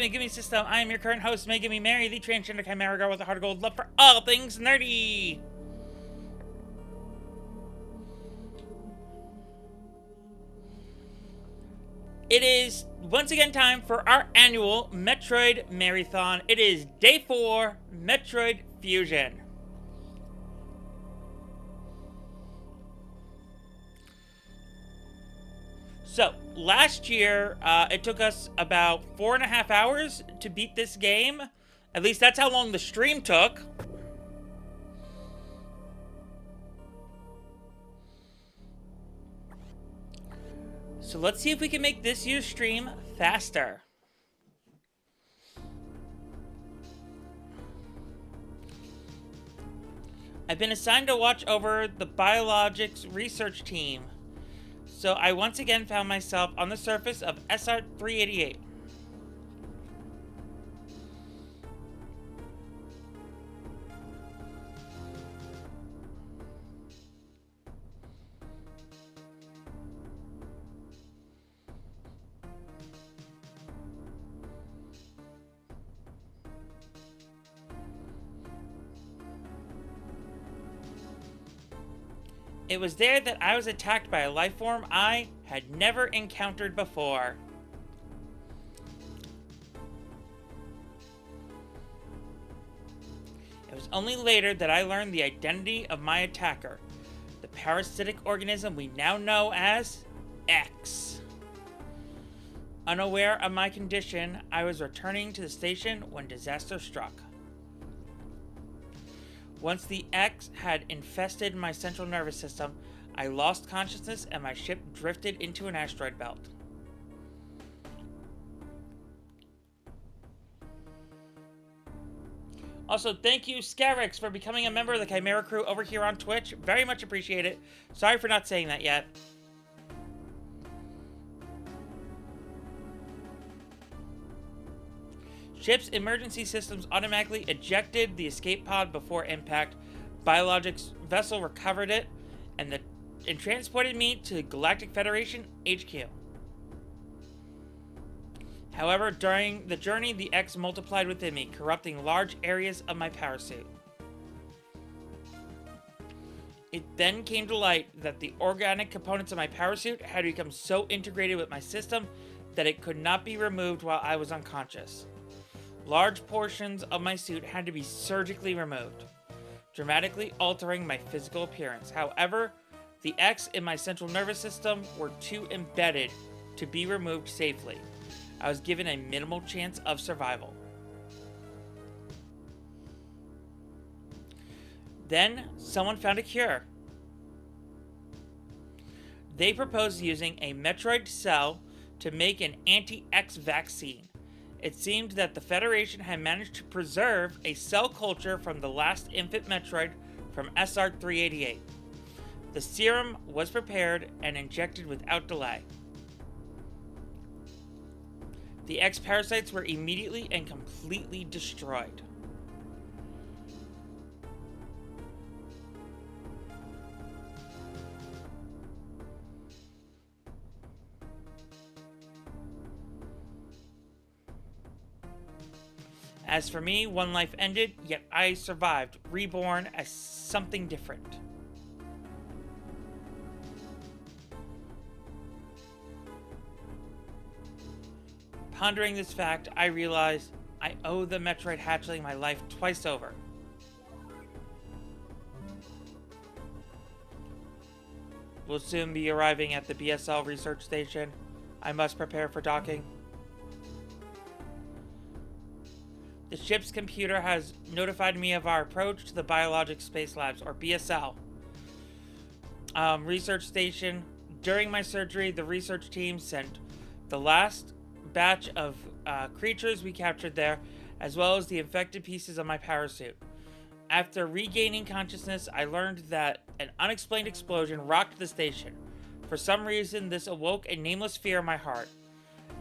Megumi System. I am your current host, MegumiMary, the transgender chimera girl with a heart of gold, love for all things nerdy. It is once again time for our annual Metroid Marython. It is day 4, Metroid Fusion. So, last year, it took us about 4.5 hours to beat this game. At least that's how long the stream took. So let's see if we can make this year's stream faster. I've been assigned to watch over the biologics research team. So I once again found myself on the surface of SR-388. It was there that I was attacked by a life form I had never encountered before. It was only later that I learned the identity of my attacker, the parasitic organism we now know as X. Unaware of my condition, I was returning to the station when disaster struck. Once the X had infested my central nervous system, I lost consciousness and my ship drifted into an asteroid belt. Also, thank you, Scarix, for becoming a member of the Chimera crew over here on Twitch. Very much appreciate it. Sorry for not saying that yet. Ship's emergency systems automatically ejected the escape pod before impact. Biologics vessel recovered it and transported me to Galactic Federation HQ. However, during the journey, the X multiplied within me, corrupting large areas of my parasuit. It then came to light that the organic components of my parasuit had become so integrated with my system that it could not be removed while I was unconscious. Large portions of my suit had to be surgically removed, dramatically altering my physical appearance. However, the X in my central nervous system were too embedded to be removed safely. I was given a minimal chance of survival. Then, someone found a cure. They proposed using a Metroid cell to make an anti-X vaccine. It seemed that the Federation had managed to preserve a cell culture from the last infant Metroid from SR-388. The serum was prepared and injected without delay. The X parasites were immediately and completely destroyed. As for me, one life ended, yet I survived, reborn as something different. Pondering this fact, I realized I owe the Metroid hatchling my life twice over. We'll soon be arriving at the BSL research station. I must prepare for docking. The ship's computer has notified me of our approach to the Biologic Space Labs, or BSL, research station. During my surgery, the research team sent the last batch of creatures we captured there, as well as the infected pieces of my parasuit. After regaining consciousness, I learned that an unexplained explosion rocked the station. For some reason, this awoke a nameless fear in my heart,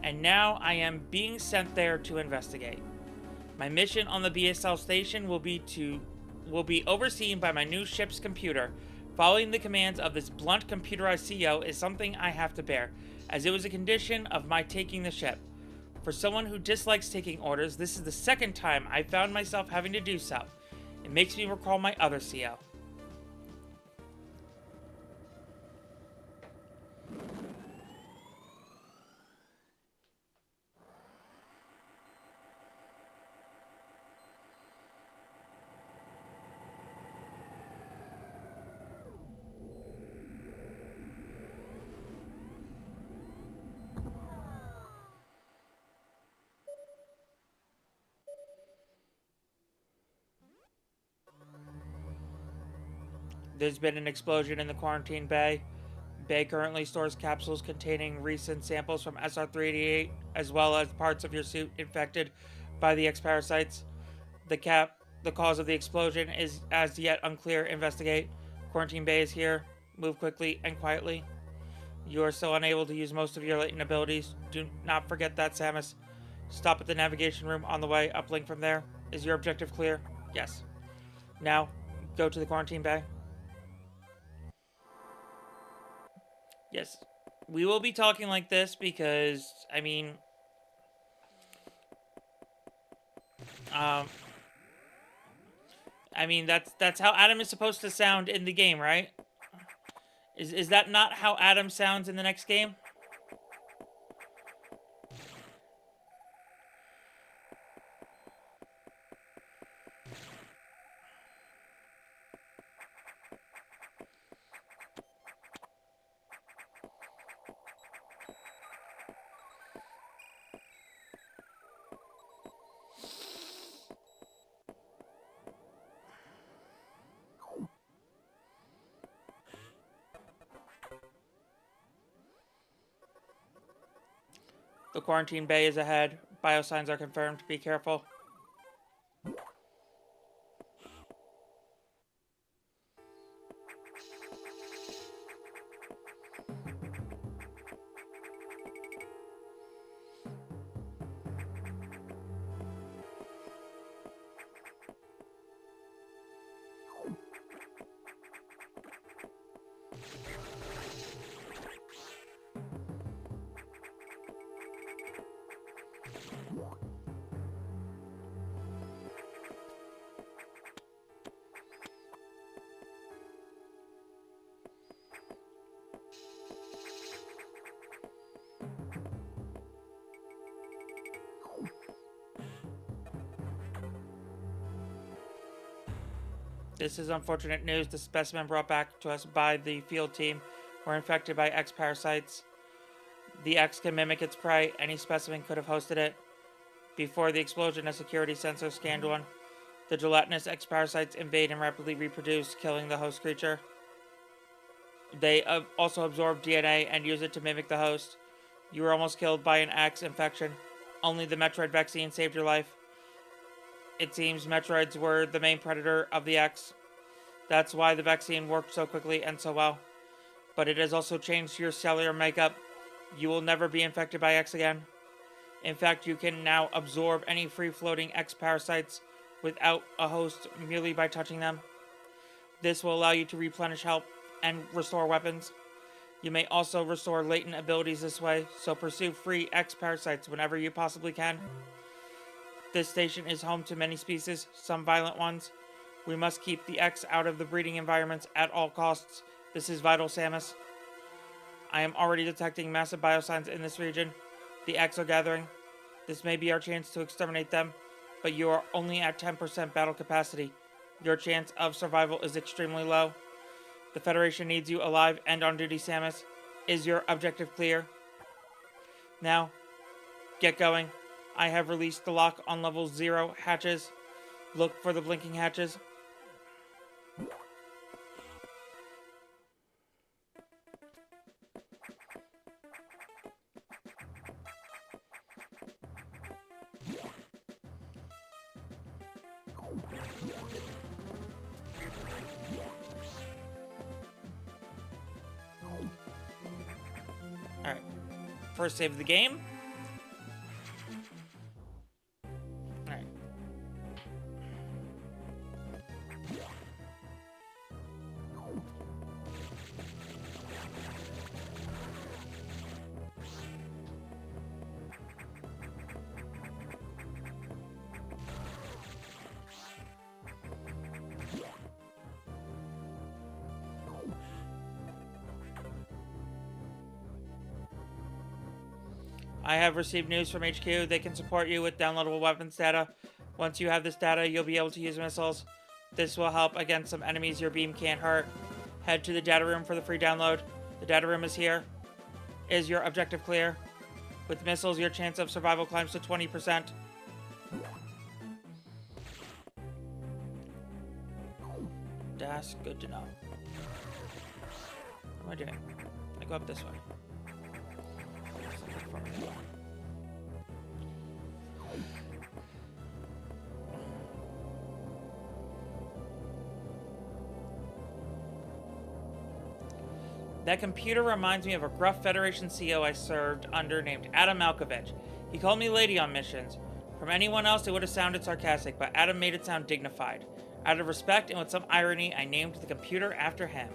and now I am being sent there to investigate. My mission on the BSL station will be overseen by my new ship's computer. Following the commands of this blunt computerized CEO is something I have to bear, as it was a condition of my taking the ship. For someone who dislikes taking orders, this is the second time I found myself having to do so. It makes me recall my other CO. There's been an explosion in the quarantine bay. Bay currently stores capsules containing recent samples from SR-388, as well as parts of your suit infected by the X parasites. The cause of the explosion is as yet unclear. Investigate. Quarantine bay is here. Move quickly and quietly. You are still unable to use most of your latent abilities. Do not forget that, Samus. Stop at the navigation room on the way. Uplink from there. Is your objective clear? Yes. Now, go to the quarantine bay. Yes. We will be talking like this because, I mean... that's how Adam is supposed to sound in the game, right? Is that not how Adam sounds in the next game? The quarantine bay is ahead. Biosigns are confirmed. Be careful. This is unfortunate news. The specimen brought back to us by the field team were infected by X parasites. The X can mimic its prey. Any specimen could have hosted it. Before the explosion, a security sensor scanned one. The gelatinous X parasites invade and rapidly reproduce, killing the host creature. They also absorb DNA and use it to mimic the host. You were almost killed by an X infection. Only the Metroid vaccine saved your life. It seems Metroids were the main predator of the X. That's why the vaccine worked so quickly and so well. But it has also changed your cellular makeup. You will never be infected by X again. In fact, you can now absorb any free-floating X parasites without a host merely by touching them. This will allow you to replenish health and restore weapons. You may also restore latent abilities this way, so pursue free X parasites whenever you possibly can. This station is home to many species, some violent ones. We must keep the X out of the breeding environments at all costs. This is vital, Samus. I am already detecting massive biosigns in this region. The X are gathering. This may be our chance to exterminate them, but you are only at 10% battle capacity. Your chance of survival is extremely low. The Federation needs you alive and on duty, Samus. Is your objective clear? Now, get going. I have released the lock on level 0 hatches. Look for the blinking hatches. Alright. First save of the game. Alright. I have received news from HQ. They can support you with downloadable weapons data. Once you have this data, you'll be able to use missiles. This will help against some enemies your beam can't hurt. Head to the data room for the free download. The data room is here. Is your objective clear? With missiles, your chance of survival climbs to 20%. That's good to know. What am I doing? I go up this way. That computer reminds me of a gruff Federation CO I served under named Adam Malkovich. He called me lady on missions. From anyone else, it would have sounded sarcastic, but Adam made it sound dignified. Out of respect and with some irony, I named the computer after him.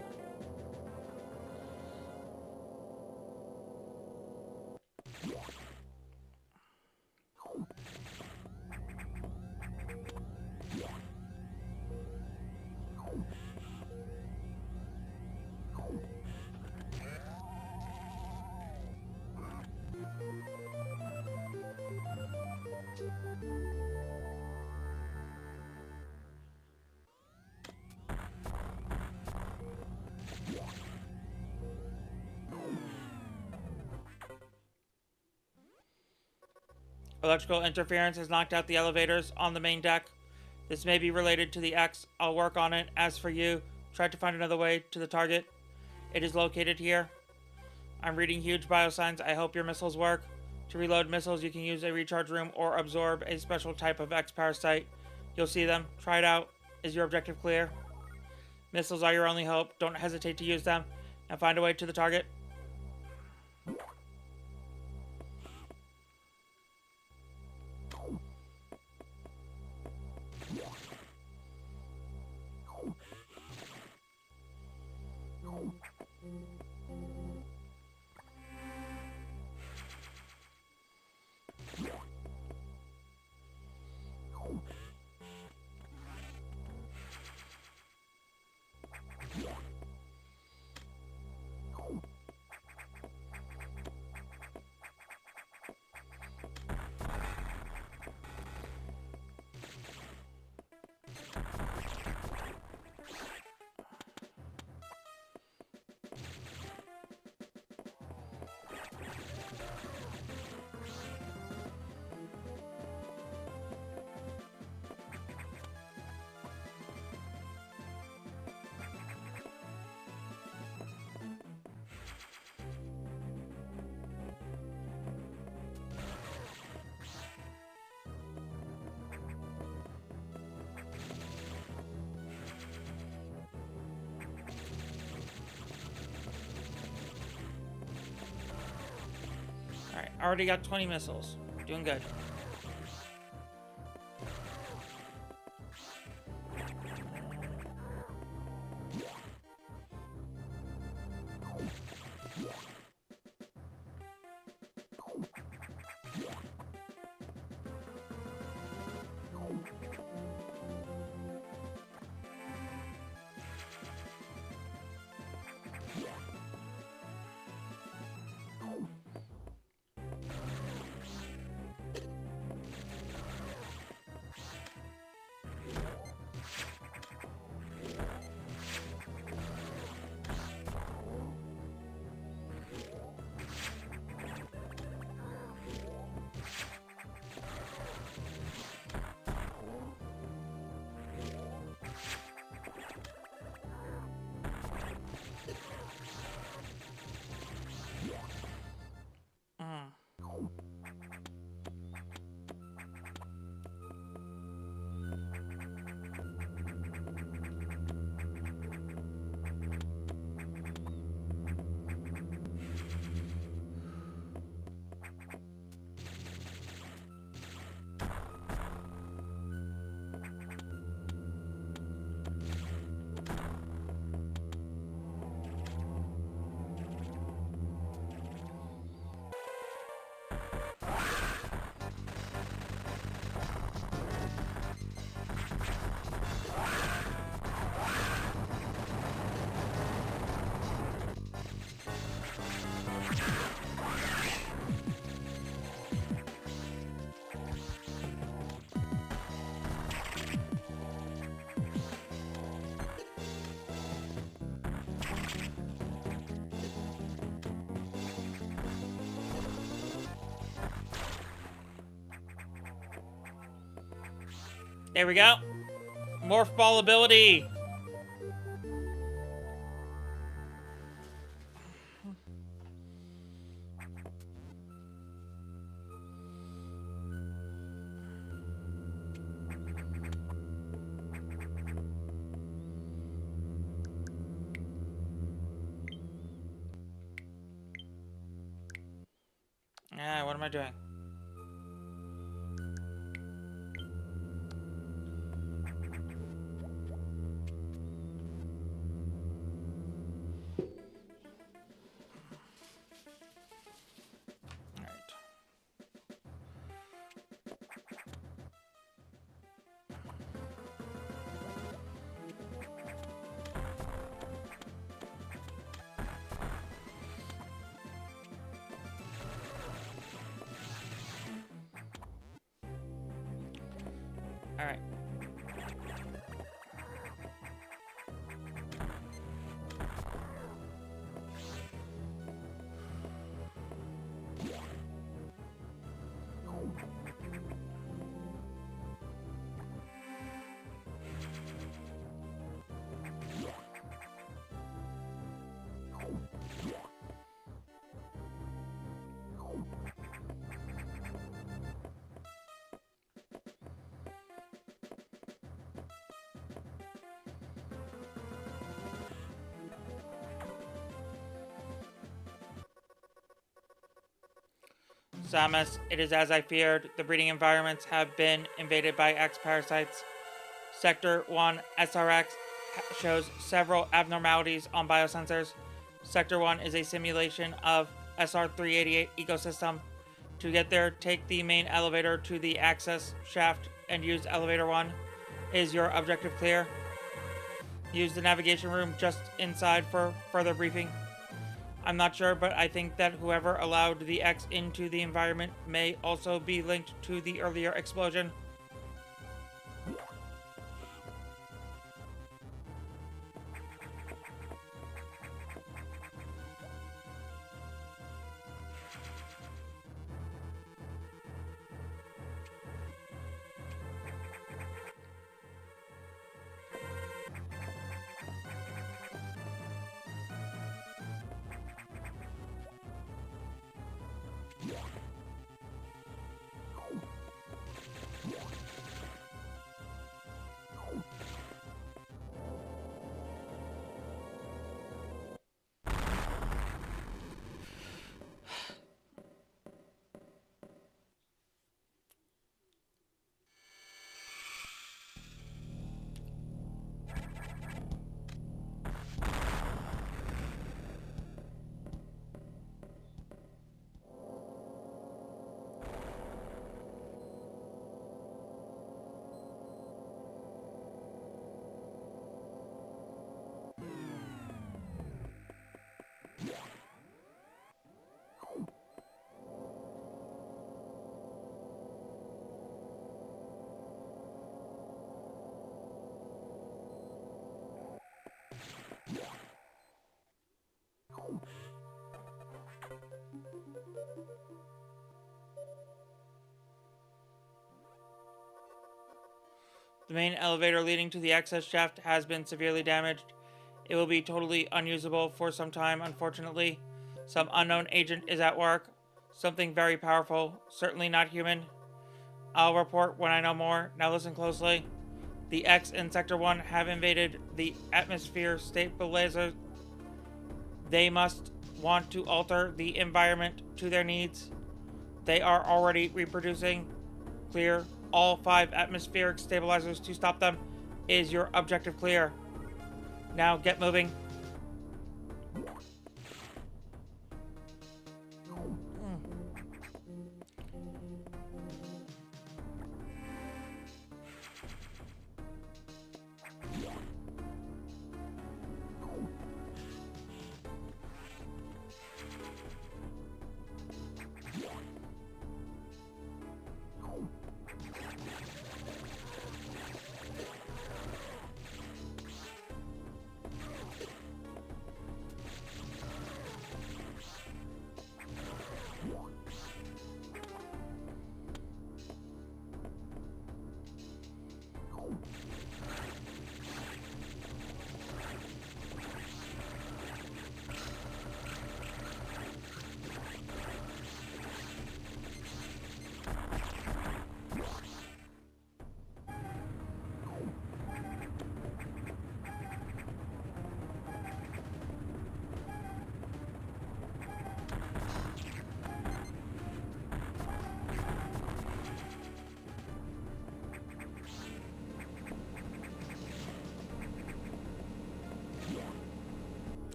Electrical interference has knocked out the elevators on the main deck. This may be related to the X. I'll work on it. As for you, try to find another way to the target. It is located here. I'm reading huge biosigns. I hope your missiles work. To reload missiles, you can use a recharge room or absorb a special type of X parasite. You'll see them. Try it out. Is your objective clear? Missiles are your only hope. Don't hesitate to use them. Now find a way to the target. Alright, already got 20 missiles. Doing good. There we go. Morph ball ability. Ah, what am I doing? Alright. Samus, it is as I feared. The breeding environments have been invaded by X parasites. Sector 1 SRX shows several abnormalities on biosensors. Sector 1 is a simulation of SR388 ecosystem. To get there, take the main elevator to the access shaft and use elevator 1. Is your objective clear? Use the navigation room just inside for further briefing. I'm not sure, but I think that whoever allowed the X into the environment may also be linked to the earlier explosion. The main elevator leading to the access shaft has been severely damaged. It will be totally unusable for some time, unfortunately. Some unknown agent is at work. Something very powerful, certainly not human. I'll report when I know more. Now listen closely. The X in Sector 1 have invaded the atmosphere stabilizer. They must want to alter the environment to their needs. They are already reproducing. Clear all 5 atmospheric stabilizers to stop them. Is your objective clear? Now get moving.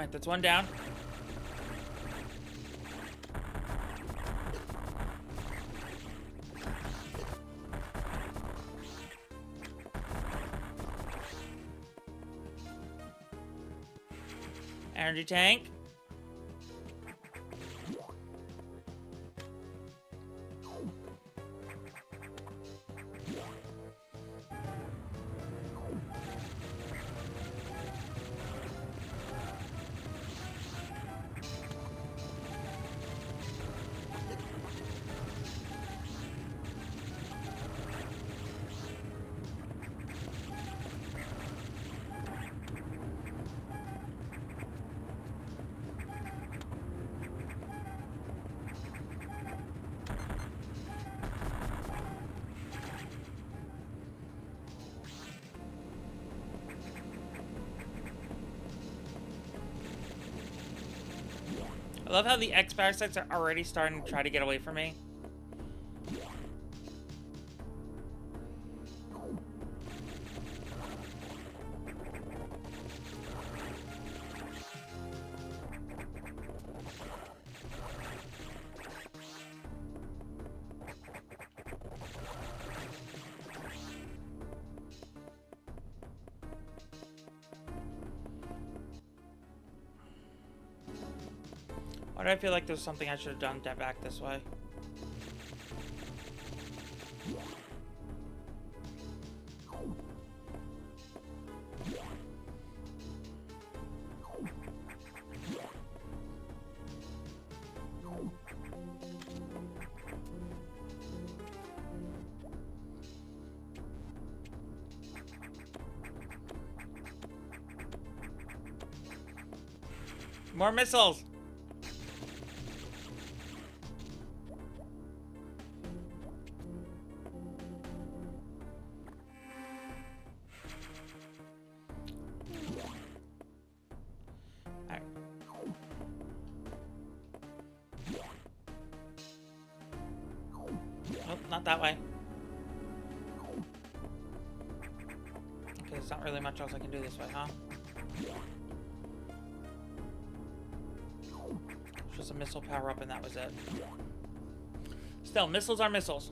Alright, that's one down. Energy tank. I love how the X parasites are already starting to try to get away from me. Why do I feel like there's something I should have done back this way? More missiles! Not that way. Okay, there's not really much else I can do this way, huh? Just a missile power up and that was it. Still, missiles are missiles.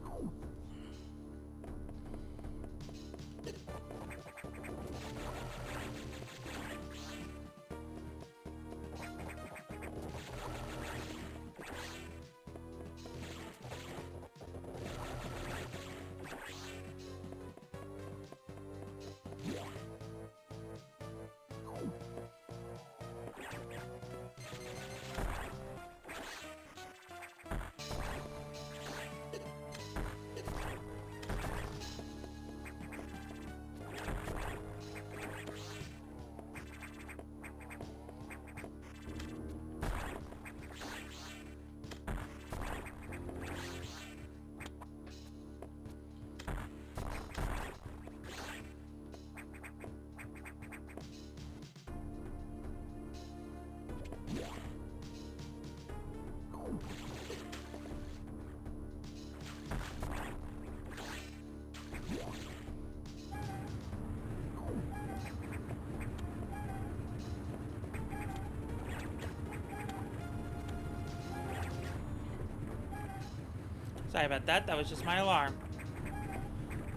Sorry about that. That was just my alarm.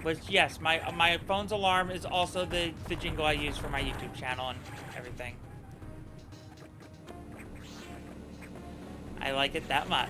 Which, yes, my phone's alarm is also the jingle I use for my YouTube channel and everything. I like it that much.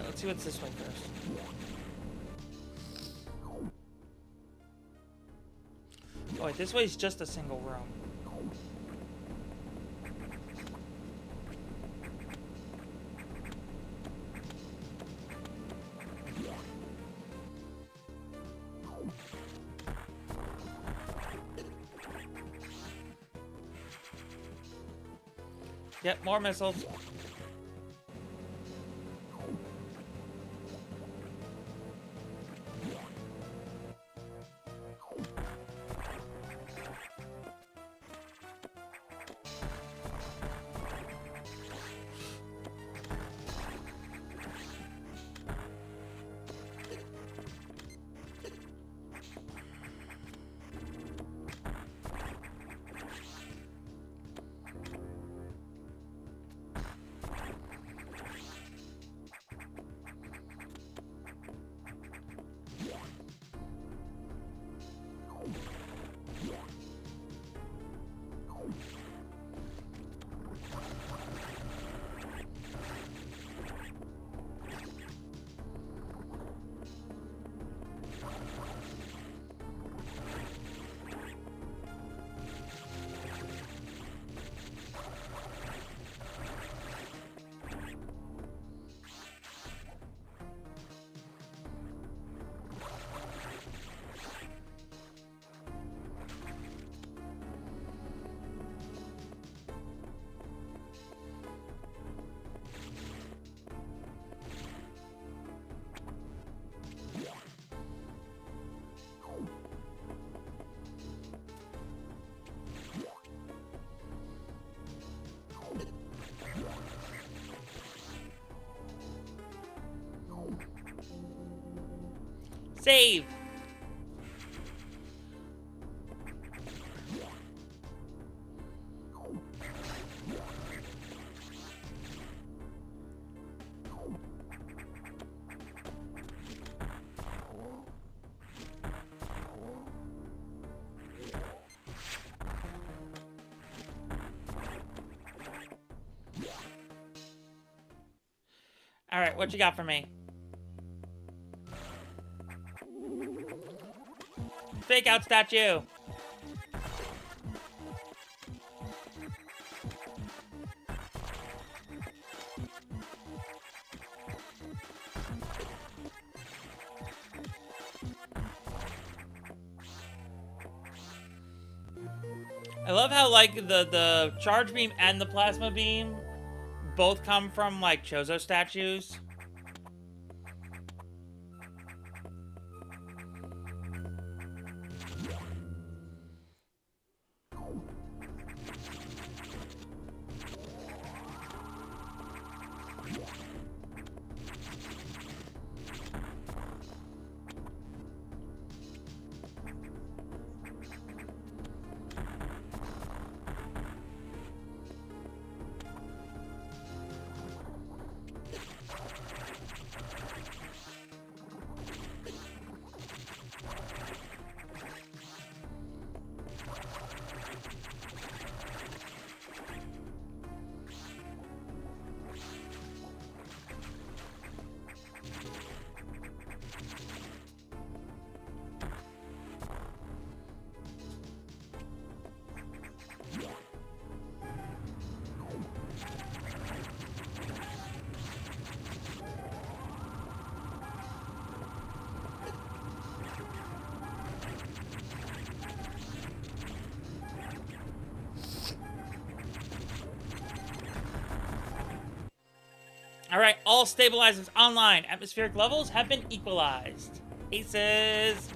Let's see what's this way first. Oh, wait, this way's just a single room. Yep, more missiles. Save! Alright, what you got for me? Fake out statue! I love how, like, the charge beam and the plasma beam both come from, like, Chozo statues. Alright, all stabilizers online. Atmospheric levels have been equalized. Aces!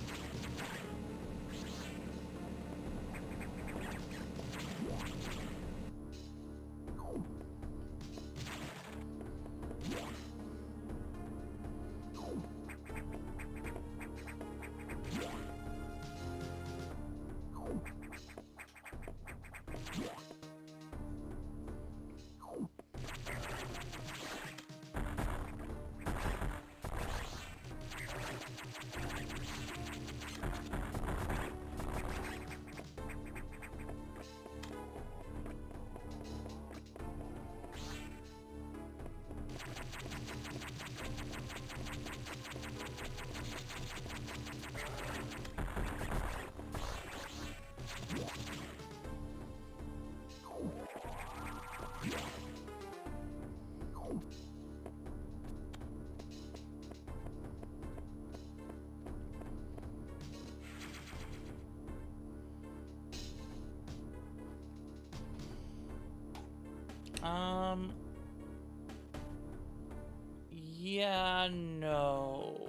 Yeah, no.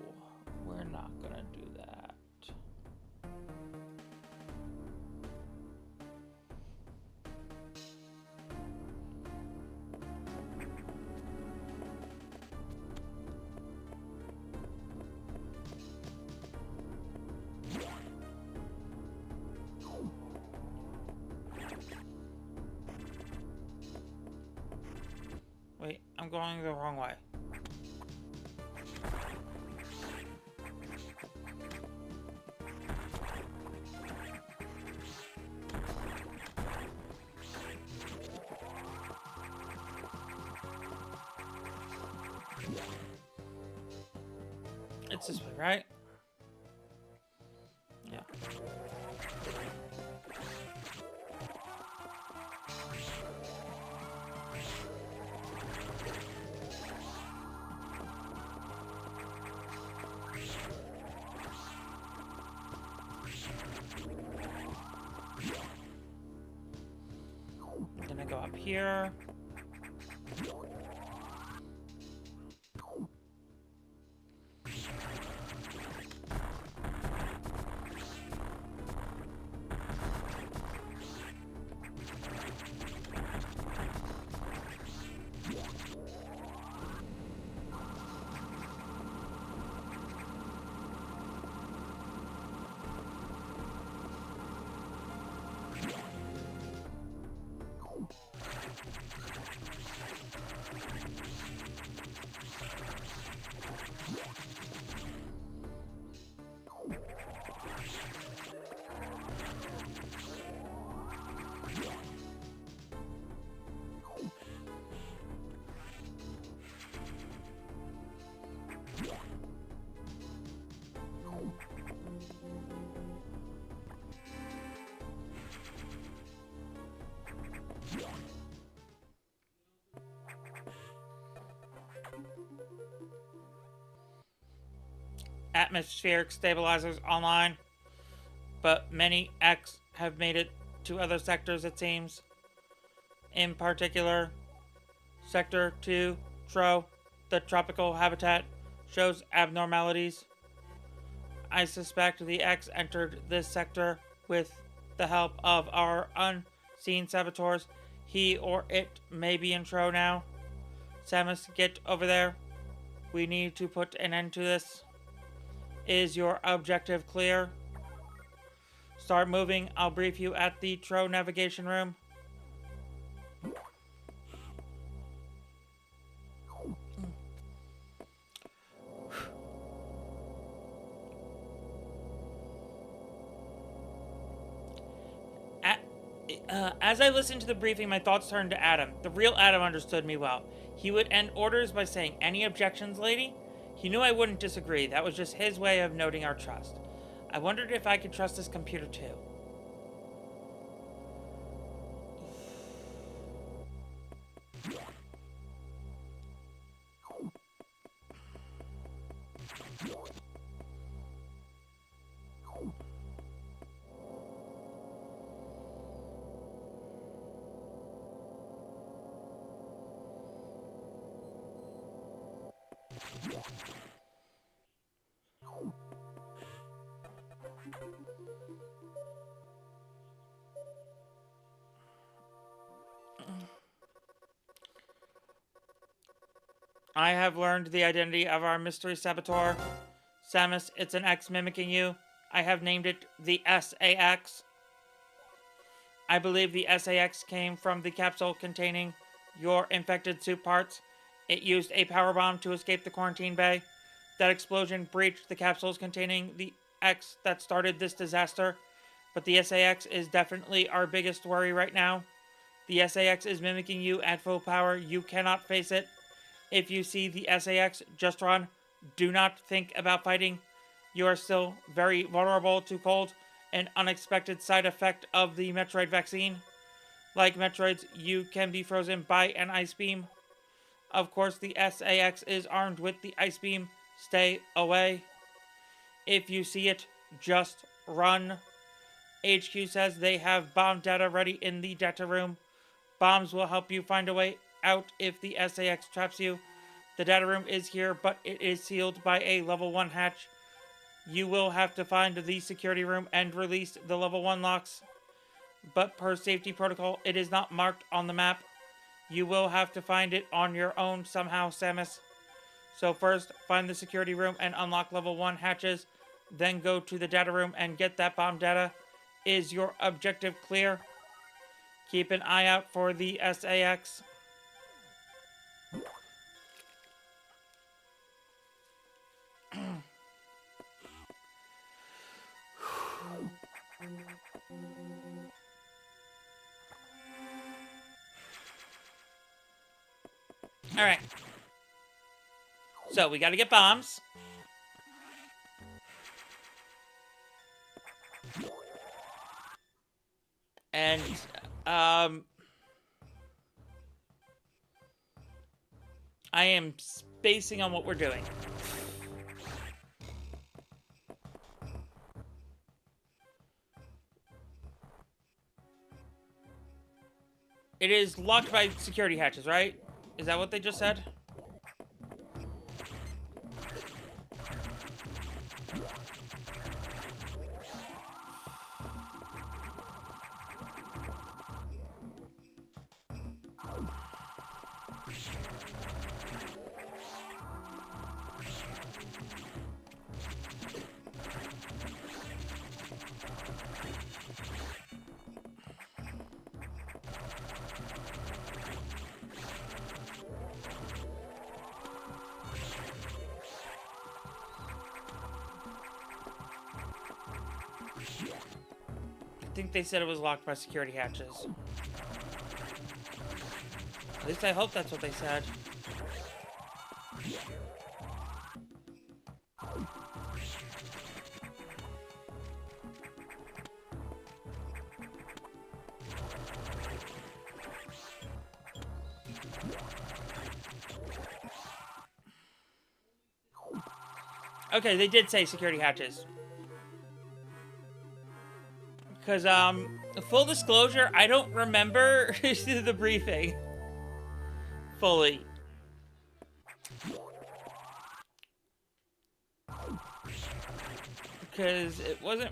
We're not gonna do that. Wait, I'm going the wrong way. It's this way, right? Yeah. Then I go up here. Atmospheric stabilizers online, but many X have made it to other sectors, it seems. In particular, Sector 2, TRO, the tropical habitat, shows abnormalities. I suspect the X entered this sector with the help of our unseen saboteurs. He or it may be in TRO now. Samus, get over there. We need to put an end to this. Is your objective clear? Start moving. I'll brief you at the TRO navigation room. As I listened to the briefing, my thoughts turned to Adam. The real Adam understood me well. He would end orders by saying, "Any objections, lady?" He knew I wouldn't disagree. That was just his way of noting our trust. I wondered if I could trust this computer too. I have learned the identity of our mystery saboteur. Samus, it's an X mimicking you. I have named it the SAX. I believe the SAX came from the capsule containing your infected suit parts. It used a power bomb to escape the quarantine bay. That explosion breached the capsules containing the X that started this disaster. But the SAX is definitely our biggest worry right now. The SAX is mimicking you at full power. You cannot face it. If you see the SAX, just run. Do not think about fighting. You are still very vulnerable to cold, an unexpected side effect of the Metroid vaccine. Like Metroids, you can be frozen by an ice beam. Of course, the SAX is armed with the ice beam. Stay away. If you see it, just run. HQ says they have bomb data ready in the data room. Bombs will help you find a way out if the SAX traps you. The data room is here, but it is sealed by a level 1 hatch. You will have to find the security room and release the level 1 locks. But per safety protocol, it is not marked on the map. You will have to find it on your own somehow, Samus. So first, find the security room and unlock level 1 hatches. Then go to the data room and get that bomb data. Is your objective clear? Keep an eye out for the SAX. Alright. So, we gotta get bombs. And, I am spacing on what we're doing. It is locked by security hatches, right? Is that what they just said? I think they said it was locked by security hatches. At least I hope that's what they said. Okay, they did say security hatches. Because, full disclosure, I don't remember the briefing fully. Because it wasn't...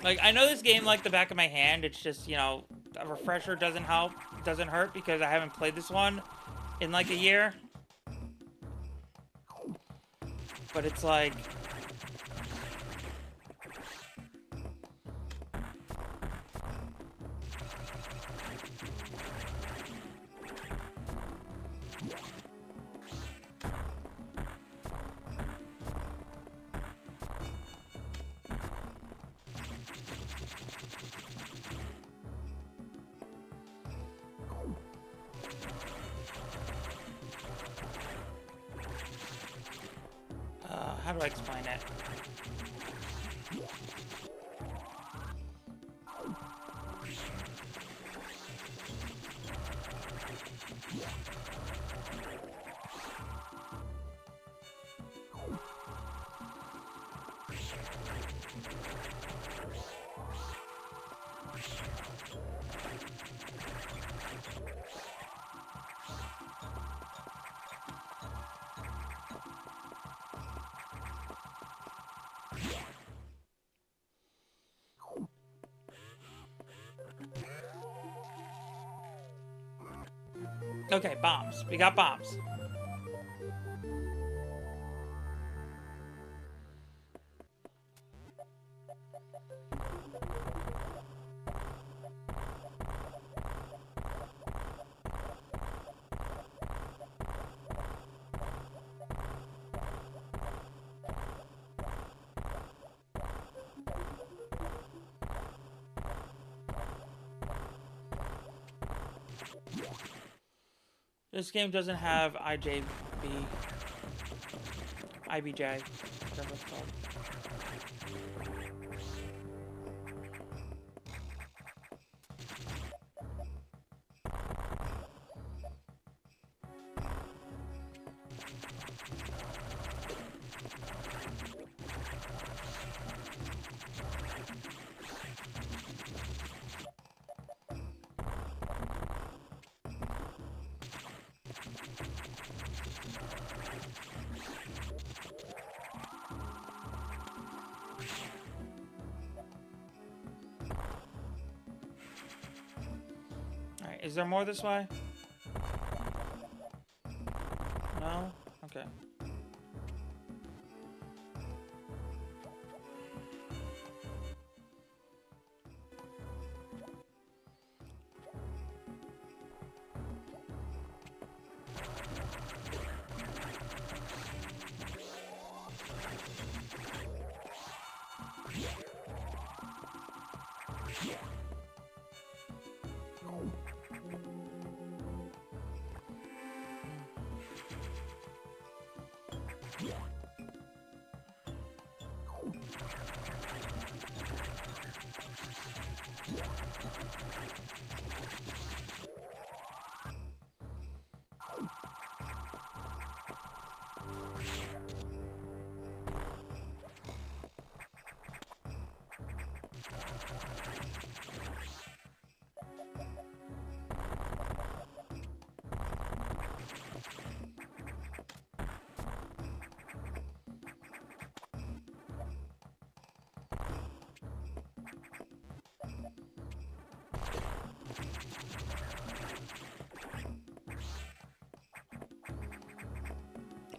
Like, I know this game like the back of my hand. It's just, you know, a refresher doesn't help, doesn't hurt, because I haven't played this one in like a year. But it's like... how do I explain it? Okay, bombs. We got bombs. This game doesn't have IBJ, whatever it's called. Is there more this way? No? Okay.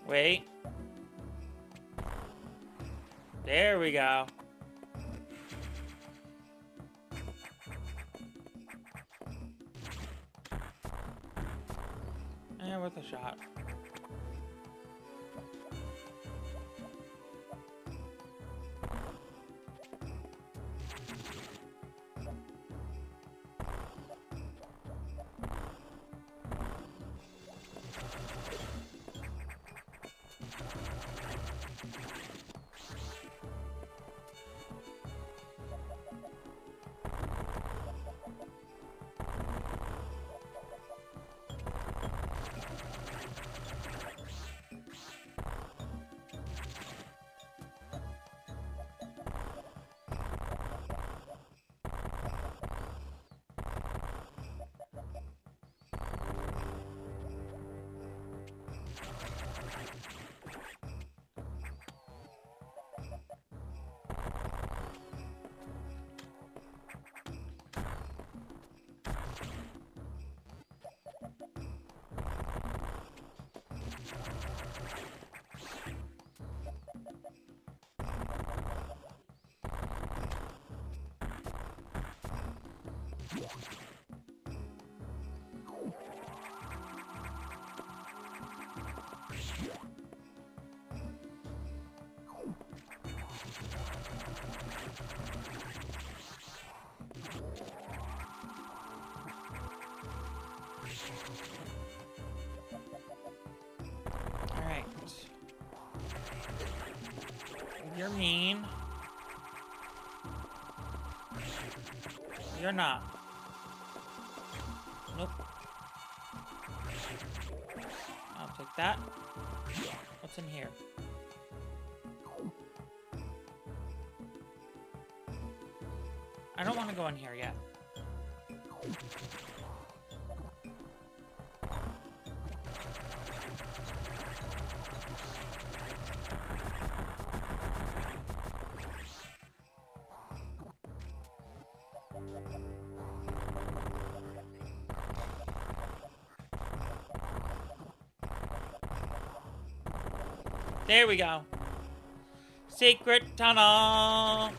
Wait. There we go. Yeah, worth a shot. Alright. You're mean. You're not. Nope. I'll take that. What's in here? I don't want to go in here yet. There we go. Secret tunnel.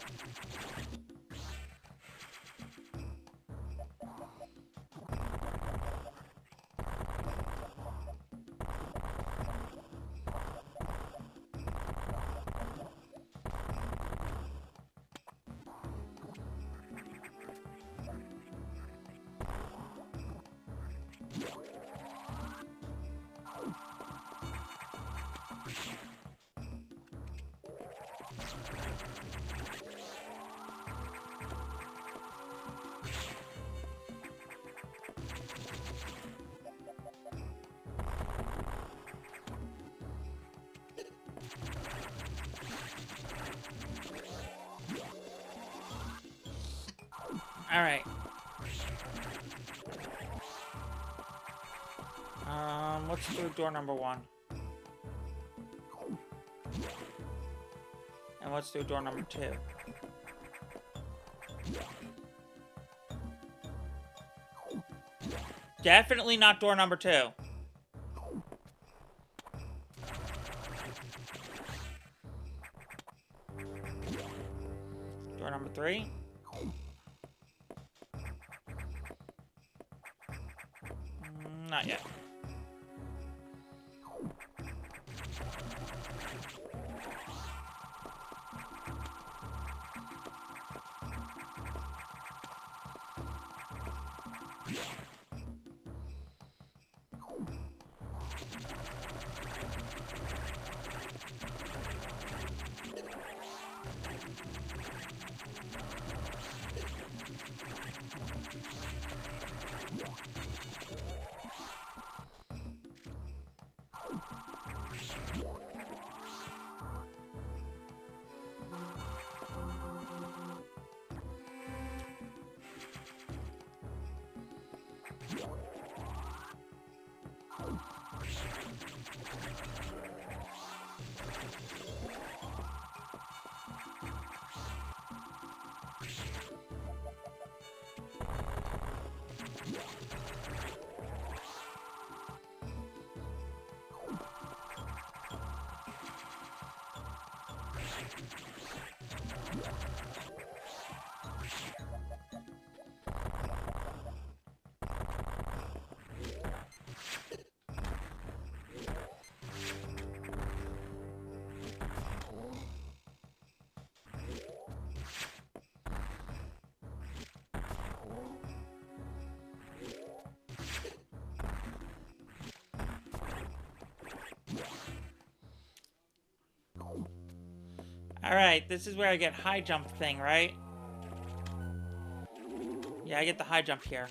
All right. Let's do door number 1. And let's do door number 2. Definitely not door number 2. Door number 3. Not yet. Alright, this is where I get high jump thing, right? Yeah, I get the high jump here.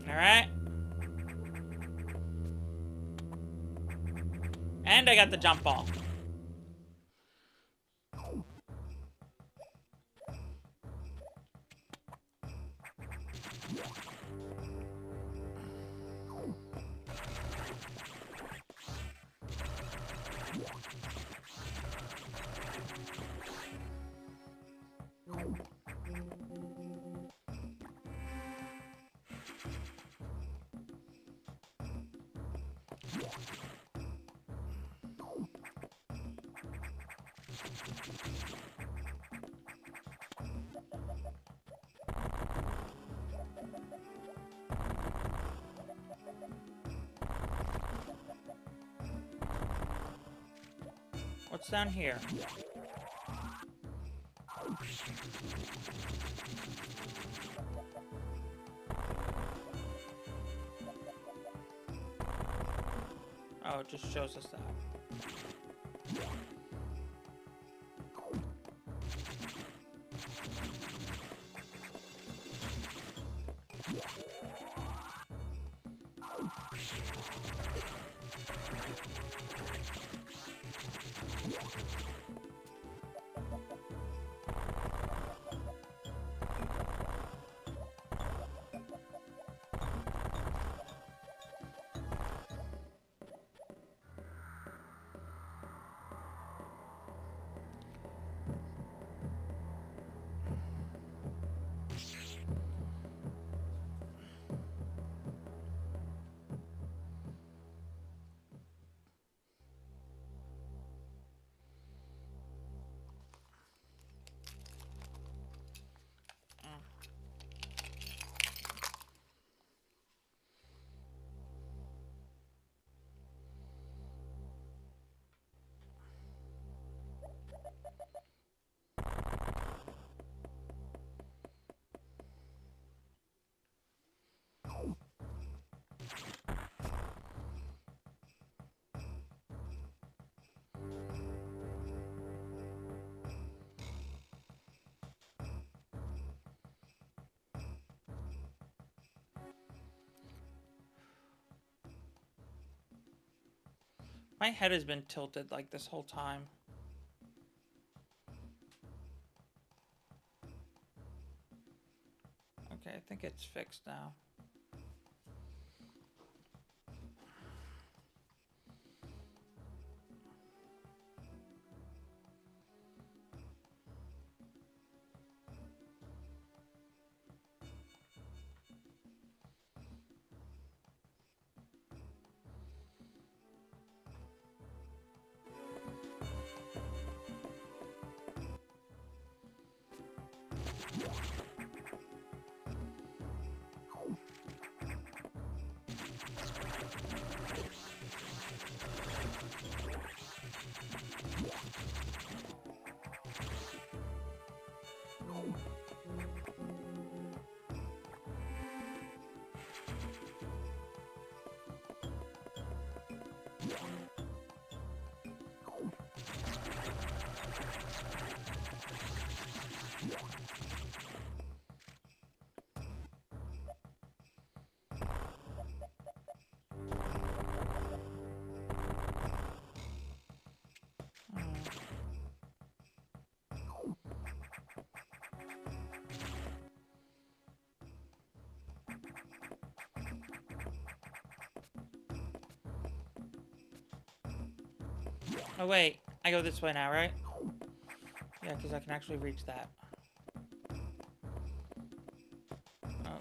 Alright. And I got the jump ball. What's down here? Oh, it just shows us that. My head has been tilted like this whole time. Okay, I think it's fixed now. Oh wait, I go this way now, right? Yeah, because I can actually reach that. Oh,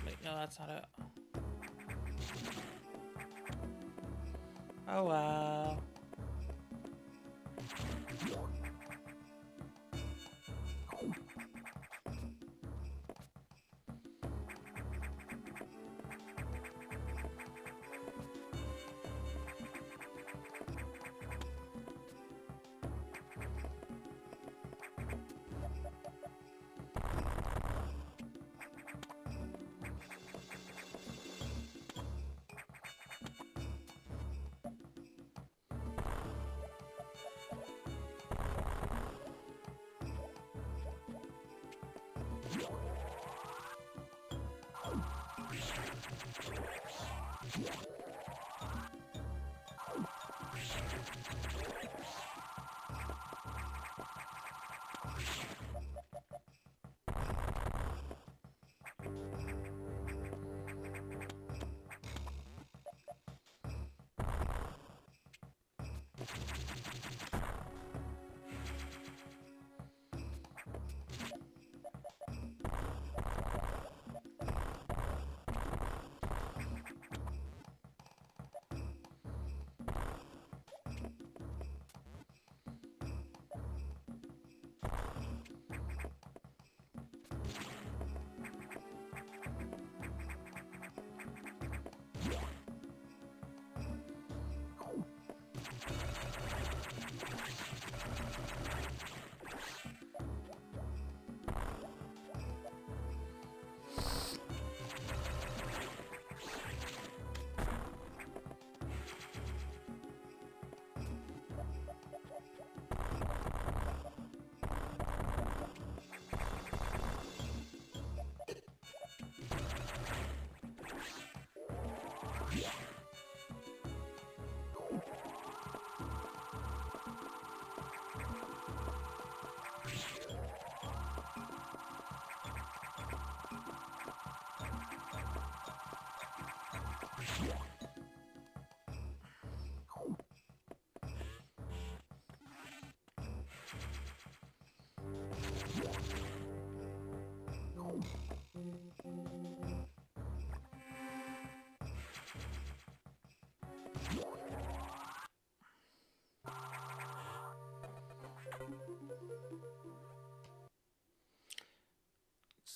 wait, no, that's not it. Oh wow.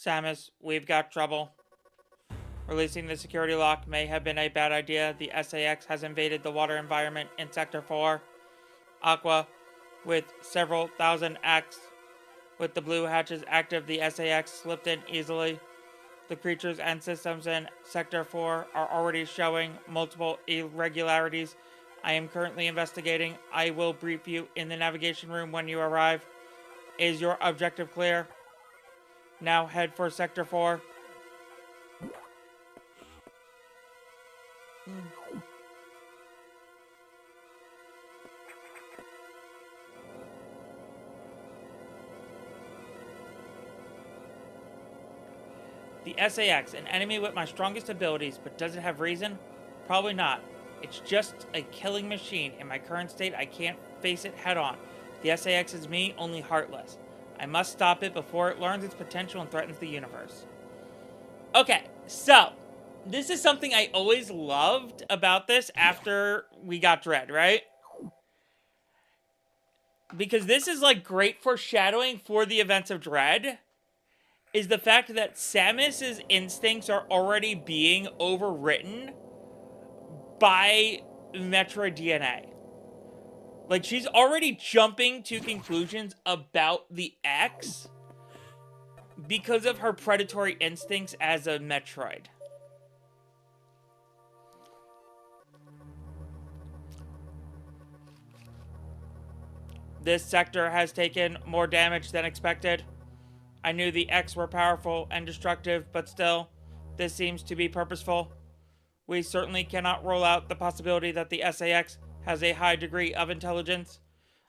Samus, we've got trouble. Releasing the security lock may have been a bad idea. The SAX has invaded the water environment in Sector 4. Aqua, with several thousand acts. With the blue hatches active, the SAX slipped in easily. The creatures and systems in Sector 4 are already showing multiple irregularities. I am currently investigating. I will brief you in the navigation room when you arrive. Is your objective clear? Now head for Sector 4. The SAX, an enemy with my strongest abilities, but does it have reason? Probably not. It's just a killing machine. In my current state, I can't face it head on. The SAX is me, only heartless. I must stop it before it learns its potential and threatens the universe. Okay, so this is something I always loved about this after we got Dread, right? Because this is like great foreshadowing for the events of Dread, is the fact that Samus's instincts are already being overwritten by Metroid DNA. Like, she's already jumping to conclusions about the X because of her predatory instincts as a Metroid. This sector has taken more damage than expected. I knew the X were powerful and destructive, but still, this seems to be purposeful. We certainly cannot rule out the possibility that the SAX has a high degree of intelligence.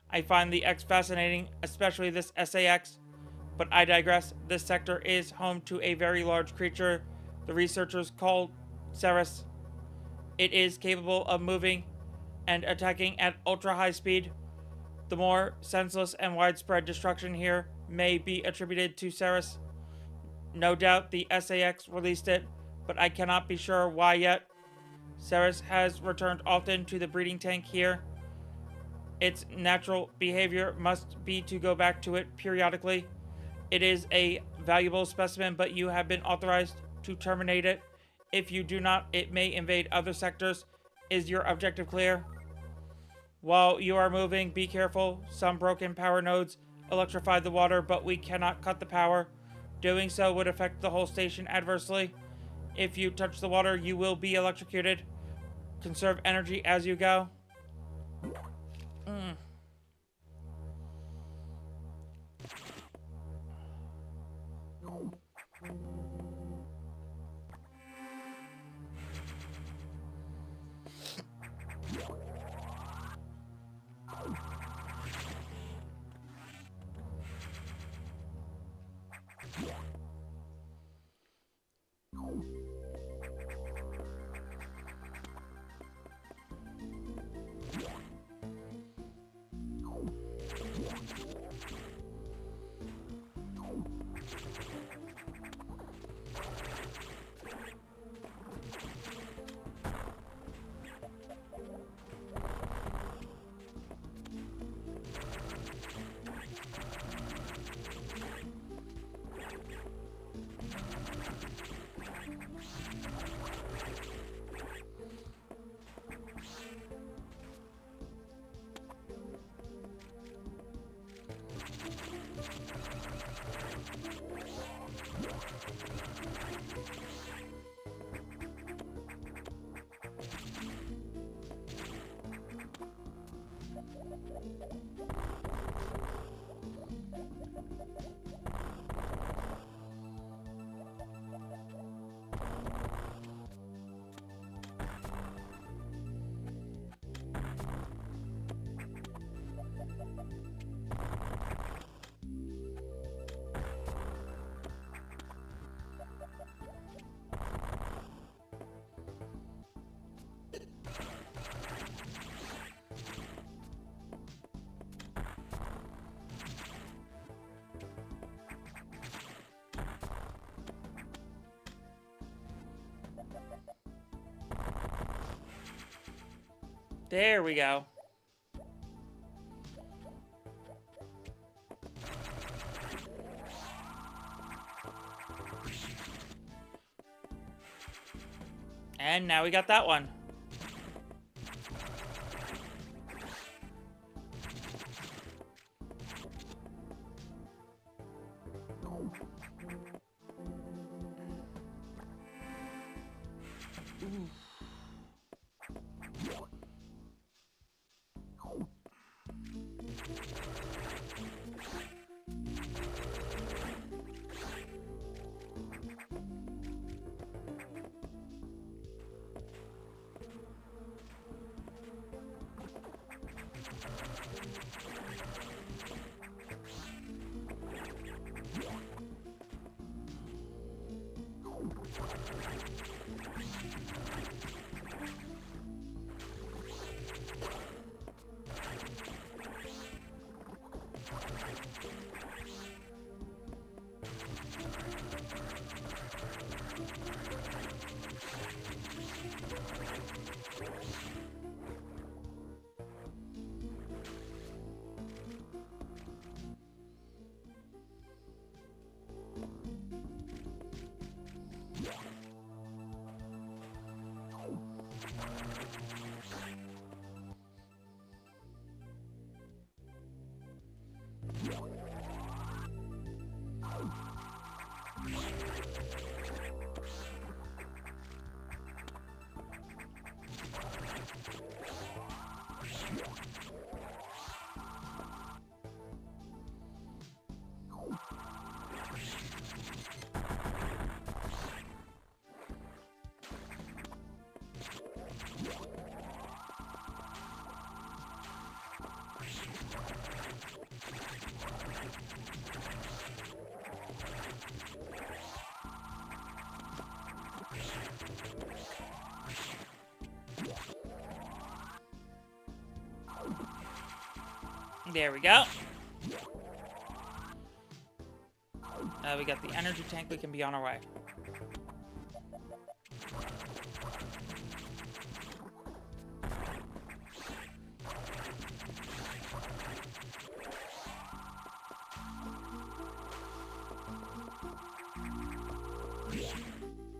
I find the X fascinating, especially this SAX. But I digress. This sector is home to a very large creature the researchers call Eris. It is capable of moving and attacking at ultra-high speed. The more senseless and widespread destruction here may be attributed to Eris. No doubt the SAX released it, but I cannot be sure why yet. Eris has returned often to the breeding tank here. Its natural behavior must be to go back to it periodically. It is a valuable specimen, but you have been authorized to terminate it. If you do not, it may invade other sectors. Is your objective clear? While you are moving, be careful. Some broken power nodes electrify the water, but we cannot cut the power. Doing so would affect the whole station adversely. If you touch the water, you will be electrocuted. Conserve energy as you go. There we go. And now we got that one. There we go. We got the energy tank. We can be on our way.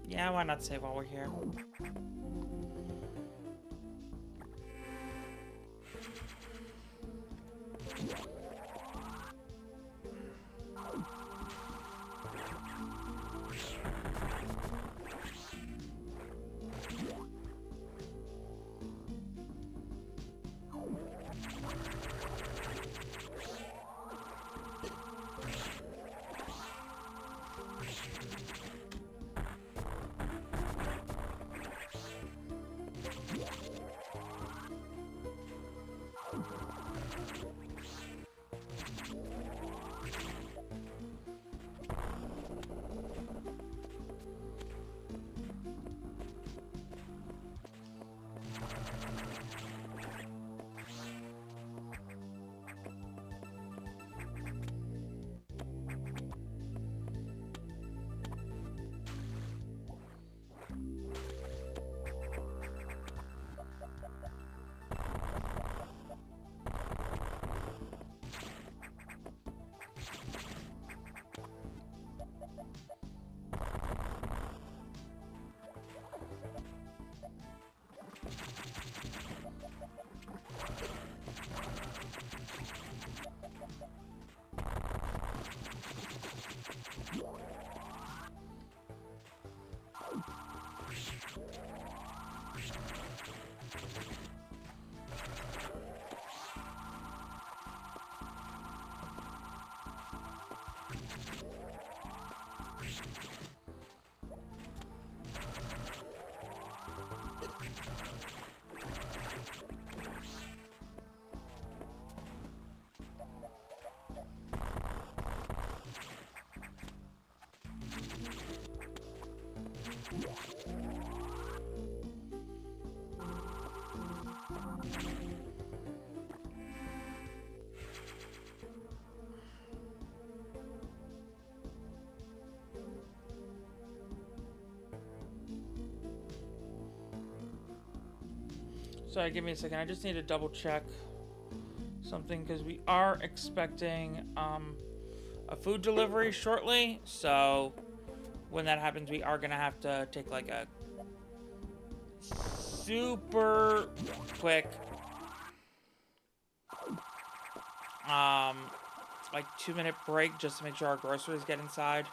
Yeah, why not save while we're here? Sorry, give me a second. I just need to double check something because we are expecting a food delivery shortly. So when that happens, we are gonna have to take like a super quick like 2-minute break just to make sure our groceries get inside.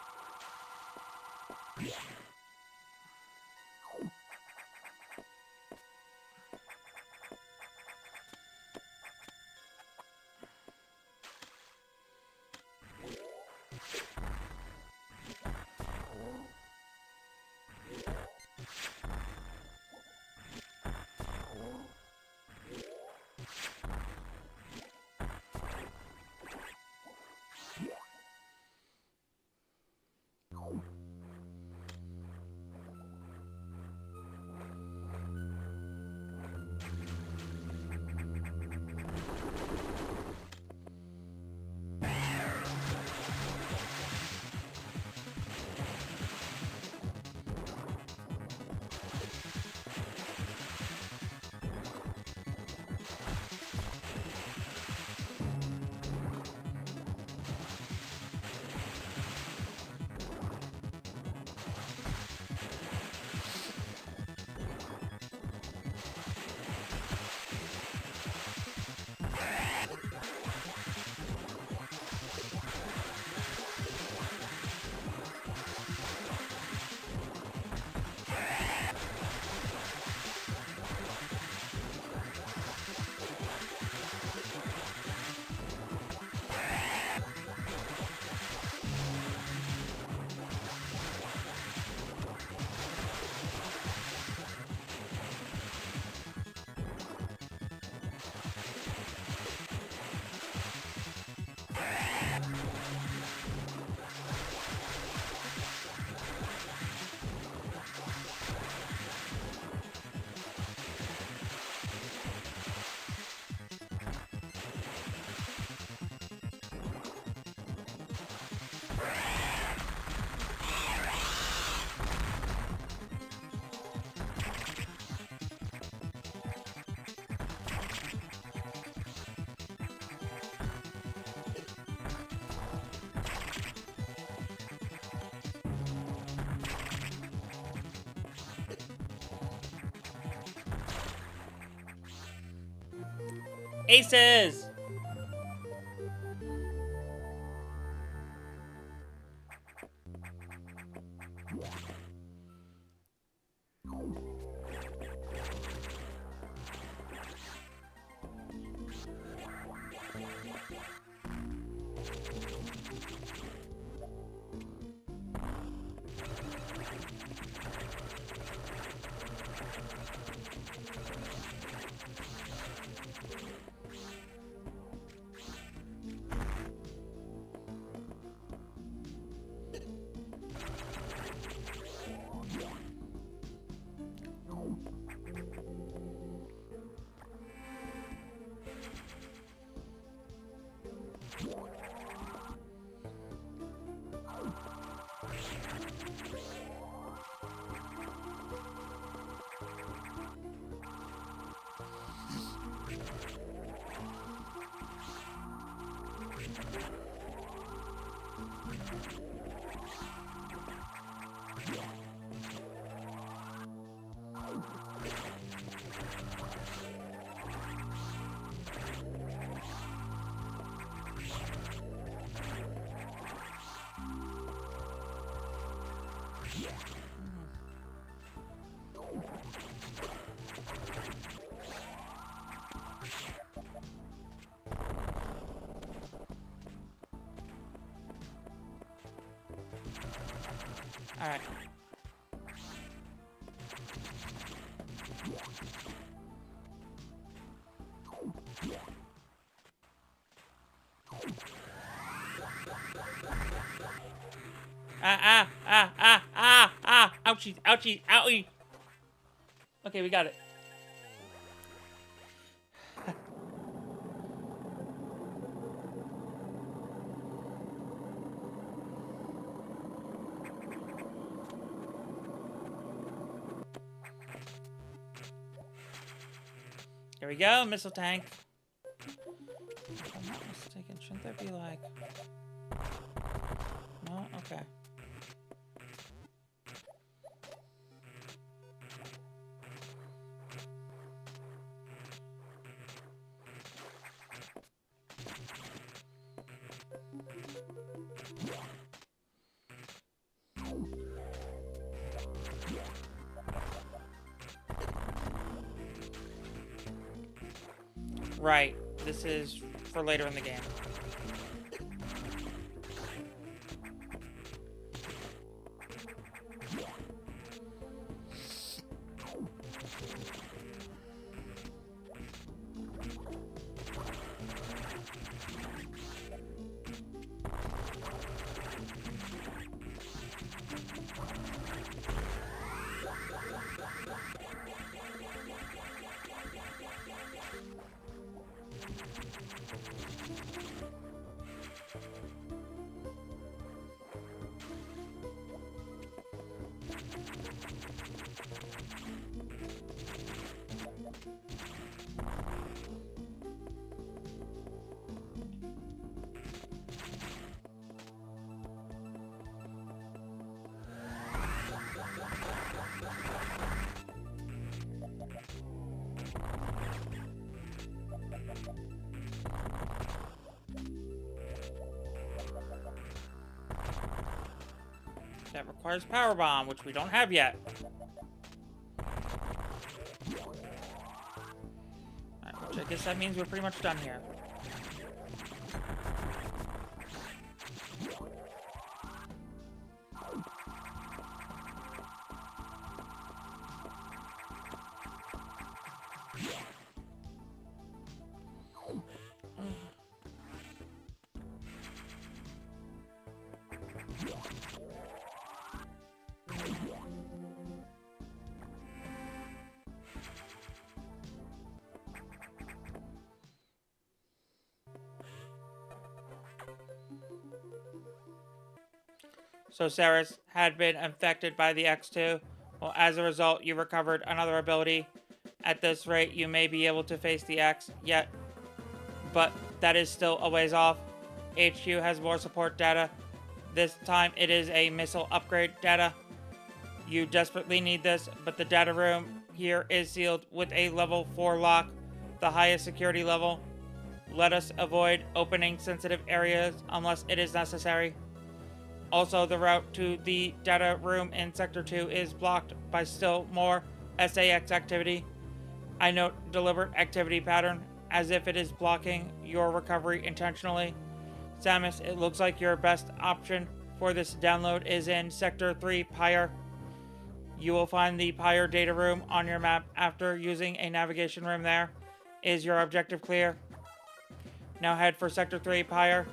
Aces! Alright. Ouchie, ouchie, ouchie. Okay, we got it. Here we go, missile tank. If I'm not mistaken, shouldn't there be like... No? Okay. Right. This is for later in the game. That requires power bomb, which we don't have yet. Alright, which I guess that means we're pretty much done here. So Ceres had been infected by the X2. Well, as a result, you recovered another ability. At this rate, you may be able to face the X yet, but that is still a ways off. HQ has more support data. This time, it is a missile upgrade data. You desperately need this, but the data room here is sealed with a level 4 lock, the highest security level. let us avoid opening sensitive areas unless it is necessary. Also, the route to the data room in Sector 2 is blocked by still more SAX activity. I note deliberate activity pattern, as if it is blocking your recovery intentionally. Samus, it looks like your best option for this download is in Sector 3 Pyre. You will find the Pyre data room on your map after using a navigation room there. Is your objective clear? Now head for Sector 3 Pyre.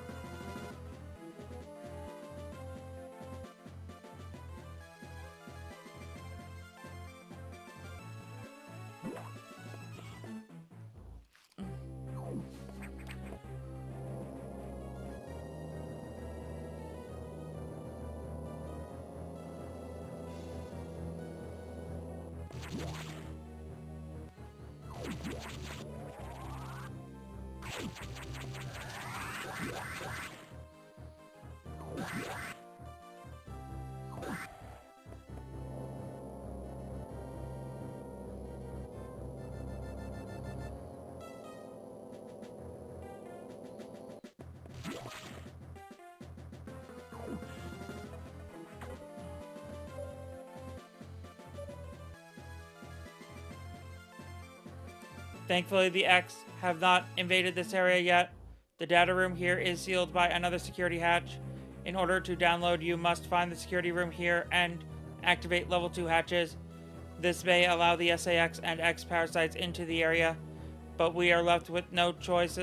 Thankfully, the X have not invaded this area yet. The data room here is sealed by another security hatch. In order to download, you must find the security room here and activate level 2 hatches. This may allow the SAX and X parasites into the area, but we are left with no choice.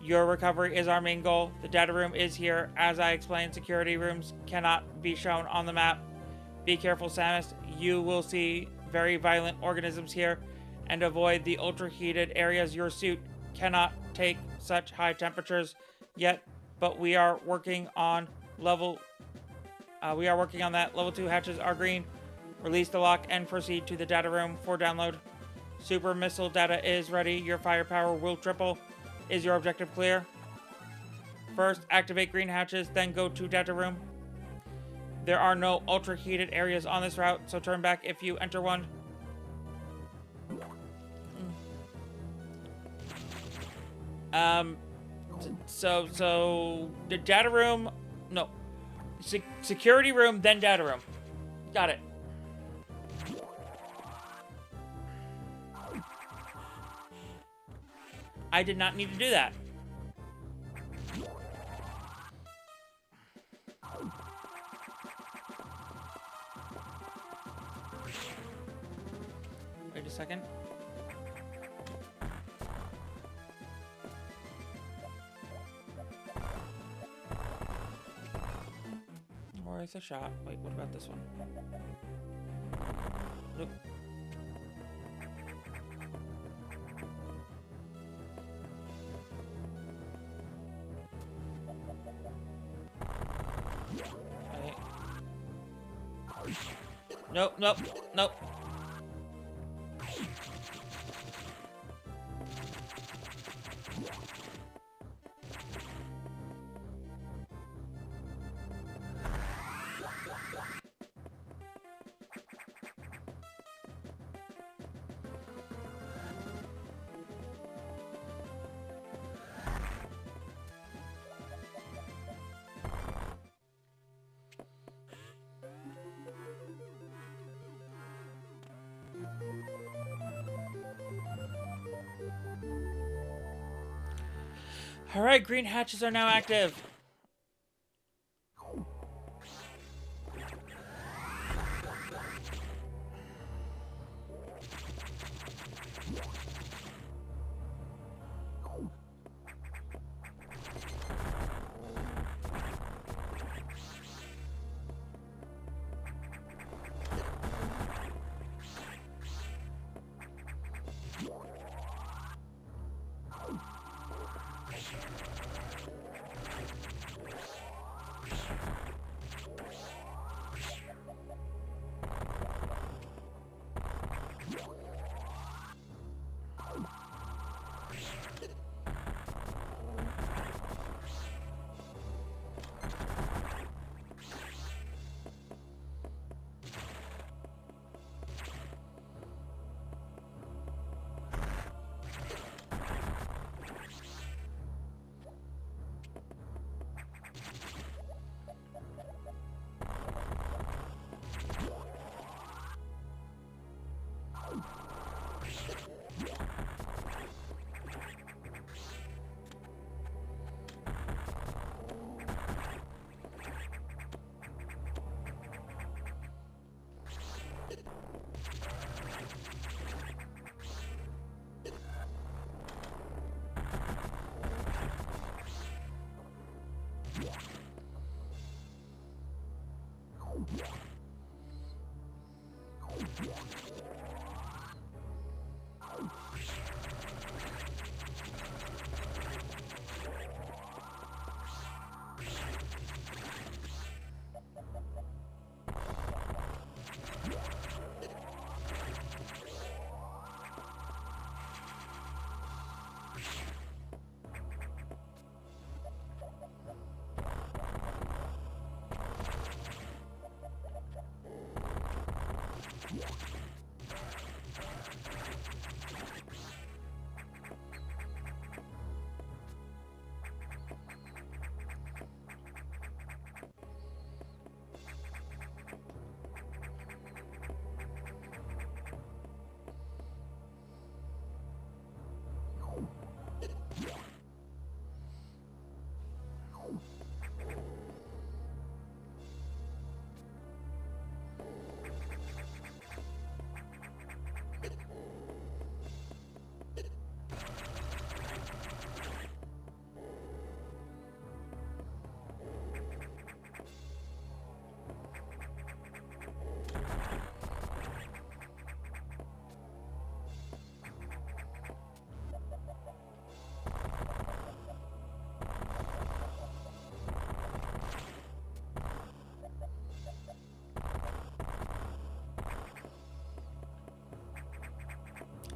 Your recovery is our main goal. The data room is here. As I explained, security rooms cannot be shown on the map. Be careful, Samus. You will see very violent organisms here, and avoid the ultra-heated areas. Your suit cannot take such high temperatures yet, but we are working on that. Level 2 hatches are green. Release the lock and proceed to the data room for download. Super missile data is ready. Your firepower will triple. Is your objective clear? First, activate green hatches, then go to data room. There are no ultra-heated areas on this route, so turn back if you enter one. So the data room, no, security room, then data room. Got it. I did not need to do that. Wait a second. Where's the shot? Wait, what about this one? Nope. Okay. Nope, nope, nope. Alright, green hatches are now active.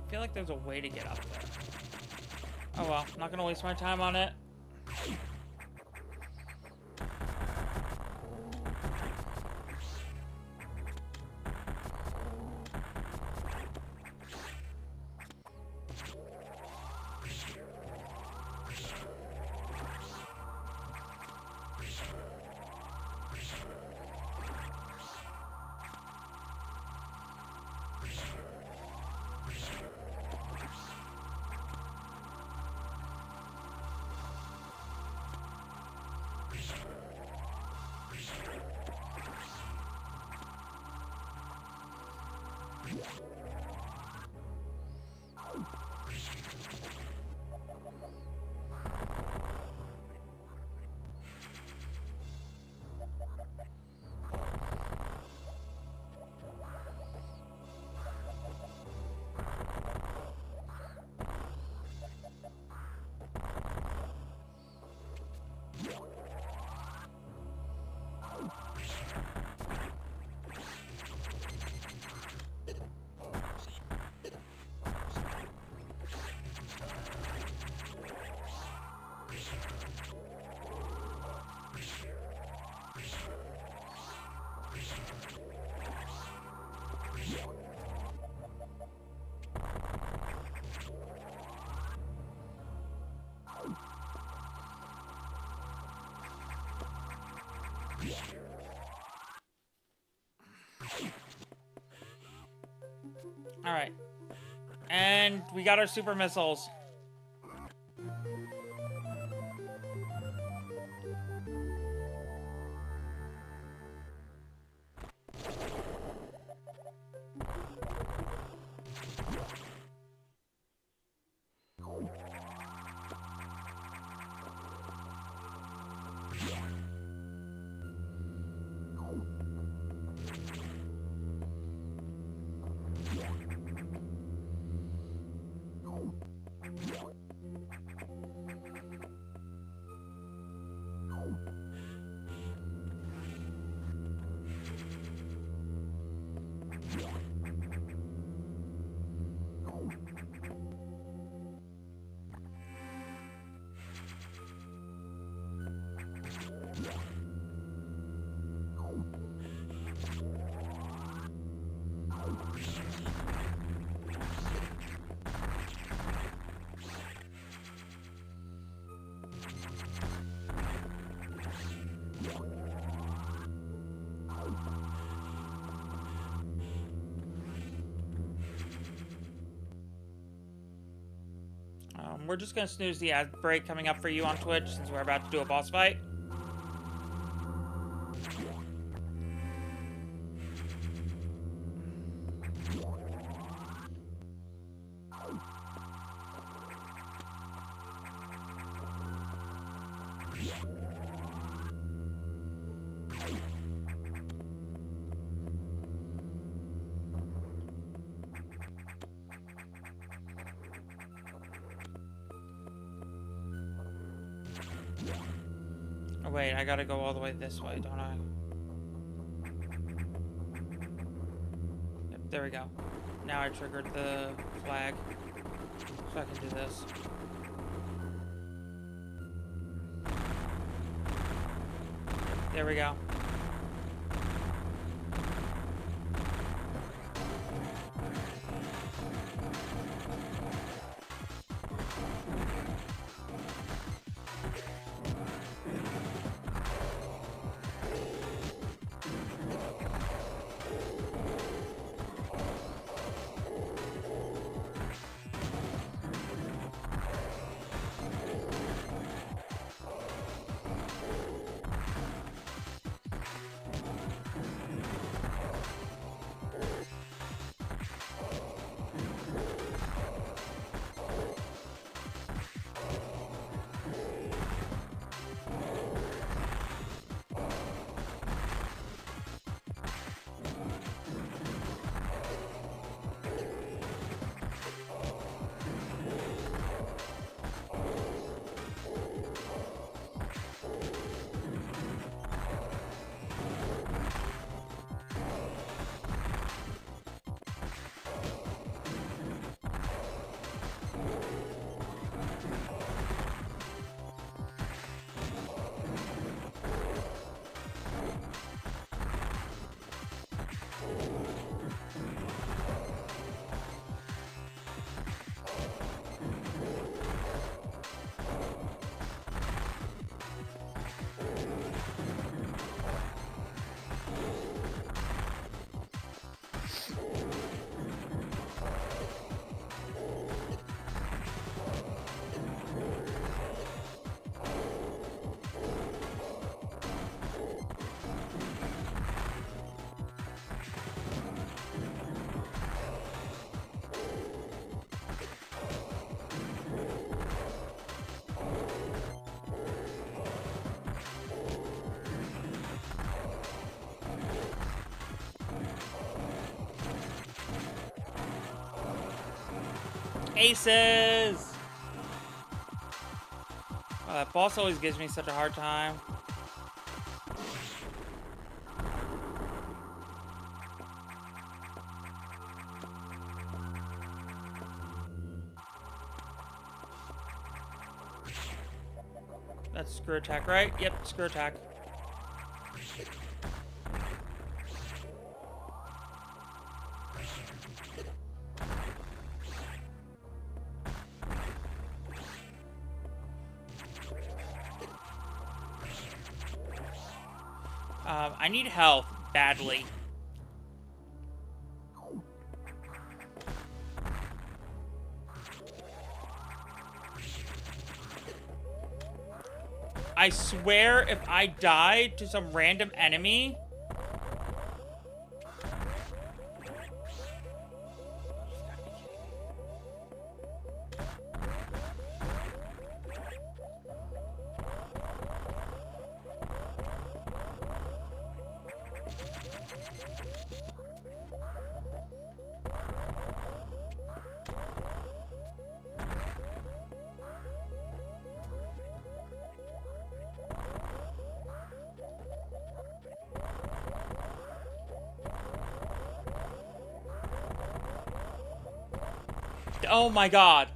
I feel like there's a way to get up there. Oh well, I'm not gonna waste my time on it. Alright. And we got our super missiles. We're just gonna snooze the ad break coming up for you on Twitch since we're about to do a boss fight. wait, I gotta go all the way this way, don't I? Yep, there we go. Now I triggered the flag. So I can do this. There we go. Aces! Oh, that boss always gives me such a hard time. That's screw attack, right? Yep, screw attack. I need health badly. I swear if I die to some random enemy... Oh my god.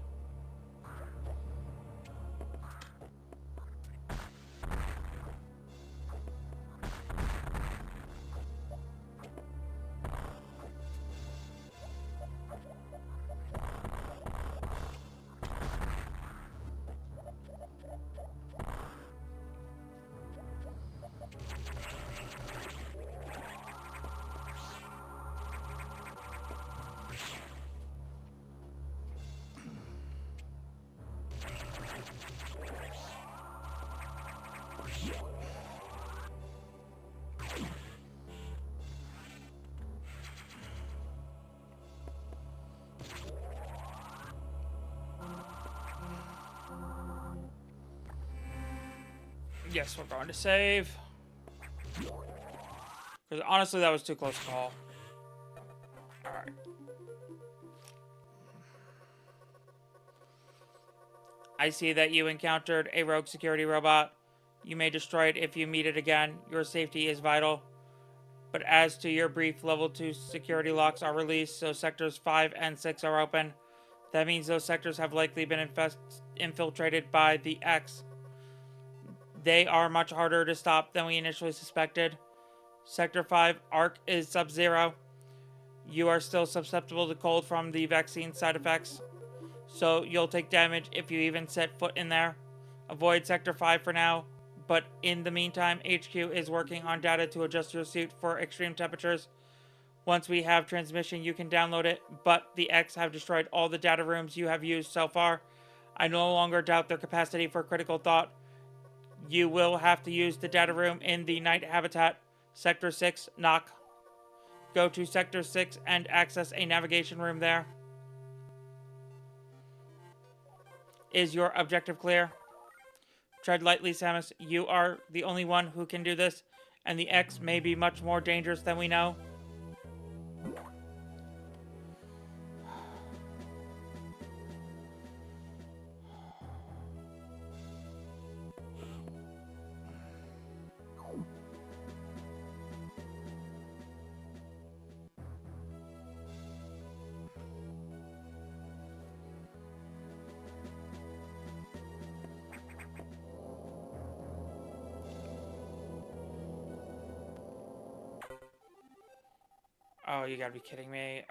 Yes, we're going to save. Because honestly, that was too close to call. Alright. I see that you encountered a rogue security robot. You may destroy it if you meet it again. Your safety is vital. But as to your brief, level 2 security locks are released, so sectors 5 and 6 are open. That means those sectors have likely been infiltrated by the X. They are much harder to stop than we initially suspected. Sector 5, Arc is Sub-Zero. You are still susceptible to cold from the vaccine side effects, so you'll take damage if you even set foot in there. Avoid Sector 5 for now, but in the meantime, HQ is working on data to adjust your suit for extreme temperatures. Once we have transmission, you can download it, but the X have destroyed all the data rooms you have used so far. I no longer doubt their capacity for critical thought. You will have to use the data room in the night habitat. Sector 6, knock. Go to Sector 6 and access a navigation room there. Is your objective clear? Tread lightly, Samus. You are the only one who can do this, and the X may be much more dangerous than we know. Oh, you gotta be kidding me.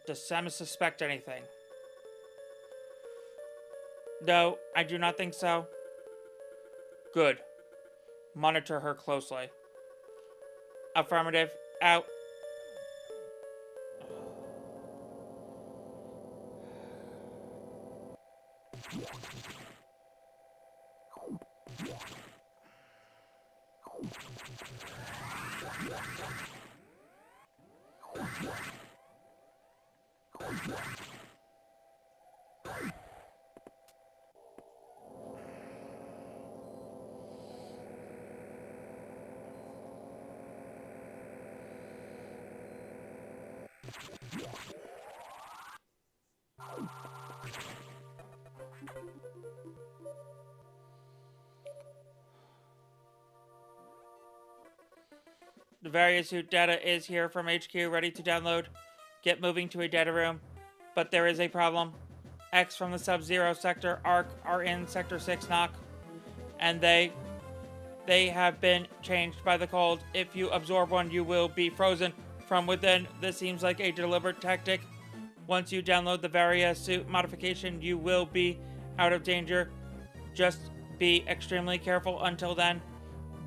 Does Samus suspect anything? No, I do not think so. Good. Monitor her closely. Affirmative. Out. The various suit data is here from HQ, ready to download. Get moving to a data room. But there is a problem. X from the Sub-Zero sector Arc are in Sector 6 knock. And they have been changed by the cold. If you absorb one, you will be frozen from within. This seems like a deliberate tactic. Once you download the Varia suit modification, you will be out of danger. Just be extremely careful until then.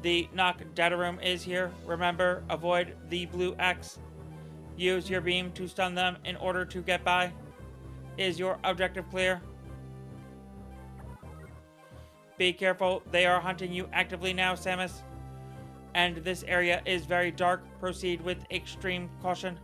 The knock data room is here. Remember, avoid the blue X. Use your beam to stun them in order to get by. Is your objective clear? Be careful, they are hunting you actively now, Samus. And this area is very dark. Proceed with extreme caution.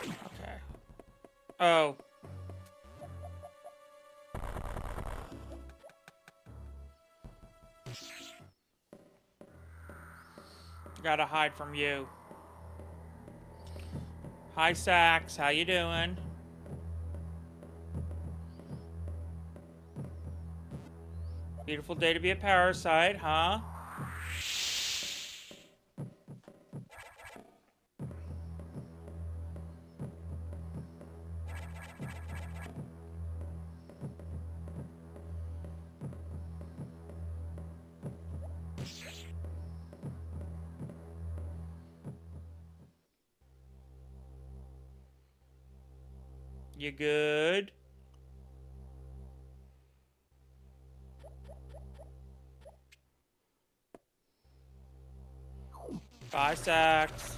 Okay. Oh. Gotta hide from you. Hi, Sax. How you doing? Beautiful day to be a parasite, huh? You good? Bye, Sax.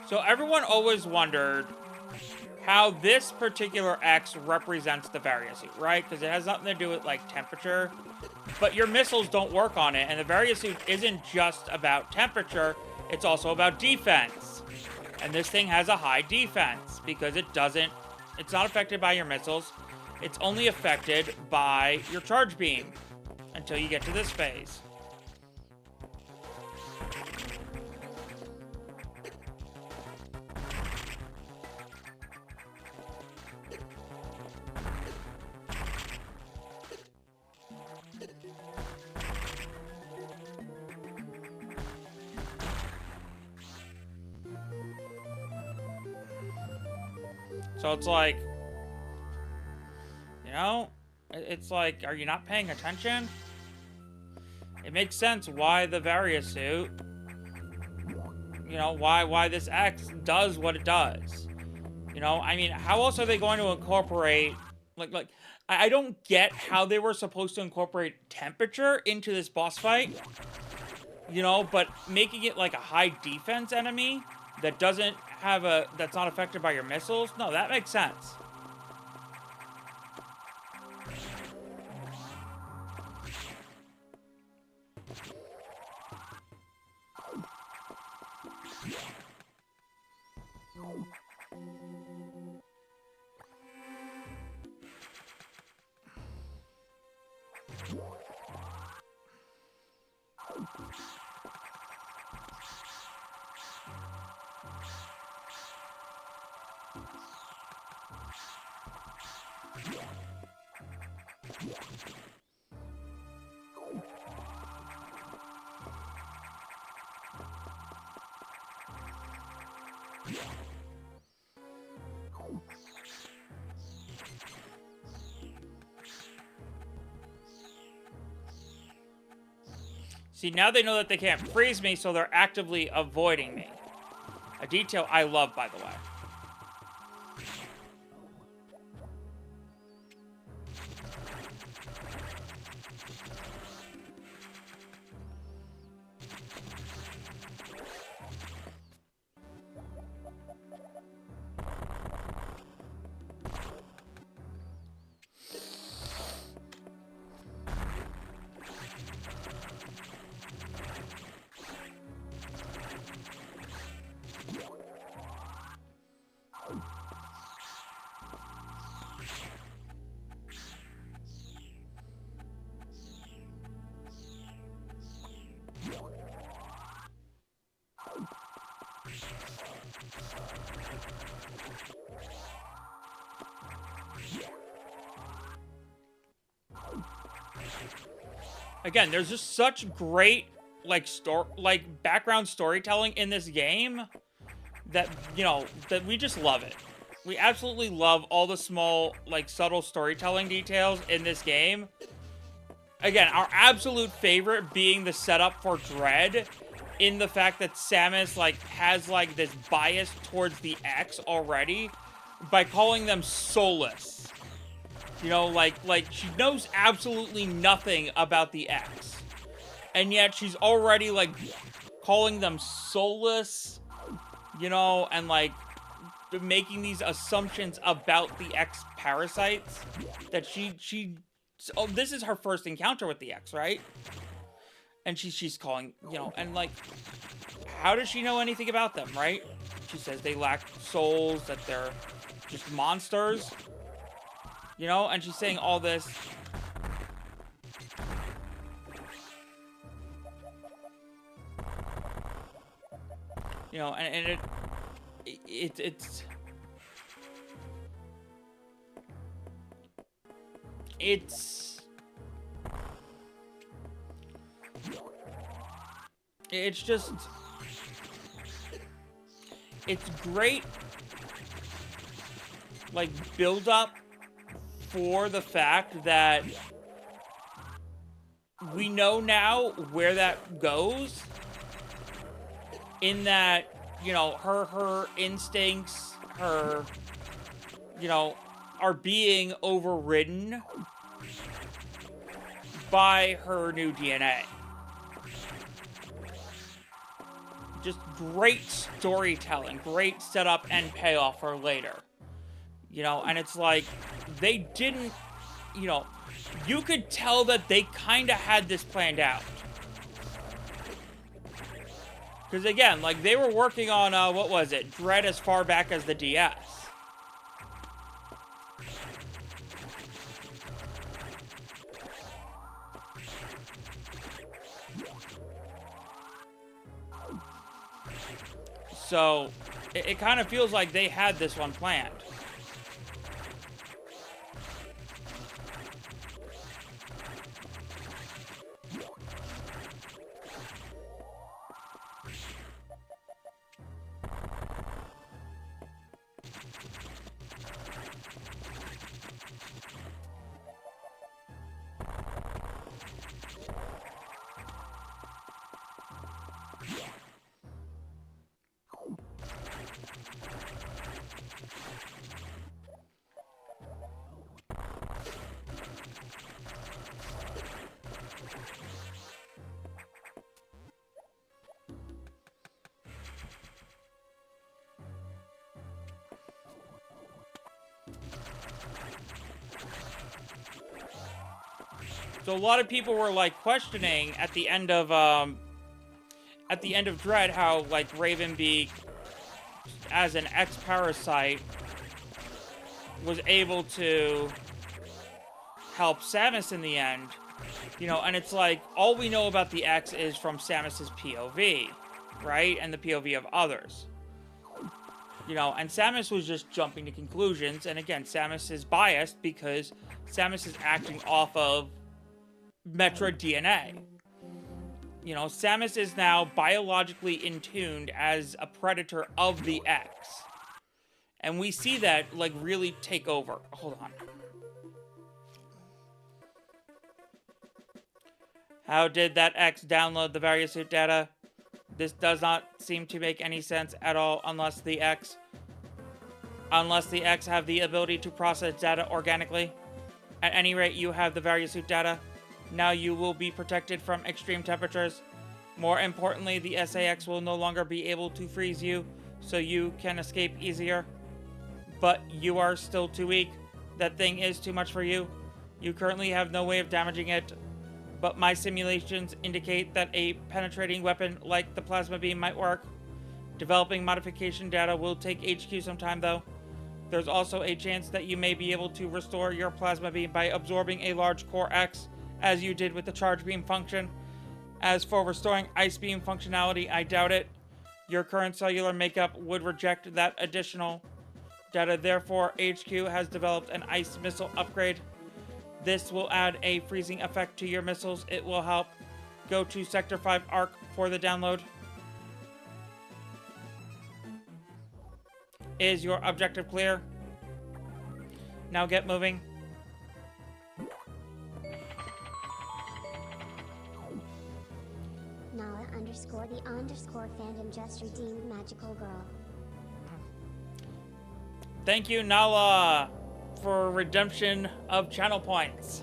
So everyone always wondered how this particular X represents the Variasuit, right? Because it has nothing to do with, like, temperature. But your missiles don't work on it, and the Variasuit isn't just about temperature, it's also about defense. And this thing has a high defense, because it's not affected by your missiles, it's only affected by your charge beam, until you get to this phase. So it's like, You know? It's like, are you not paying attention? It makes sense why the Varia suit, you know, why this X does what it does. You know, I mean, how else are they going to incorporate, like, I don't get how they were supposed to incorporate temperature into this boss fight, you know, but making it like a high defense enemy that doesn't have that's not affected by your missiles, no, that makes sense. See, now they know that they can't freeze me, so they're actively avoiding me. A detail I love, by the way. Again, there's just such great, like, background storytelling in this game that, you know, that we just love it. We absolutely love all the small, like, subtle storytelling details in this game. Again, our absolute favorite being the setup for Dread, in the fact that Samus, like, has, like, this bias towards the X already by calling them soulless. You know, like she knows absolutely nothing about the X. And yet she's already, like, calling them soulless, you know, and, like, making these assumptions about the X parasites that oh, this is her first encounter with the X, right? And she's calling, you know, and, like, how does she know anything about them, right? She says they lack souls, that they're just monsters. You know, and she's saying all this. You know, and it's just, it's great, like, build up for the fact that we know now where that goes, in that, you know, her instincts, her, you know, are being overridden by her new DNA. Just great storytelling, great setup and payoff for later. You know, and it's like, they didn't, you know, you could tell that they kind of had this planned out. Because again, like, they were working on, what was it? Dread as far back as the DS. So, it kind of feels like they had this one planned. So a lot of people were like questioning at the end of Dread how like Ravenbeak as an X-Parasite was able to help Samus in the end. You know, and it's like, all we know about the X is from Samus's POV, right? And the POV of others. You know, and Samus was just jumping to conclusions, and again, Samus is biased because Samus is acting off of Metroid DNA. You know, Samus is now biologically intuned as a predator of the X. And we see that, like, really take over. Hold on. How did that X download the various suit data? This does not seem to make any sense at all unless the X have the ability to process data organically. At any rate, you have the various suit data. Now you will be protected from extreme temperatures. More importantly, the SAX will no longer be able to freeze you, so you can escape easier. But you are still too weak. That thing is too much for you. You currently have no way of damaging it. But my simulations indicate that a penetrating weapon like the plasma beam might work. Developing modification data will take HQ some time though. There's also a chance that you may be able to restore your plasma beam by absorbing a large core X, as you did with the charge beam function. As for restoring ice beam functionality, I doubt it. Your current cellular makeup would reject that additional data. Therefore, HQ has developed an ice missile upgrade. This will add a freezing effect to your missiles. It will help. Go to Sector 5 Arc for the download. Is your objective clear? Now get moving. Nala underscore the underscore fandom just redeemed magical girl. Thank you, Nala, for redemption of channel points.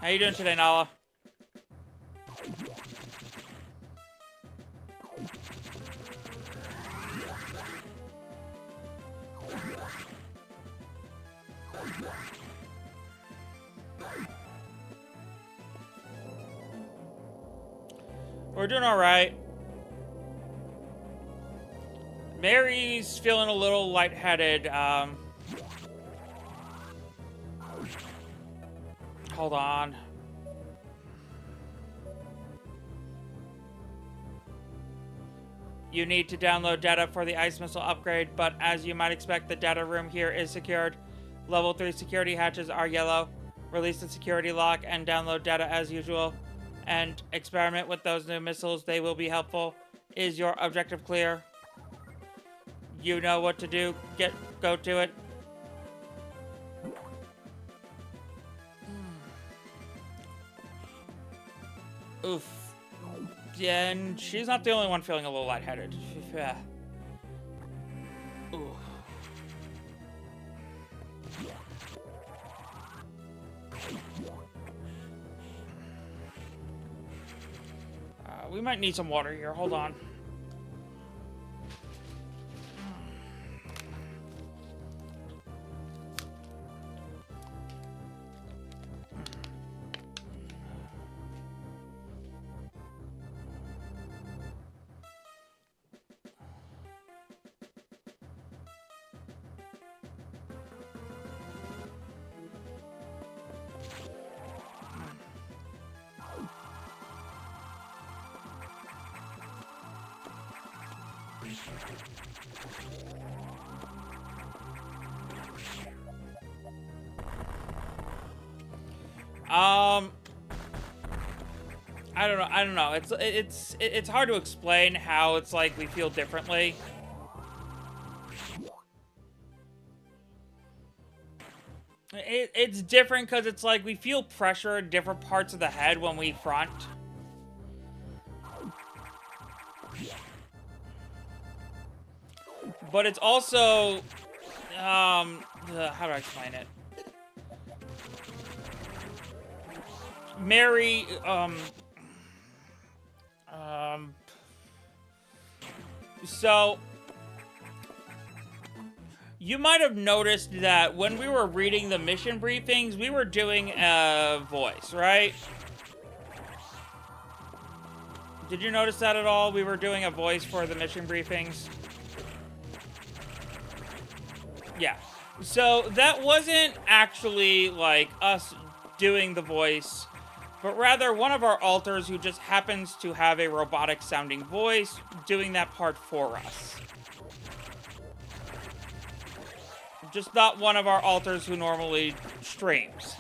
How you doing today, Nala? We're doing all right. Mary's feeling a little lightheaded. Hold on. You need to download data for the ice missile upgrade, but as you might expect, the data room here is secured. Level 3 security hatches are yellow. Release the security lock and download data as usual. And experiment with those new missiles. They will be helpful. Is your objective clear? You know what to do. Go to it. Oof. Yeah, and she's not the only one feeling a little lightheaded. Yeah. Ooh. We might need some water here. Hold on. I don't know. It's hard to explain how it's like we feel differently. It's different because it's like we feel pressure in different parts of the head when we front. But it's also, how do I explain it? So you might have noticed that when we were reading the mission briefings, we were doing a voice, right? Did you notice that at all? We were doing a voice for the mission briefings. Yeah. So that wasn't actually like us doing the voice, but rather one of our alters who just happens to have a robotic sounding voice doing that part for us. Just not one of our alters who normally streams.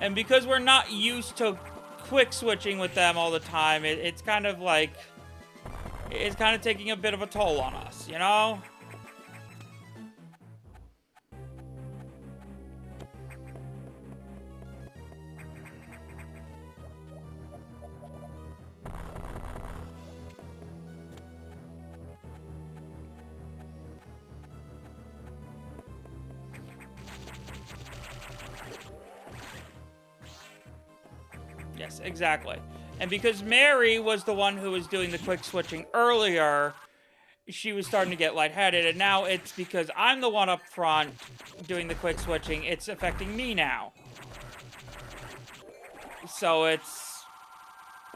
And because we're not used to quick switching with them all the time, it's kind of like, it's kind of taking a bit of a toll on us, you know? Yes, exactly. And because Mary was the one who was doing the quick switching earlier, she was starting to get lightheaded, and now it's because I'm the one up front doing the quick switching, it's affecting me now. So it's,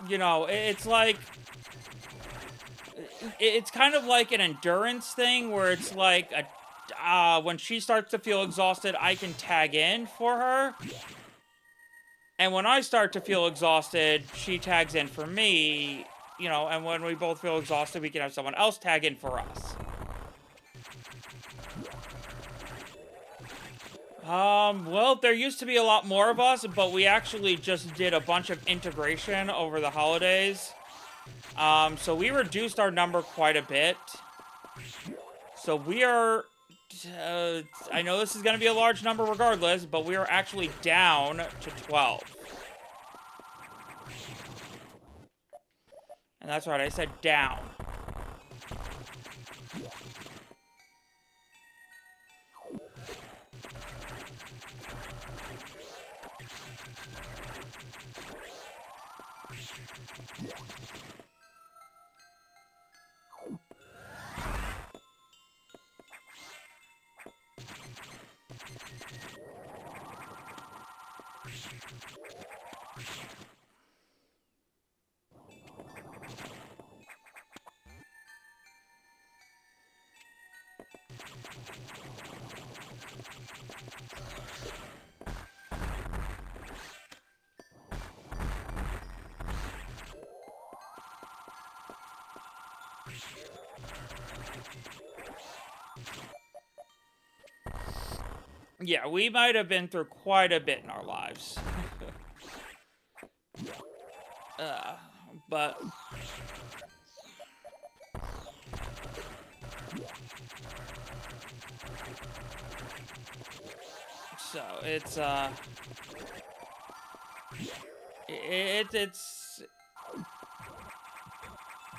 you know, it's like, it's kind of like an endurance thing where it's like, when she starts to feel exhausted, I can tag in for her. And when I start to feel exhausted, she tags in for me, you know, and when we both feel exhausted, we can have someone else tag in for us. Well, there used to be a lot more of us, but we actually just did a bunch of integration over the holidays. So we reduced our number quite a bit. So we are... I know this is going to be a large number regardless, but we are actually down to 12. And that's right, I said down. Yeah, we might have been through quite a bit in our lives. But... So, it's,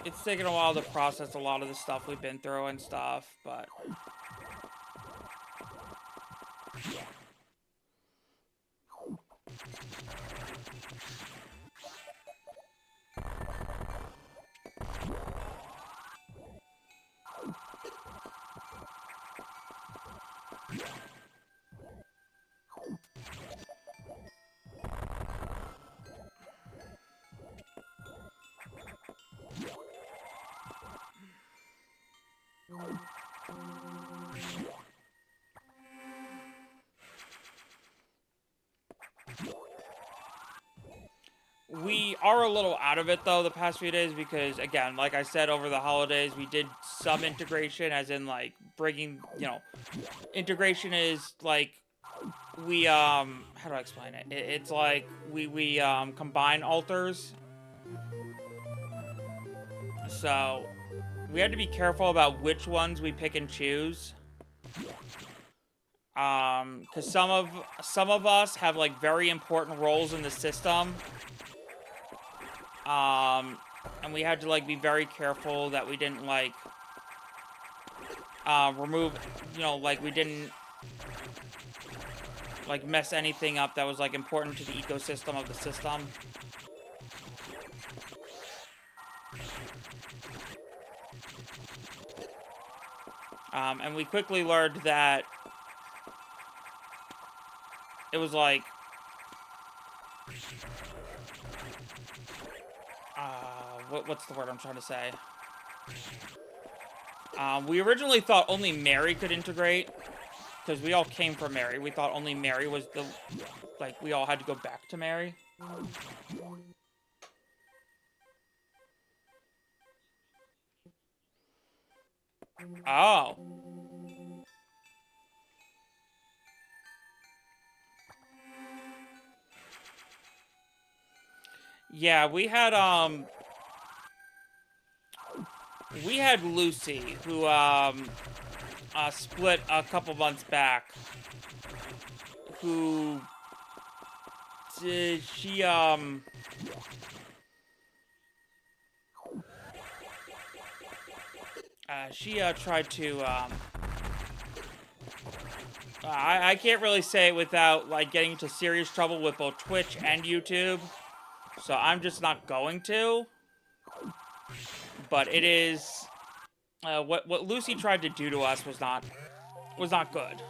it's taken a while to process a lot of the stuff we've been through and stuff, but... We are a little out of it, though, the past few days, because, again, like I said, over the holidays, we did some integration, as in, like, bringing, you know, integration is, like, we, how do I explain it? It's like, we combine alters. So, we had to be careful about which ones we pick and choose. Because some of us have, like, very important roles in the system. And we had to, like, be very careful that we didn't, like, remove, you know, like, we didn't, like, mess anything up that was, like, important to the ecosystem of the system. And we quickly learned that it was like... what's the word I'm trying to say? We originally thought only Mary could integrate, because we all came from Mary. We thought only Mary was the... Like, we all had to go back to Mary. Oh. Yeah, we had Lucy, who, split a couple months back, who did, she tried to, I can't really say it without, like, getting into serious trouble with both Twitch and YouTube, so I'm just not going to. But it is, what Lucy tried to do to us was not good.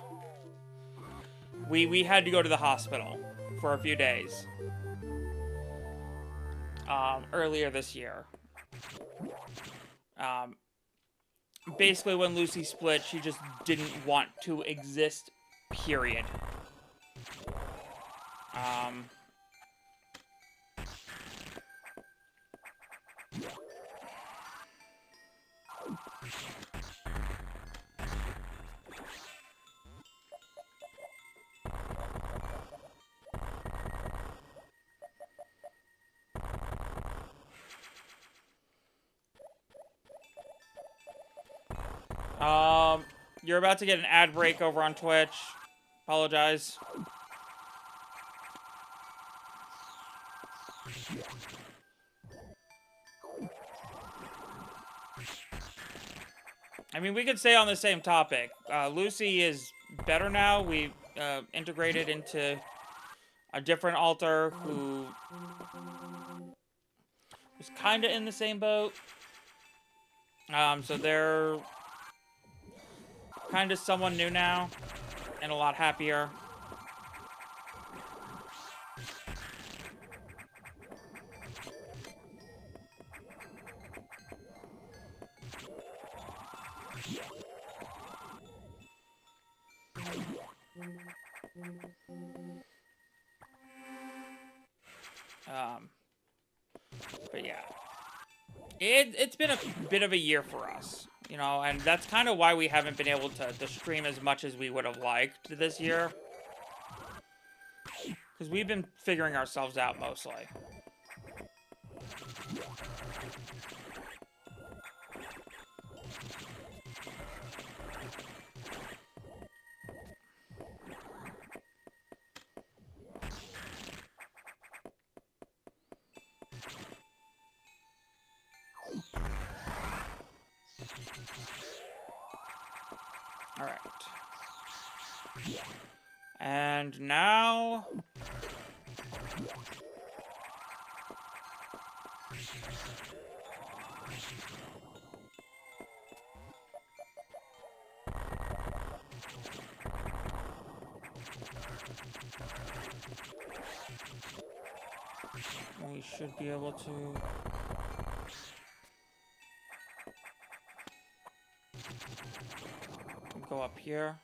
We had to go to the hospital for a few days, earlier this year. Basically, when Lucy split, she just didn't want to exist, period. You're about to get an ad break over on Twitch. Apologize. I mean, we could stay on the same topic. Lucy is better now. We integrated into a different altar who was kind of in the same boat. So they're kind of someone new now and a lot happier. But yeah, it's been a bit of a year for us, you know, and that's kind of why we haven't been able to stream as much as we would have liked this year, because we've been figuring ourselves out mostly. Alright. And now... we should be able to... go up here.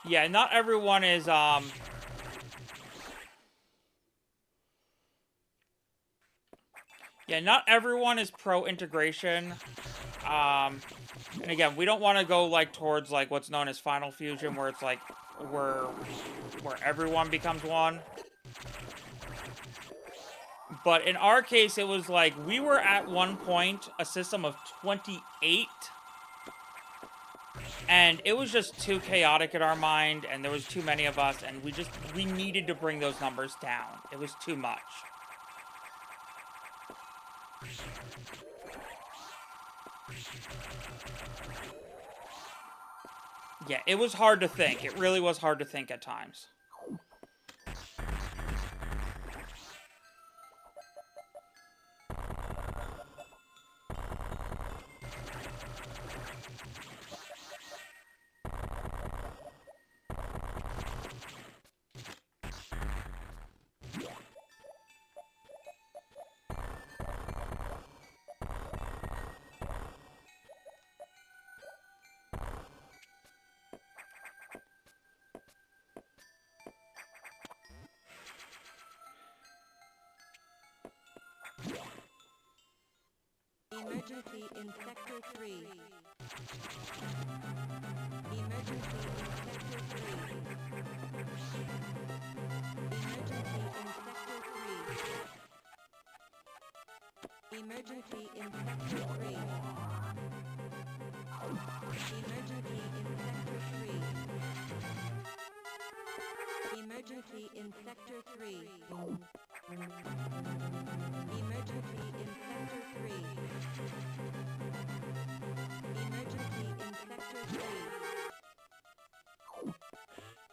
Yeah, not everyone is, yeah, not everyone is pro integration. And again, we don't want to go, like, towards, like, what's known as Final Fusion, where it's, like, where everyone becomes one. But in our case, it was, like, we were at one point a system of 28. And it was just too chaotic in our mind, and there was too many of us, and we needed to bring those numbers down. It was too much. Yeah, it was hard to think. It really was hard to think at times. Emergency in Sector 3. Emergency in Sector 3. Emergency in Sector 3. Emergency in Sector 3. Emergency in Sector 3. Emergency in Sector 3. Emergency in Sector 3.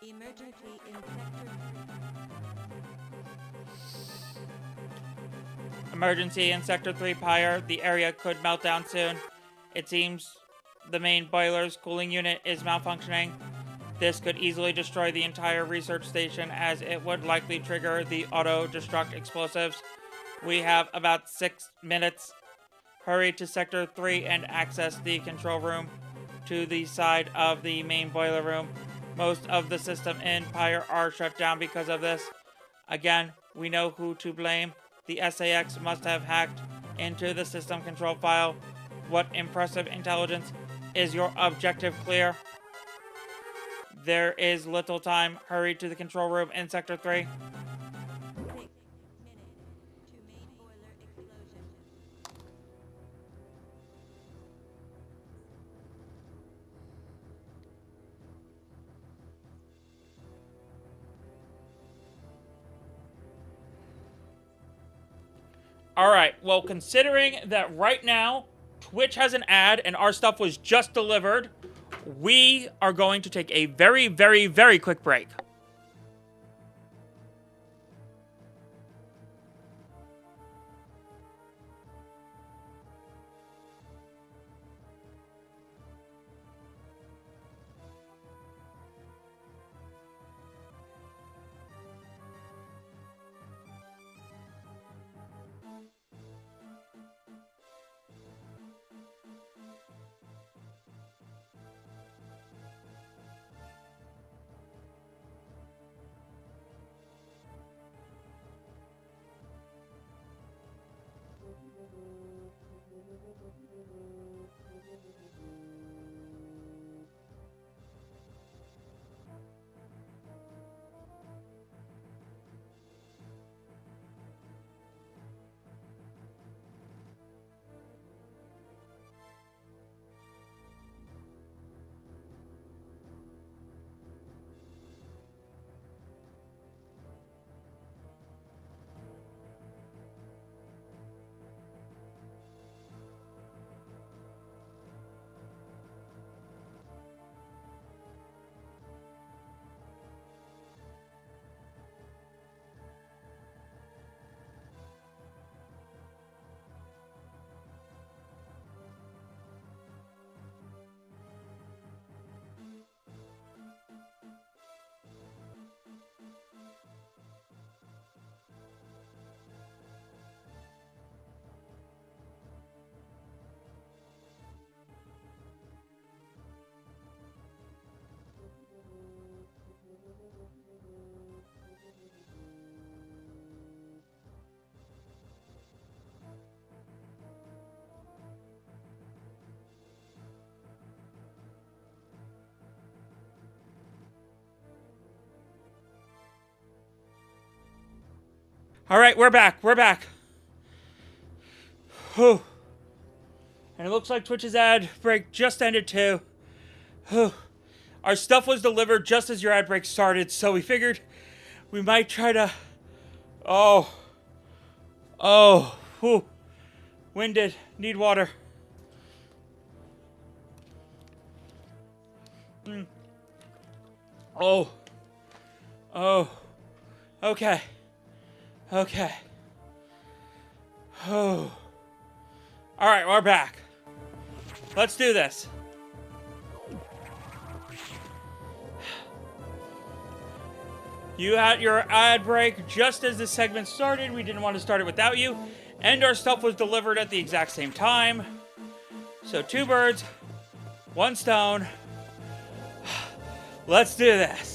Emergency in Sector 3. Emergency in Sector 3, Pyre. The area could melt down soon. It seems the main boiler's cooling unit is malfunctioning. This could easily destroy the entire research station, as it would likely trigger the auto-destruct explosives. We have about 6 minutes. Hurry to Sector 3 and access the control room to the side of the main boiler room. Most of the system in Pyre are shut down because of this. Again, we know who to blame. The SAX must have hacked into the system control file. What impressive intelligence. Is your objective clear? There is little time. Hurry to the control room in Sector 3. 6 minutes to main boiler explosion. Alright, well, considering that right now Twitch has an ad and our stuff was just delivered, we are going to take a very, very, very quick break. All right, we're back. We're back. Whew. And it looks like Twitch's ad break just ended too. Whew. Our stuff was delivered just as your ad break started, so we figured we might try to... Whew. Winded. Need water. Oh. Oh. Okay. Okay. Oh. Alright, we're back. Let's do this. You had your ad break just as the segment started. We didn't want to start it without you. And our stuff was delivered at the exact same time. So 2 birds, 1 stone. Let's do this.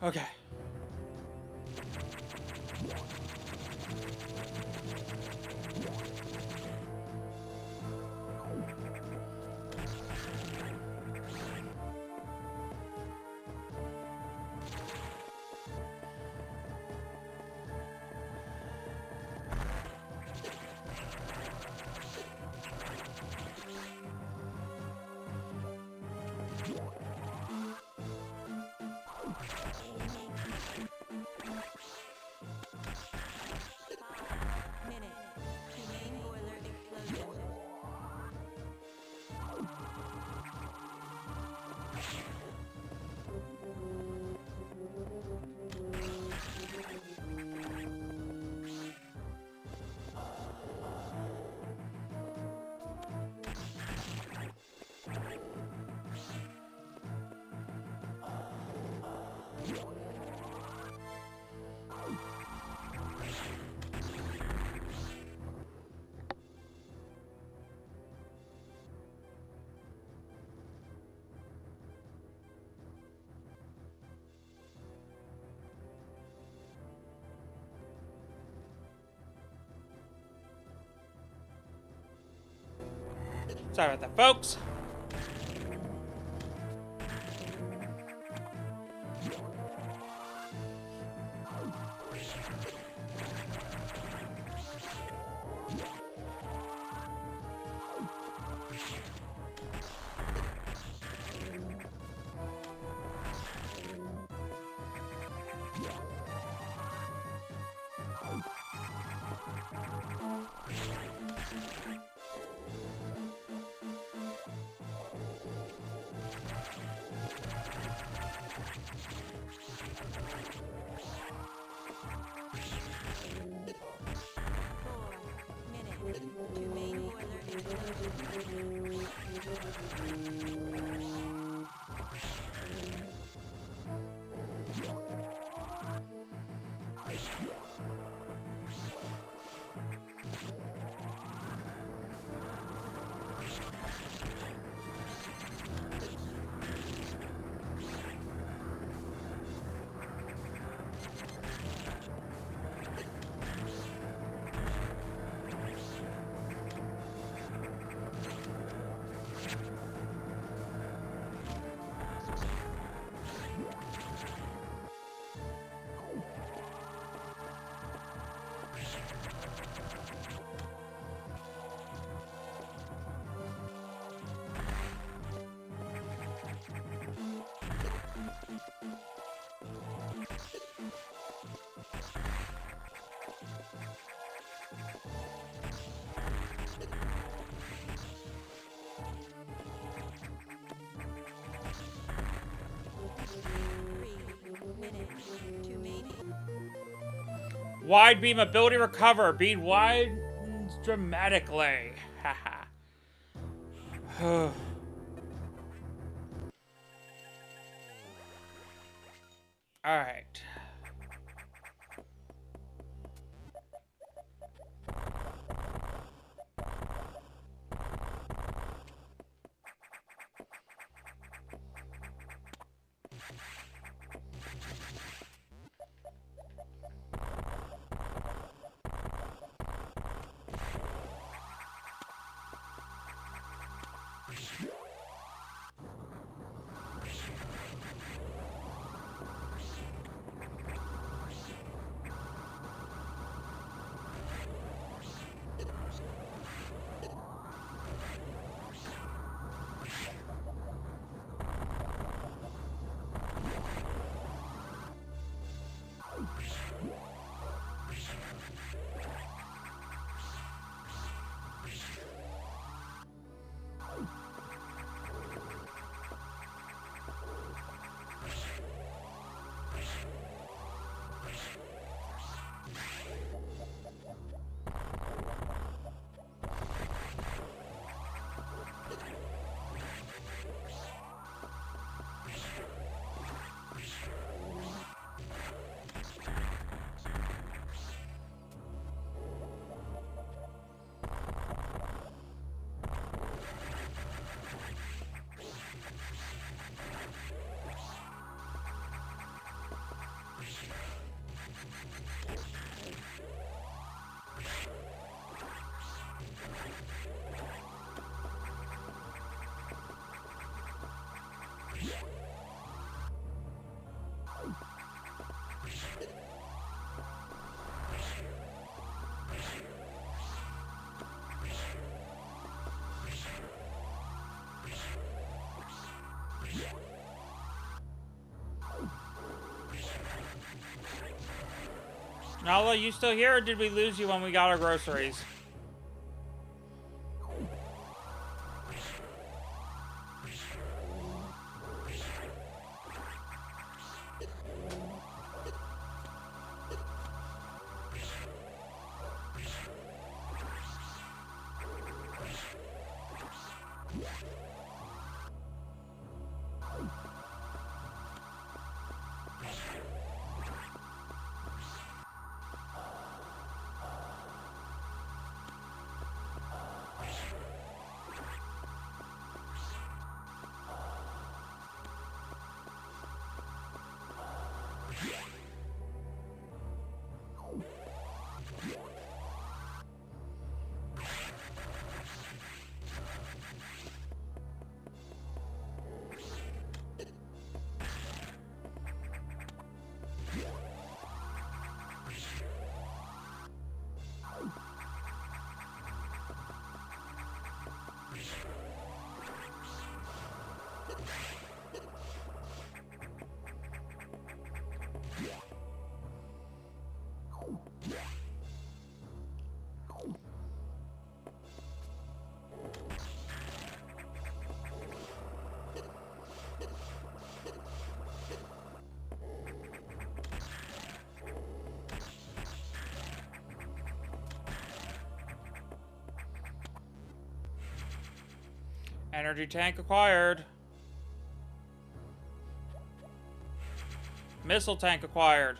Okay. Sorry about that, folks. Wide beam ability recover. Beam widens dramatically. Haha. Alright. Nala, you still here, or did we lose you when we got our groceries? Energy tank acquired. Missile tank acquired.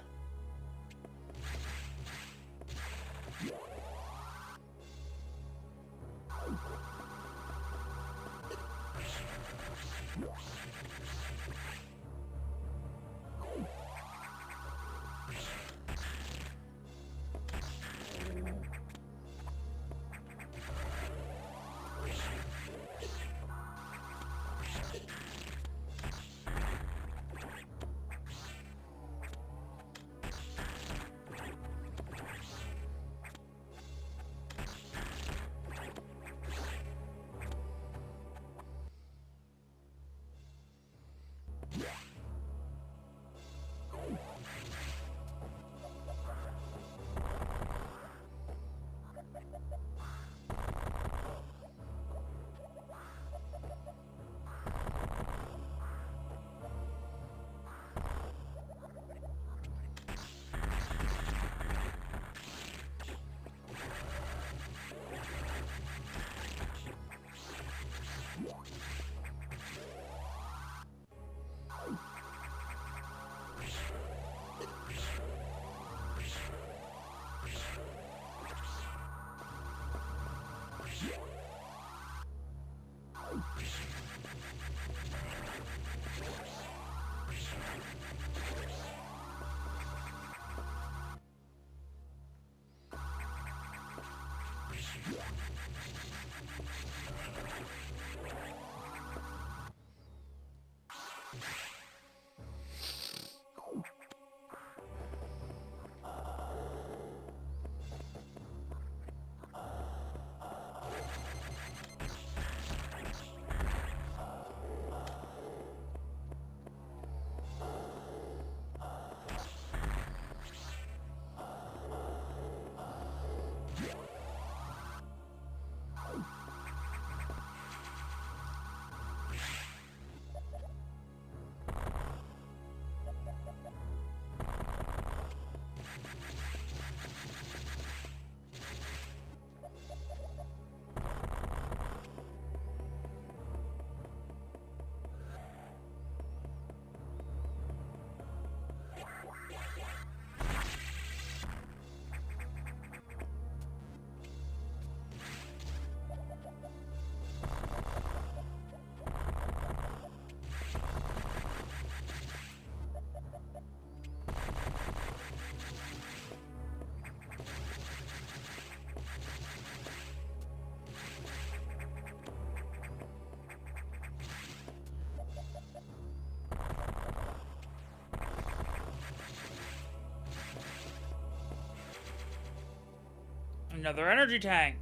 Another energy tank.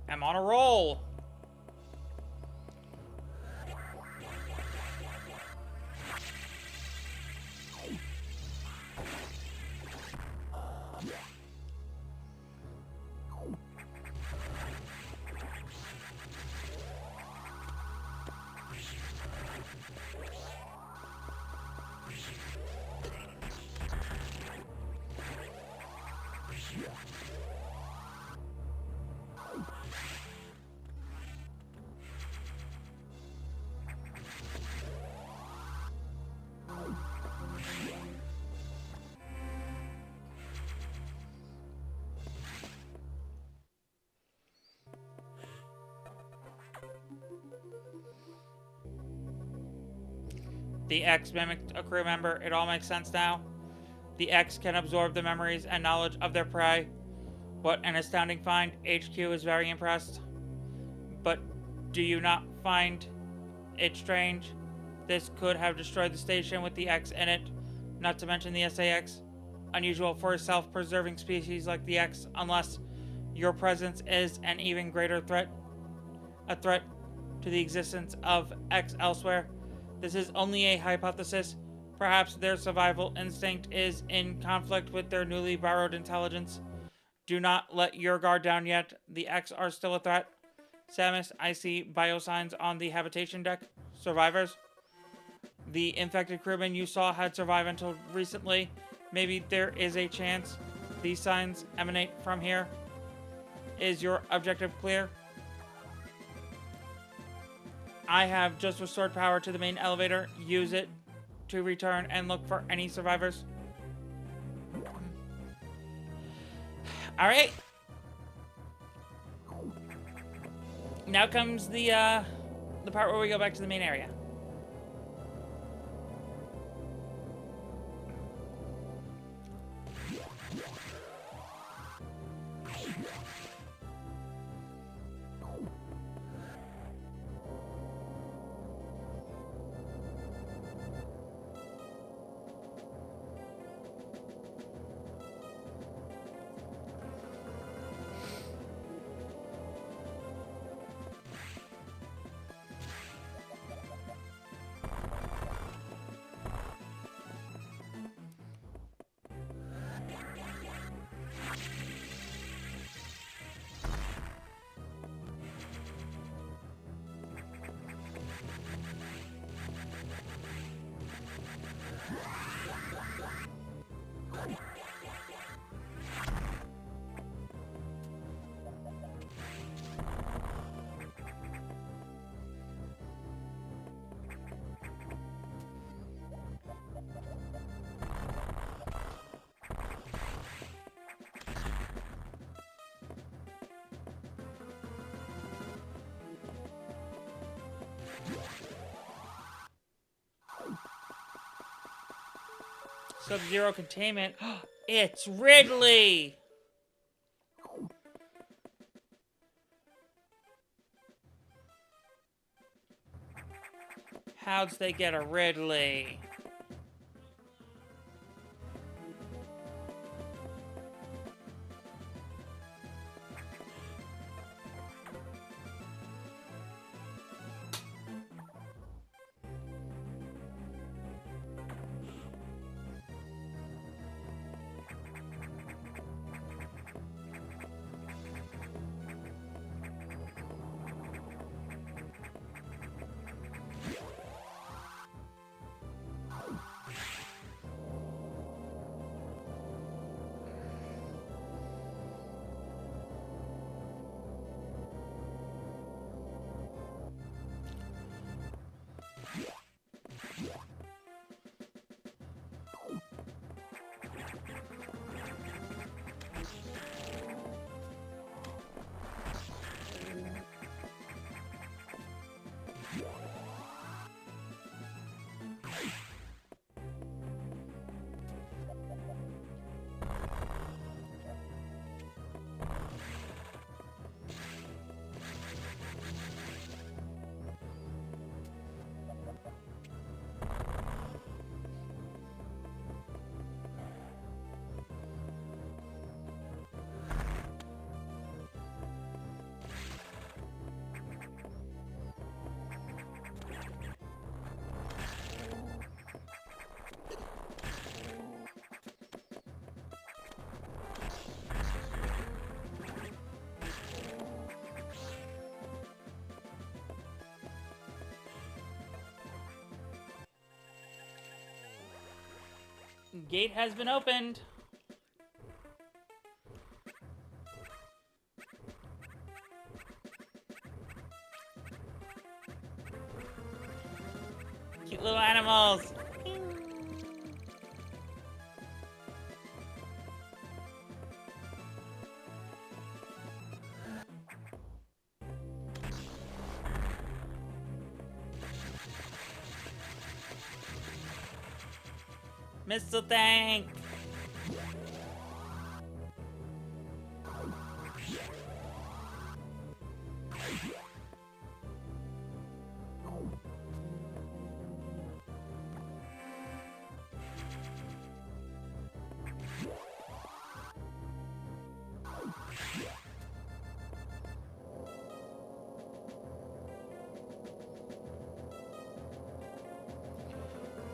I'm on a roll. The X mimicked a crew member. It all makes sense now. The X can absorb the memories and knowledge of their prey. What an astounding find. HQ is very impressed. But do you not find it strange? This could have destroyed the station with the X in it, not to mention the SAX. Unusual for a self-preserving species like the X, unless your presence is an even greater threat. A threat to the existence of X elsewhere. This is only a hypothesis. Perhaps their survival instinct is in conflict with their newly borrowed intelligence. Do not let your guard down yet. The X are still a threat. Samus, I see biosigns on the habitation deck. Survivors. The infected crewmen you saw had survived until recently. Maybe there is a chance these signs emanate from here. Is your objective clear? I have just restored power to the main elevator. Use it to return and look for any survivors. Alright. Now comes the part where we go back to the main area. Sub-Zero containment. It's Ridley! How'd they get a Ridley? Gate has been opened. Cute little animals. Missile tank!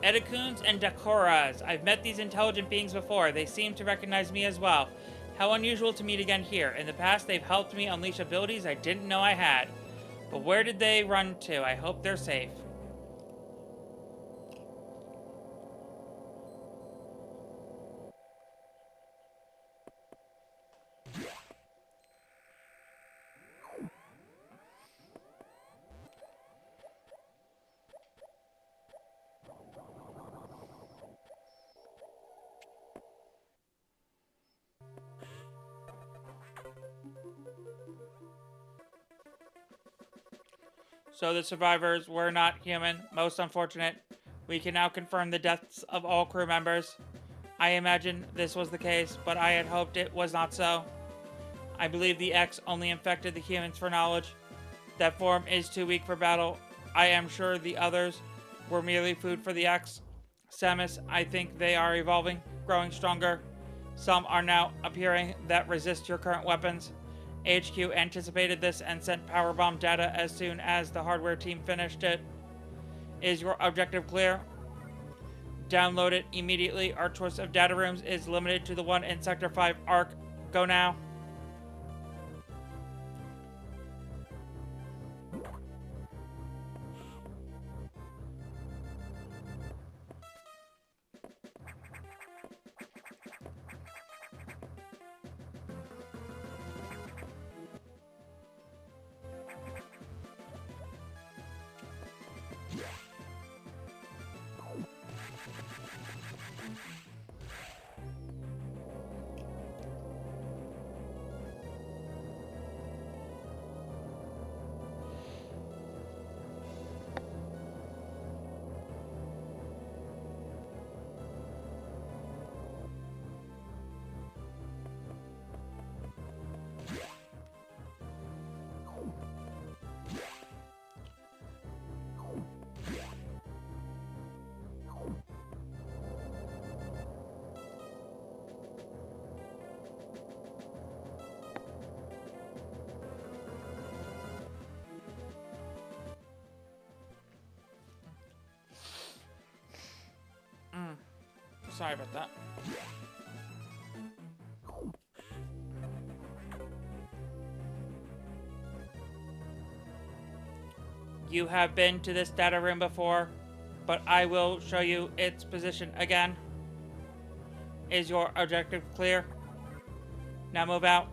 Edicoons and Dakoras. I've met these intelligent beings before. They seem to recognize me as well. How unusual to meet again here. In the past, they've helped me unleash abilities I didn't know I had. But where did they run to? I hope they're safe. So the survivors were not human. Most unfortunate. We can now confirm the deaths of all crew members. I imagine this was the case, but I had hoped it was not so. I believe the X only infected the humans for knowledge. That form is too weak for battle. I am sure the others were merely food for the X. Samus, I think they are evolving, growing stronger. Some are now appearing that resist your current weapons. HQ anticipated this and sent powerbomb data as soon as the hardware team finished it. Is your objective clear? Download it immediately. Our choice of data rooms is limited to the one in Sector 5 Arc. Go now. Sorry about that. You have been to this data room before, but I will show you its position again. Is your objective clear? Now move out.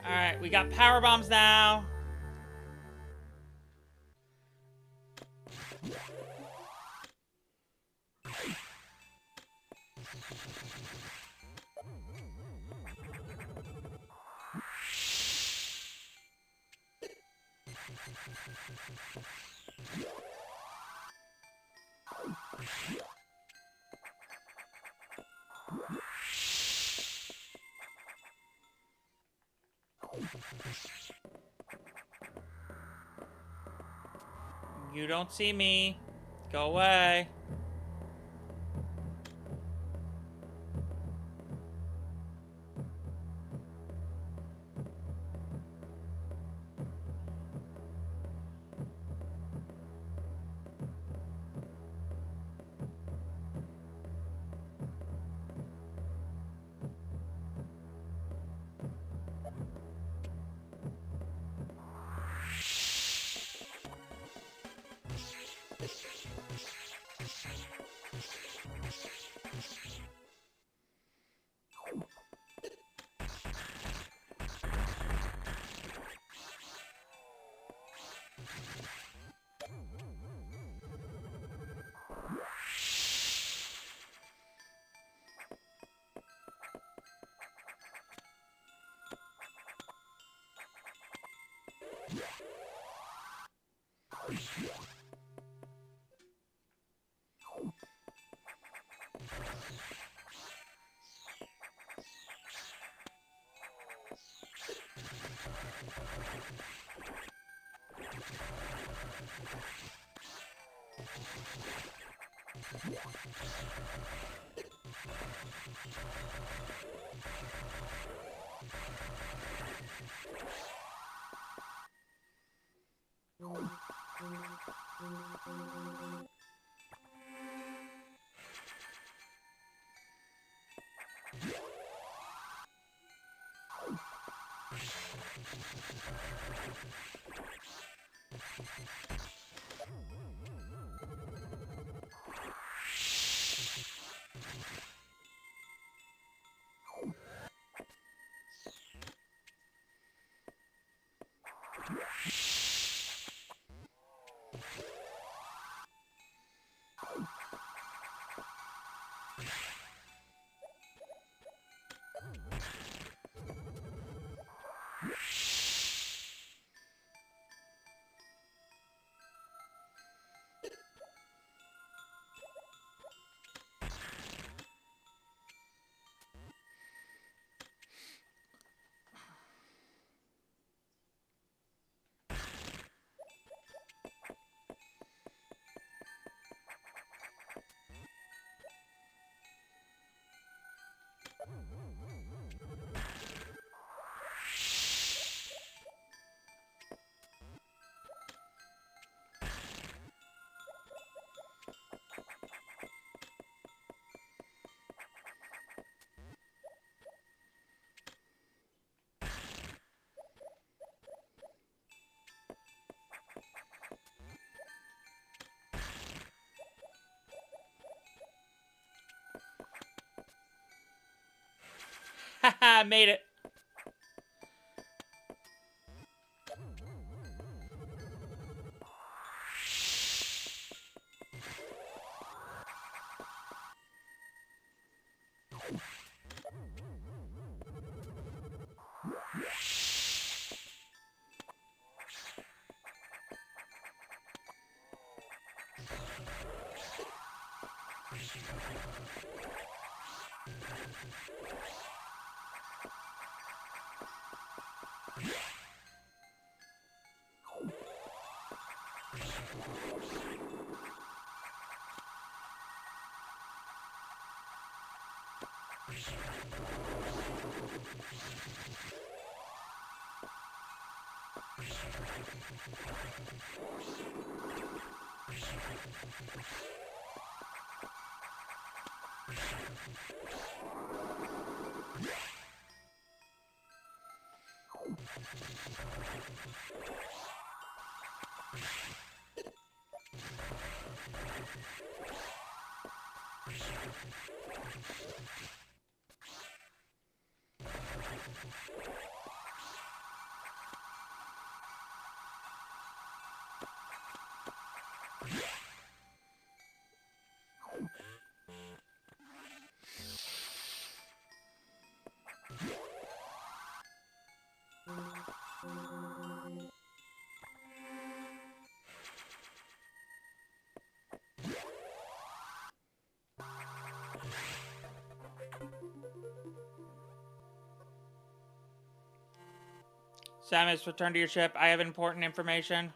Alright, we got power bombs now. You don't see me. Go away. Haha, made it. Samus, return to your ship. I have important information.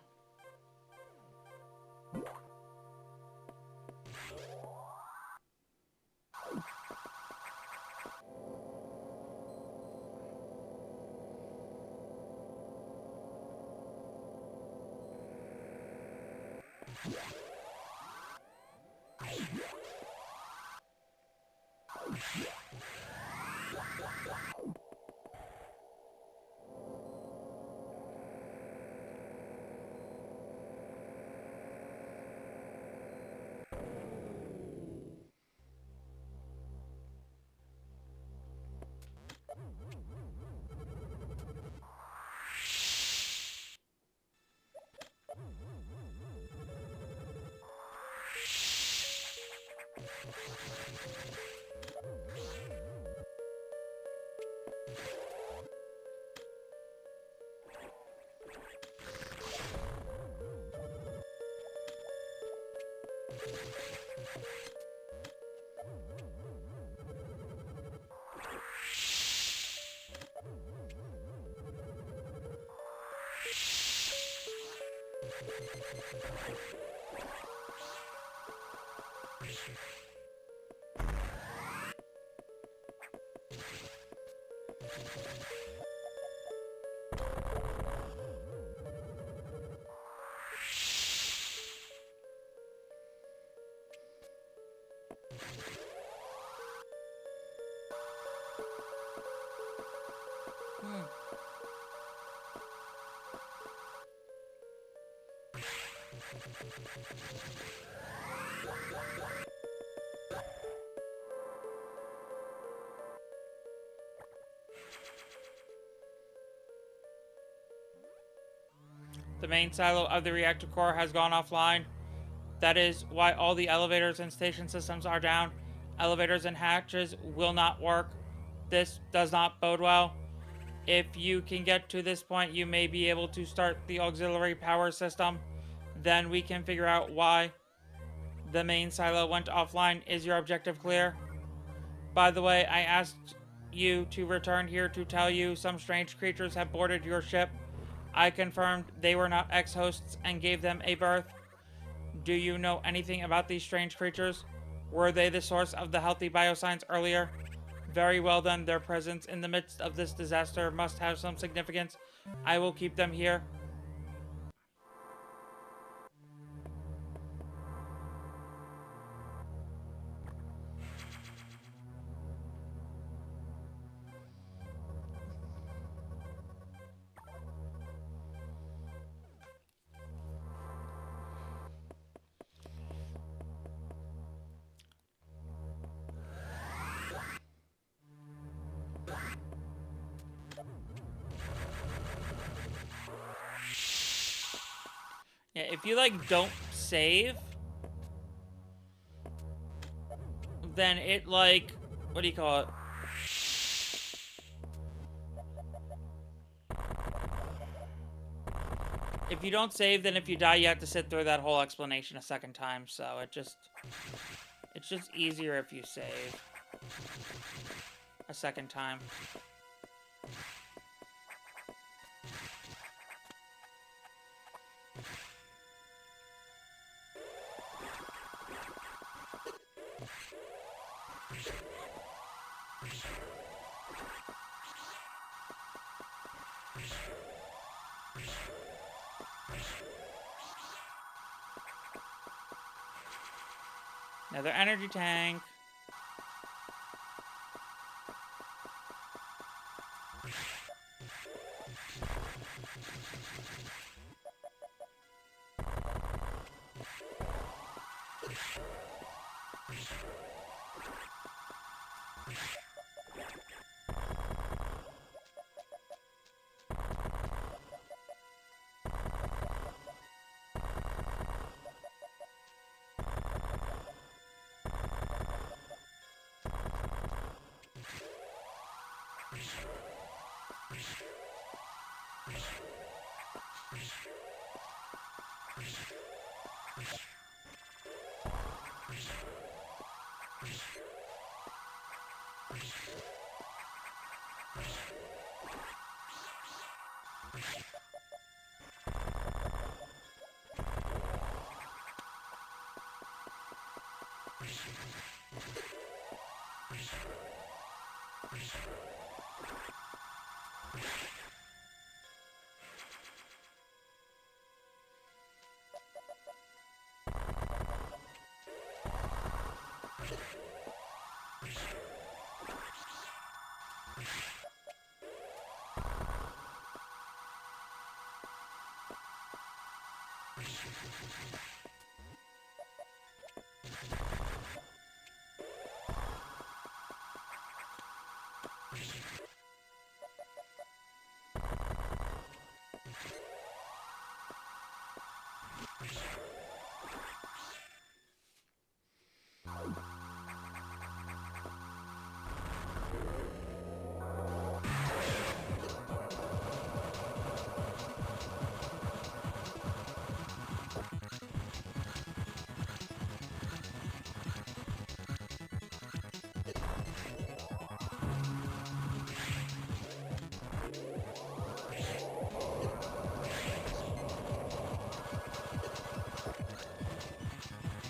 The main silo of the reactor core has gone offline. That is why all the elevators and station systems are down. Elevators and hatches will not work. This does not bode well. If you can get to this point, you may be able to start the auxiliary power system. Then we can figure out why the main silo went offline. Is your objective clear? By the way, I asked you to return here to tell you some strange creatures have boarded your ship. I confirmed they were not ex-hosts and gave them a berth. Do you know anything about these strange creatures? Were they the source of the healthy biosigns earlier? Very well then, their presence in the midst of this disaster must have some significance. I will keep them here. Yeah, if you, like, don't save, then it, like, what do you call it? If you don't save, then if you die, you have to sit through that whole explanation a second time, so it's just easier if you save a second time. Another energy tank.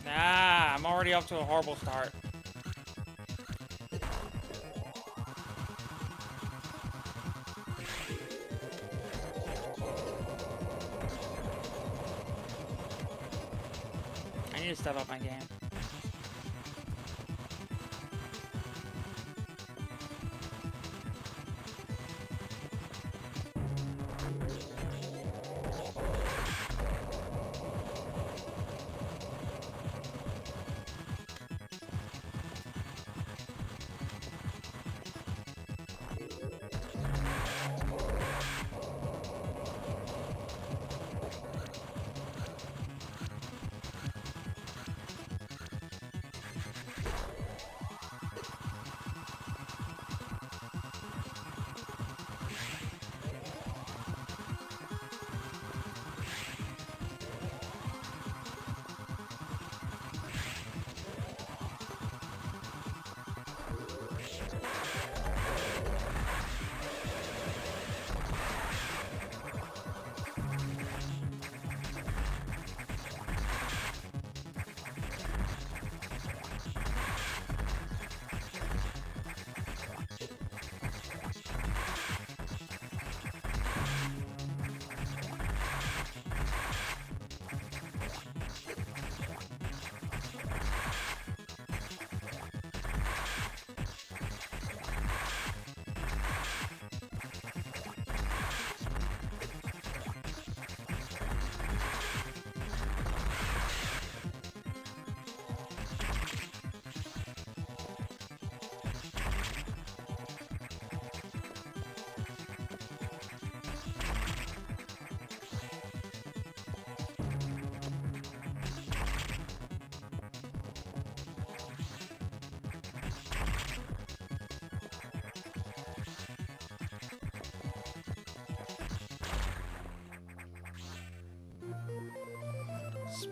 Ah, I'm already off to a horrible start. I need to step up my game.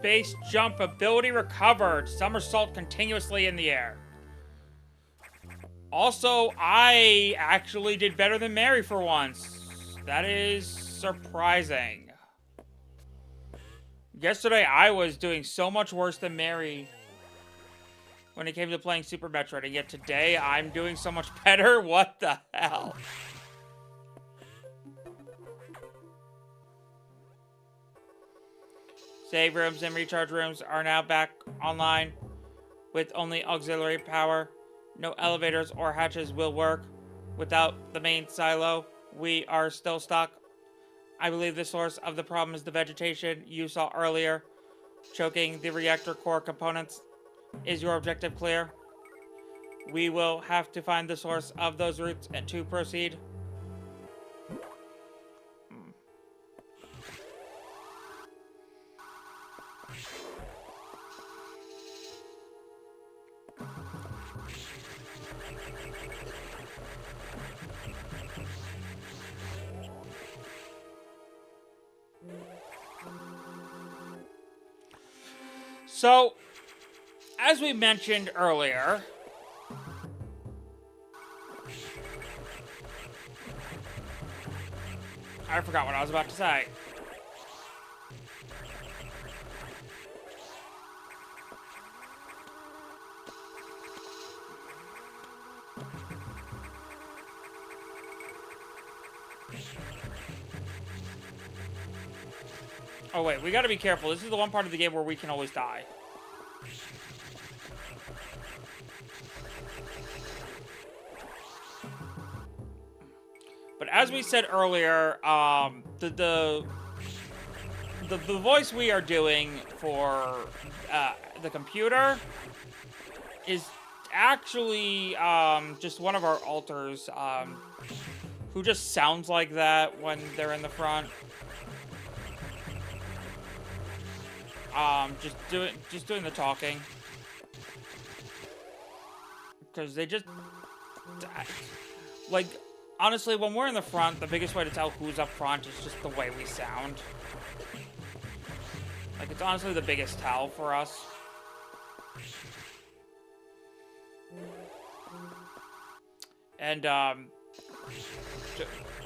Base jump ability recovered. Somersault continuously in the air. Also, I actually did better than Mary for once. That is surprising. Yesterday, I was doing so much worse than Mary when it came to playing Super Metroid, and yet today, I'm doing so much better? What the hell? Save rooms and recharge rooms are now back online with only auxiliary power. No elevators or hatches will work without the main silo. We are still stuck. I believe the source of the problem is the vegetation you saw earlier, choking the reactor core components. Is your objective clear? We will have to find the source of those roots and to proceed. So, as we mentioned earlier, I forgot what I was about to say. Oh wait, we gotta be careful. This is the one part of the game where we can always die. But as we said earlier, the voice we are doing for the computer is actually just one of our alters who just sounds like that when they're in the front. Just doing the talking, because they just like, honestly, when we're in the front, the biggest way to tell who's up front is just the way we sound. Like, it's honestly the biggest tell for us. And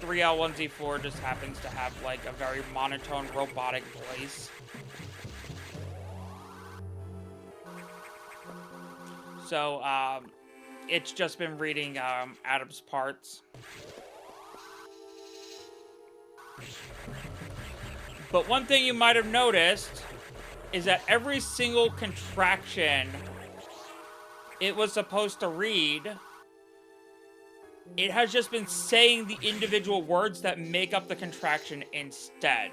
3L1Z4 just happens to have like a very monotone robotic voice. So, it's just been reading Adam's parts. But one thing you might have noticed is that every single contraction it was supposed to read, it has just been saying the individual words that make up the contraction instead.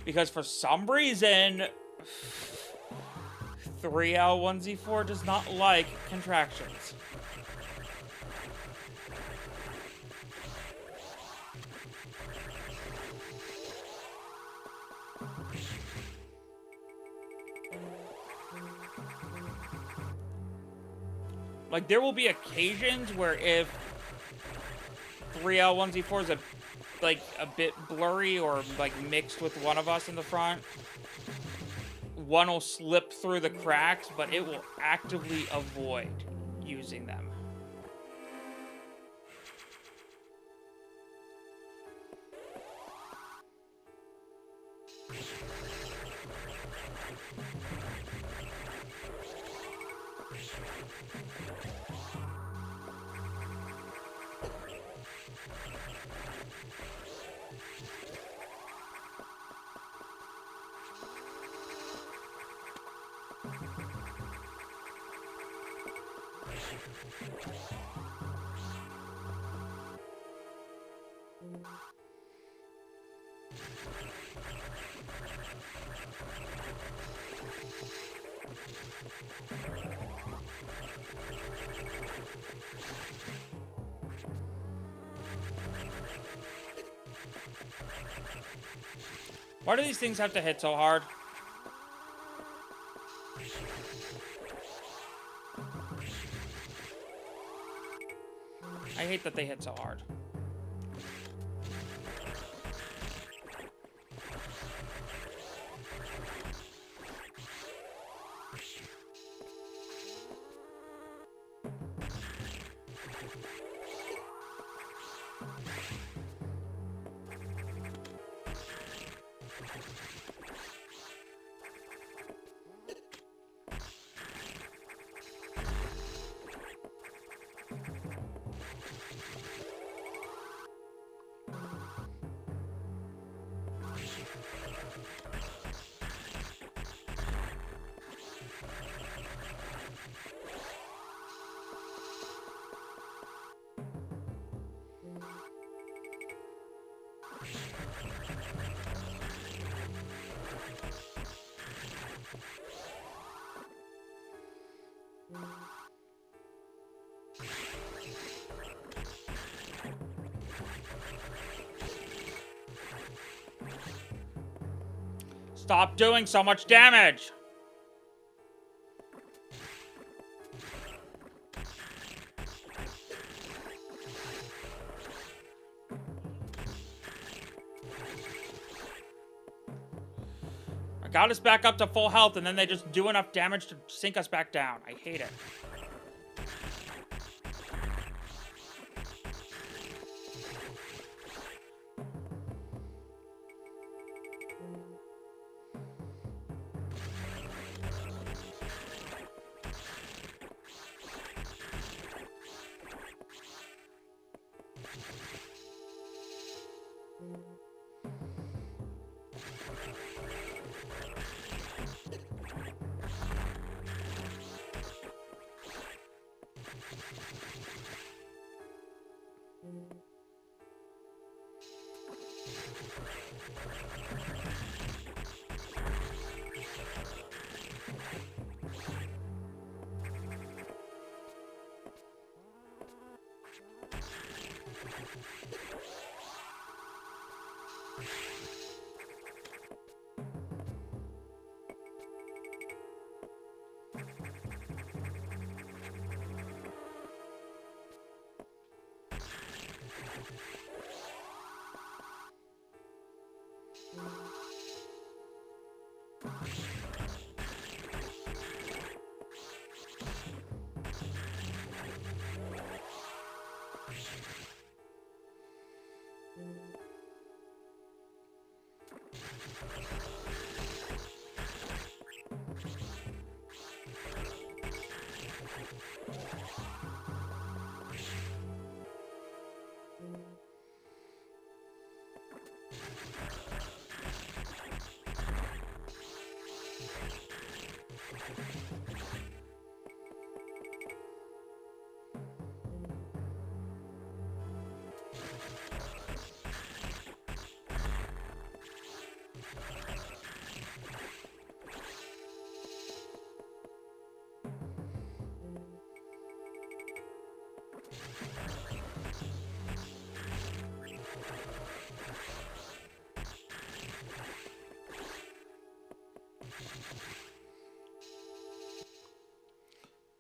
Because for some reason, 3L1Z4 does not like contractions. Like, there will be occasions where if 3L1Z4 is a bit blurry or like mixed with one of us in the front, one will slip through the cracks, but it will actively avoid using them. Why do these things have to hit so hard? I hate that they hit so hard. Stop doing so much damage! I got us back up to full health, and then they just do enough damage to sink us back down. I hate it.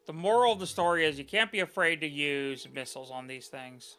The moral of the story is you can't be afraid to use missiles on these things.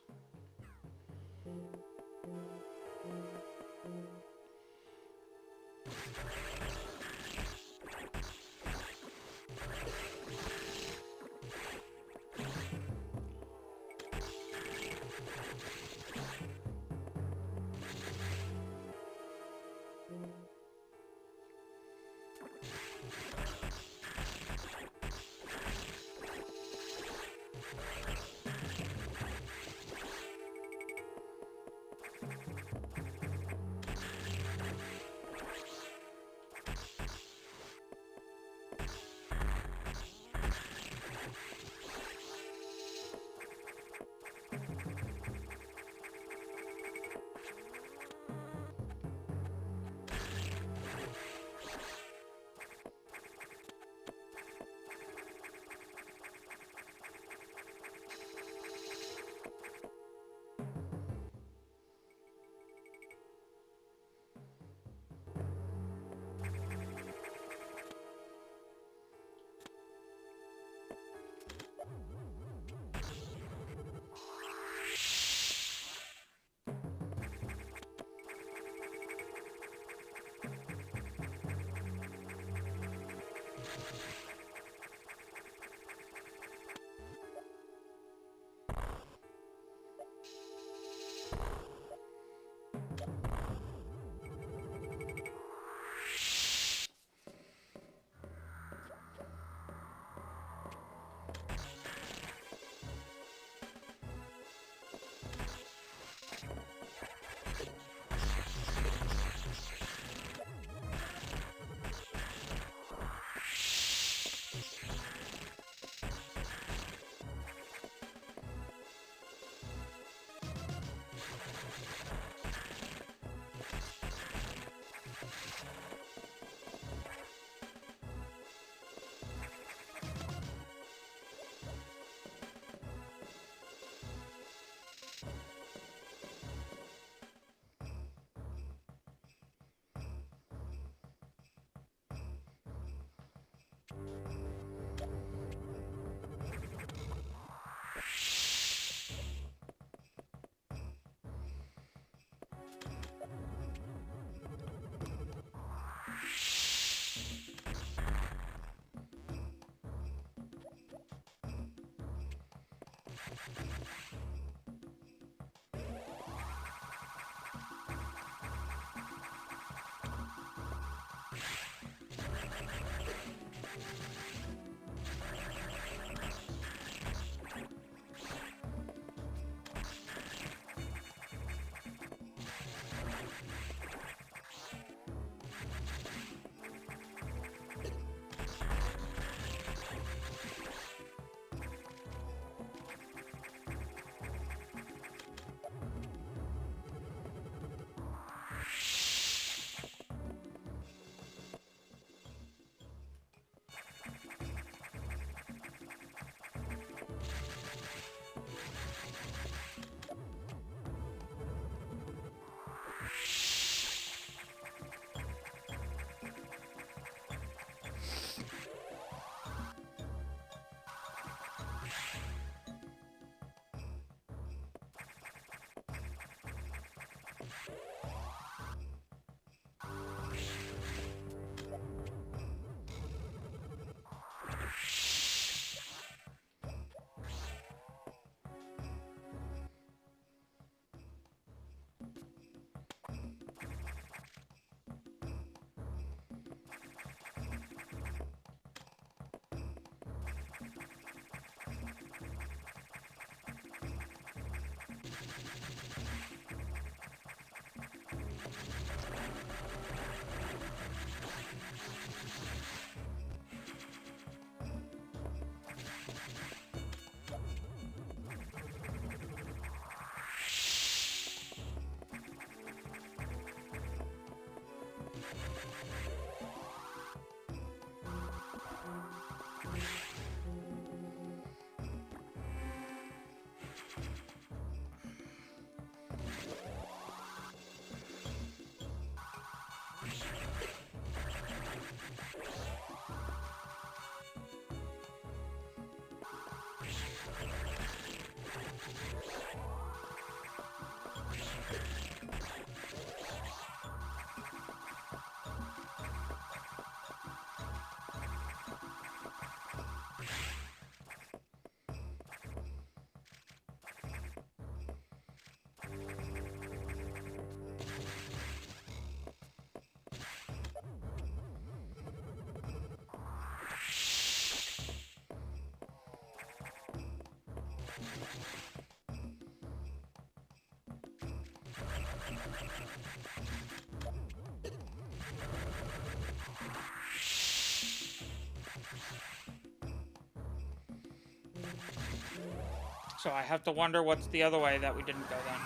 So I have to wonder what's the other way that we didn't go then.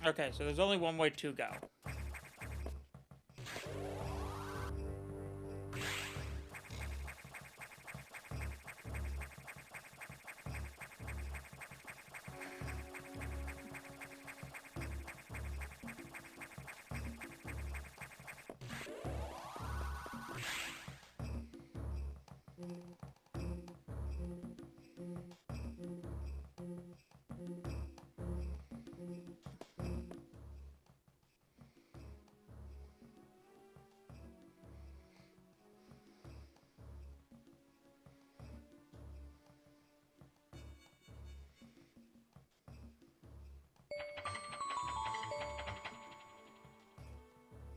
Okay, so there's only one way to go.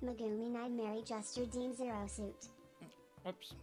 MegumiMary Jester Dean Zero Suit. Whoops.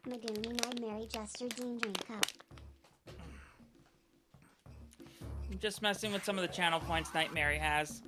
MegumiMary Jester Dean Drink Cup. I'm just messing with some of the channel points Nightmare has.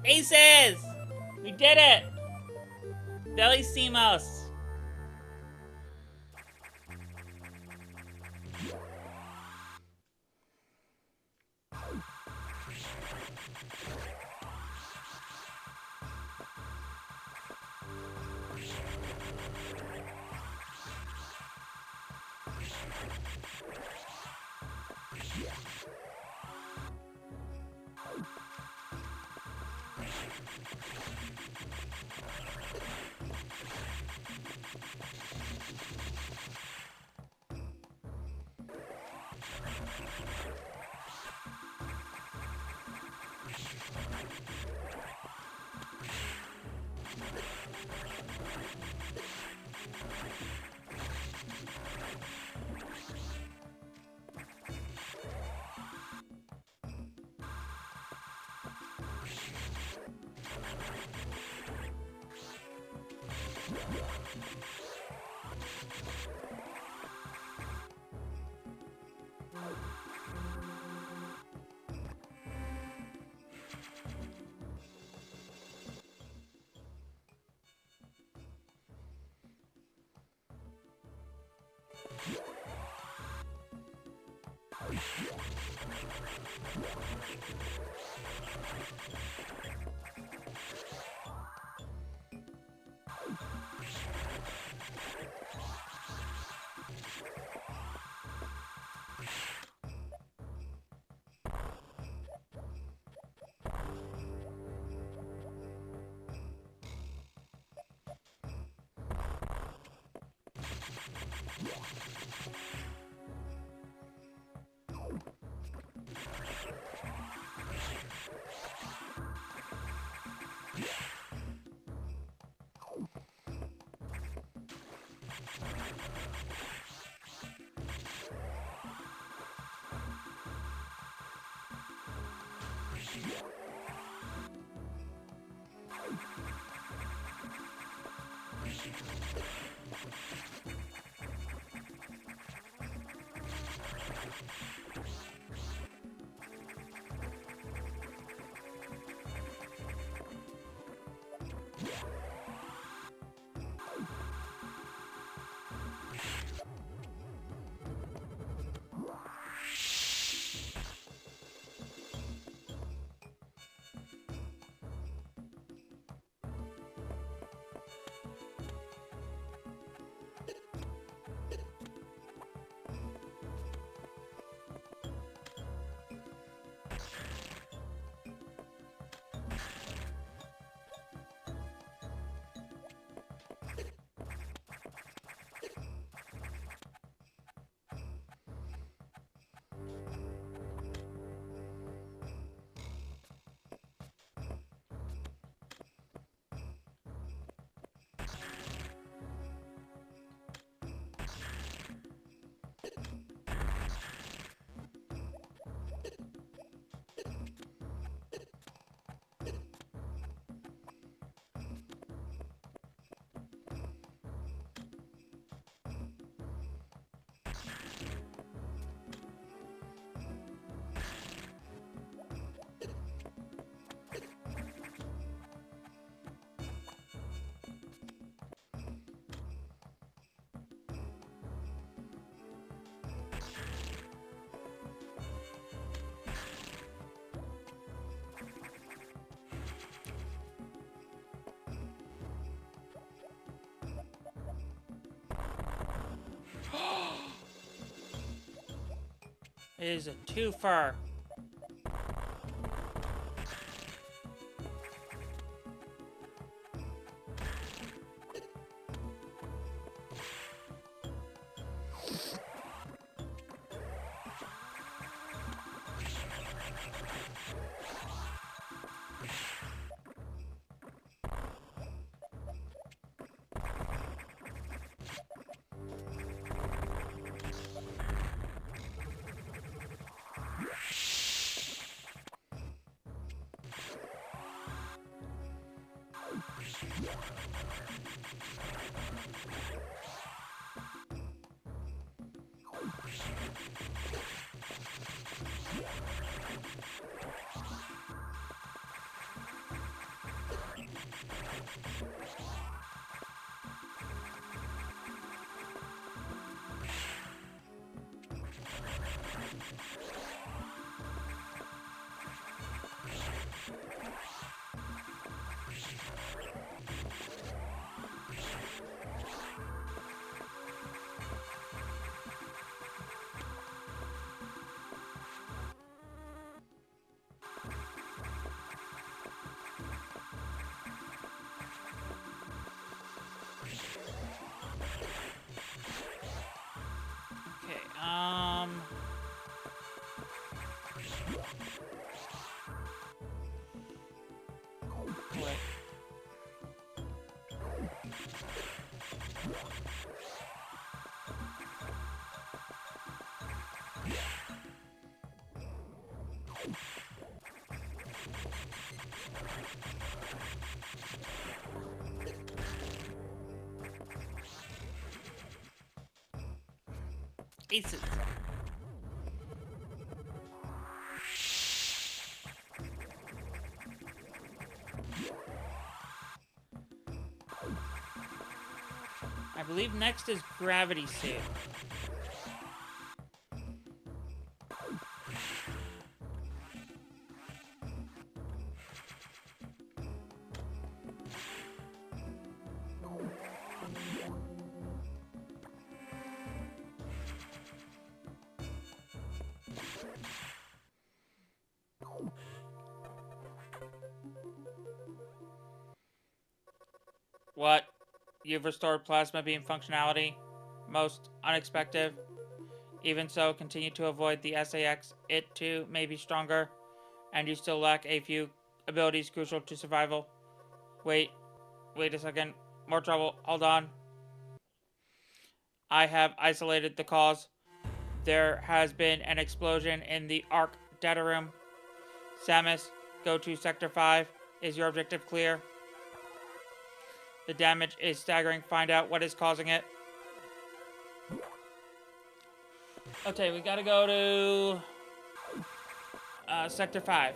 Aces! We did it! Bellissimos! It is a twofer. Wait. Aces. I believe next is Gravity Suit. What? You've restored plasma beam functionality? Most unexpected. Even so, continue to avoid the SAX. It too may be stronger, and you still lack a few abilities crucial to survival. Wait a second. More trouble. Hold on. I have isolated the cause. There has been an explosion in the Arc data room. Samus, go to Sector 5. Is your objective clear? The damage is staggering. Find out what is causing it. Okay, we gotta go to Sector 5.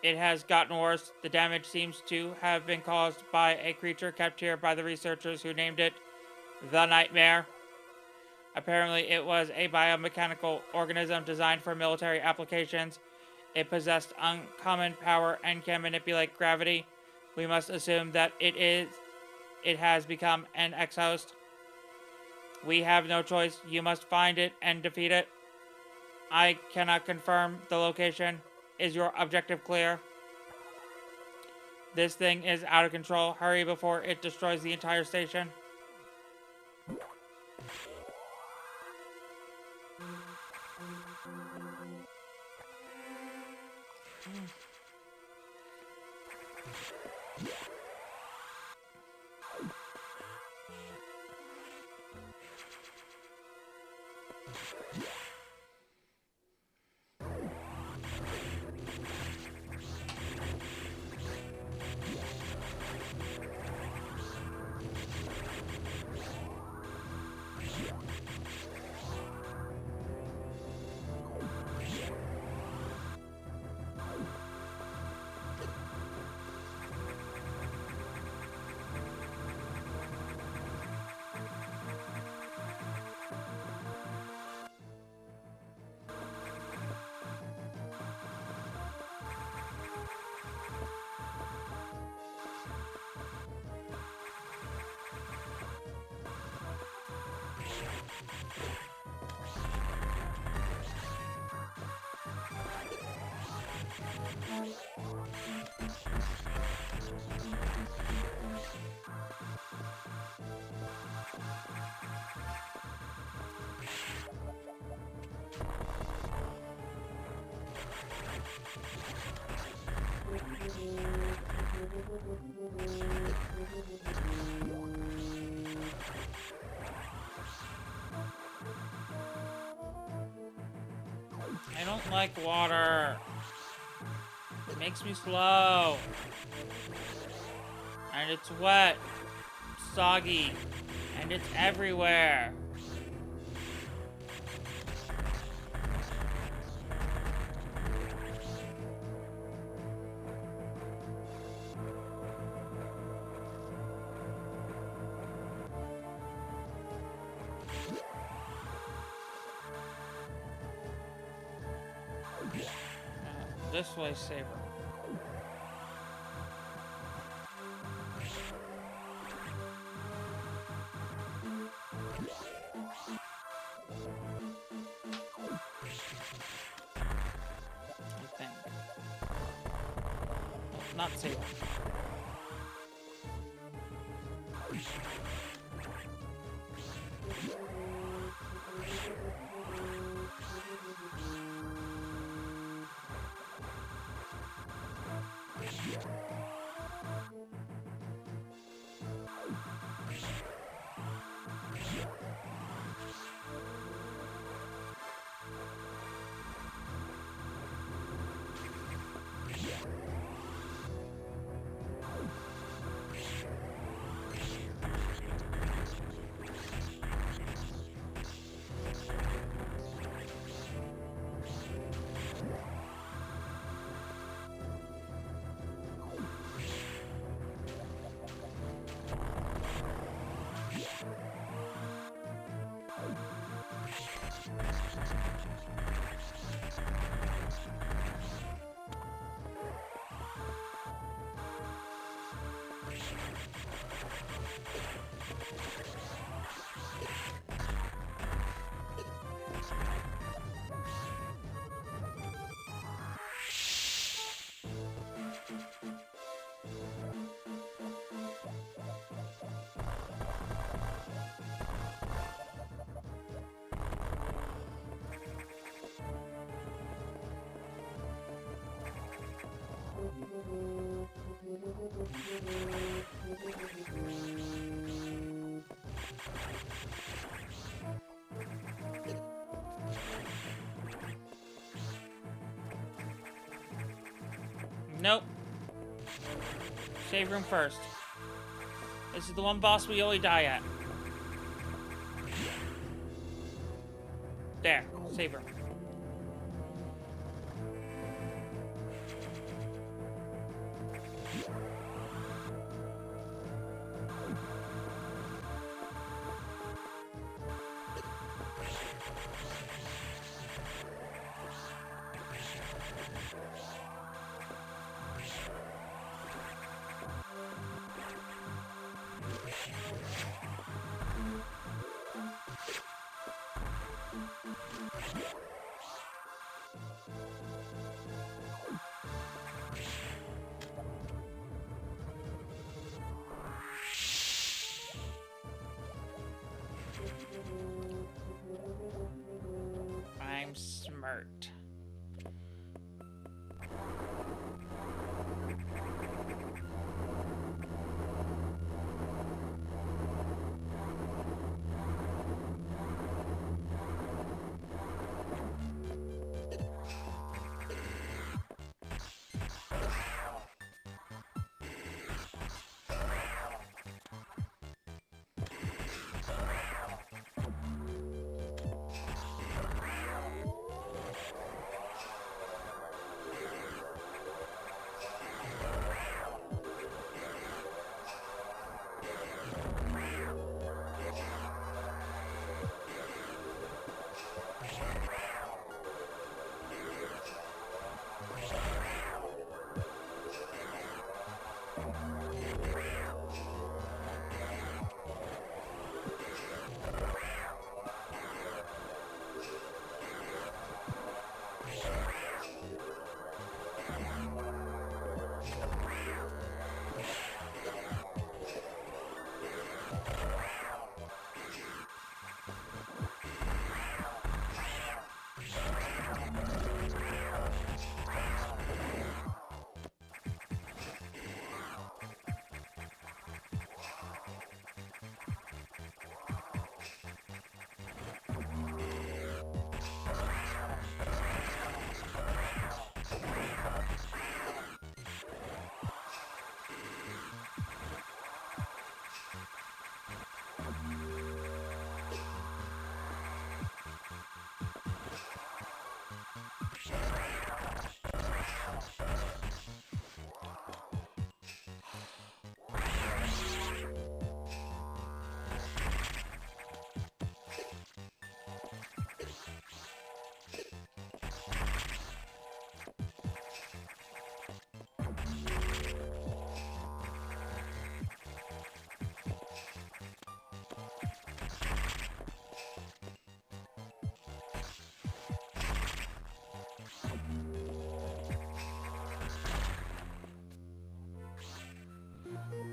It has gotten worse. The damage seems to have been caused by a creature kept here by the researchers who named it the Nightmare. Apparently, it was a biomechanical organism designed for military applications. It possessed uncommon power and can manipulate gravity. We must assume that it has become an ex-host. We have no choice. You must find it and defeat it. I cannot confirm the location. Is your objective clear? This thing is out of control. Hurry before it destroys the entire station. I don't like water. It makes me slow. And it's wet, soggy, and it's everywhere. This way, Saber. I think. Not Saber. Nope. Save room first. This is the one boss we only die at. There. Save room.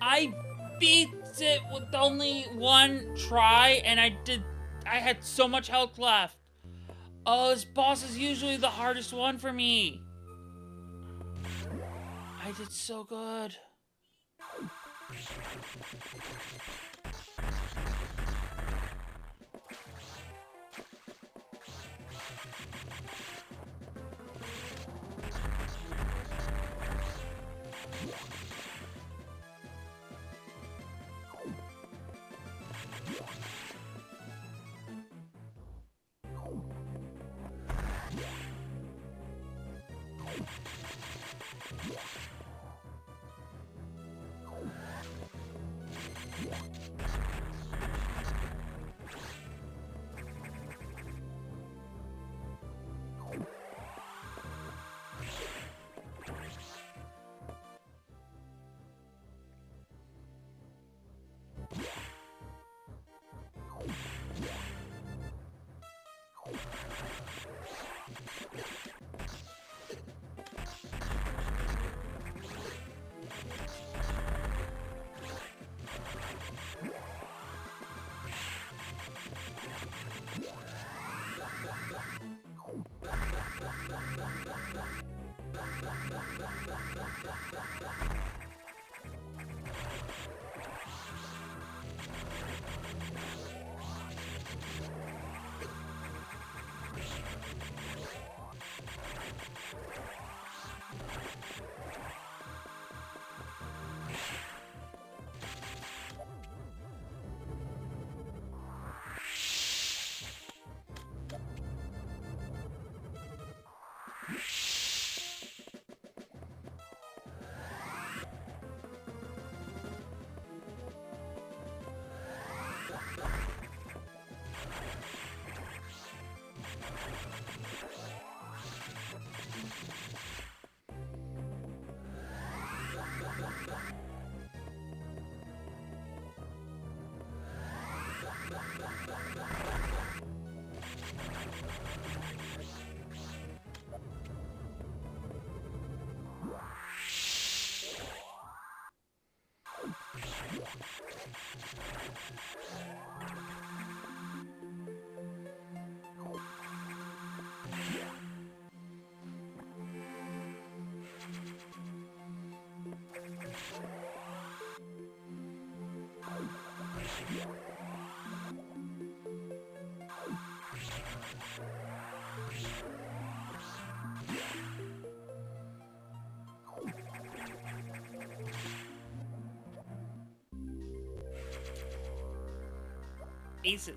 I beat it with only one try, and I had so much health left. Oh, this boss is usually the hardest one for me. I did so good. Aces.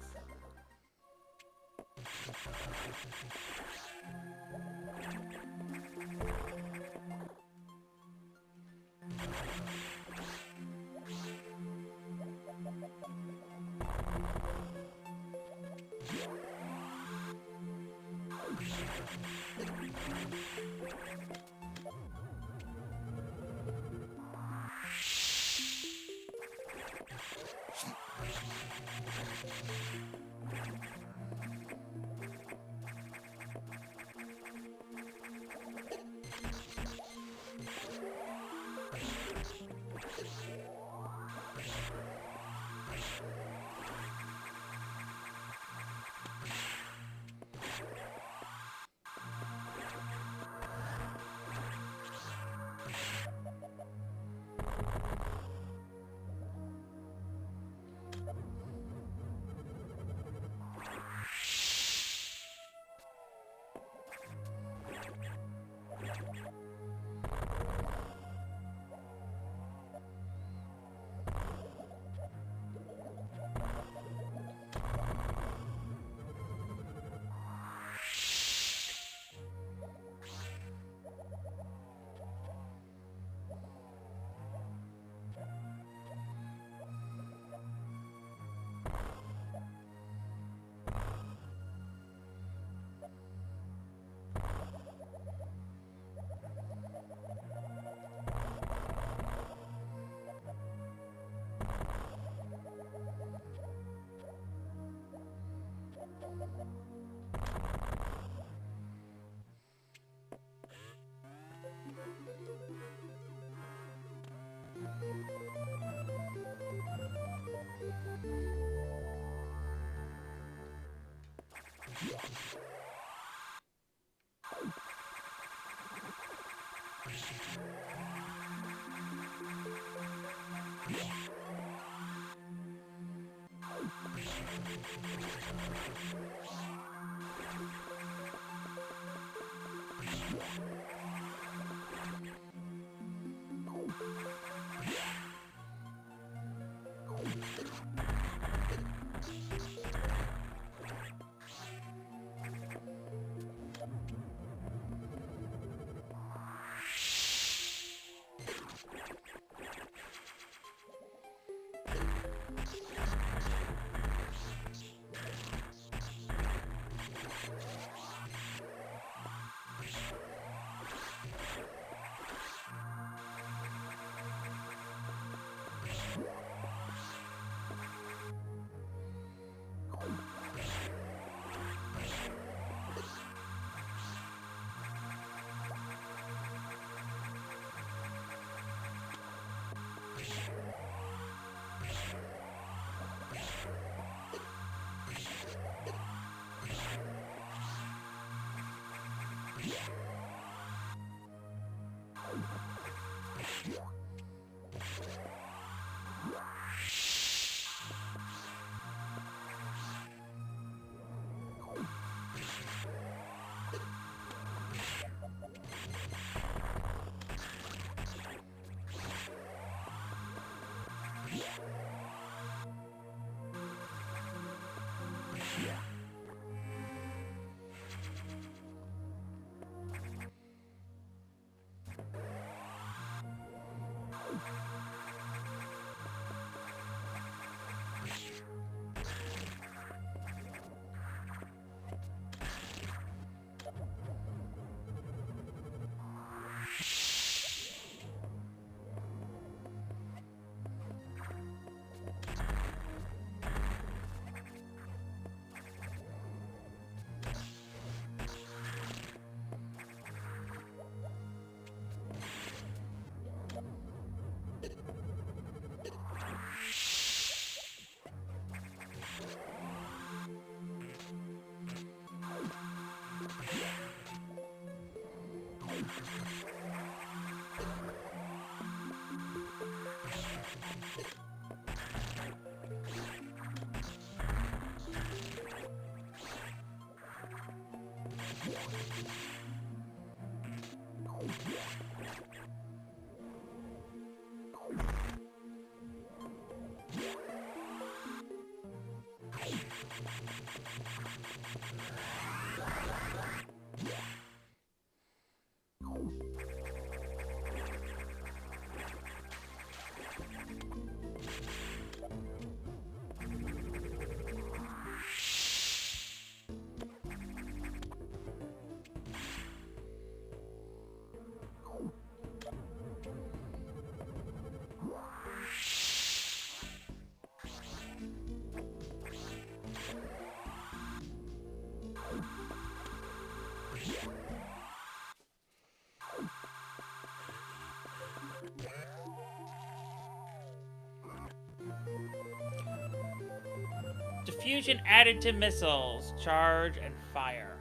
Diffusion added to missiles. Charge and fire.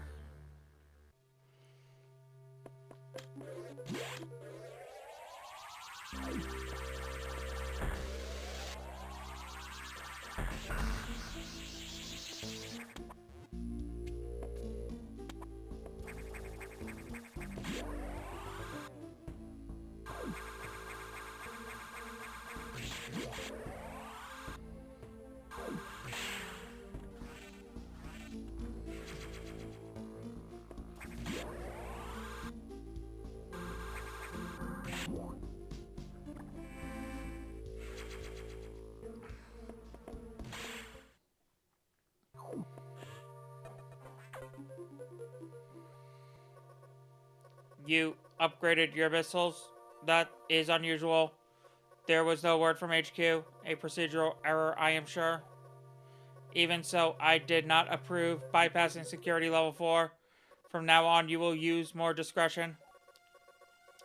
You upgraded your missiles? That is unusual. There was no word from HQ. A procedural error, I am sure. Even so, I did not approve bypassing security level 4. From now on, you will use more discretion.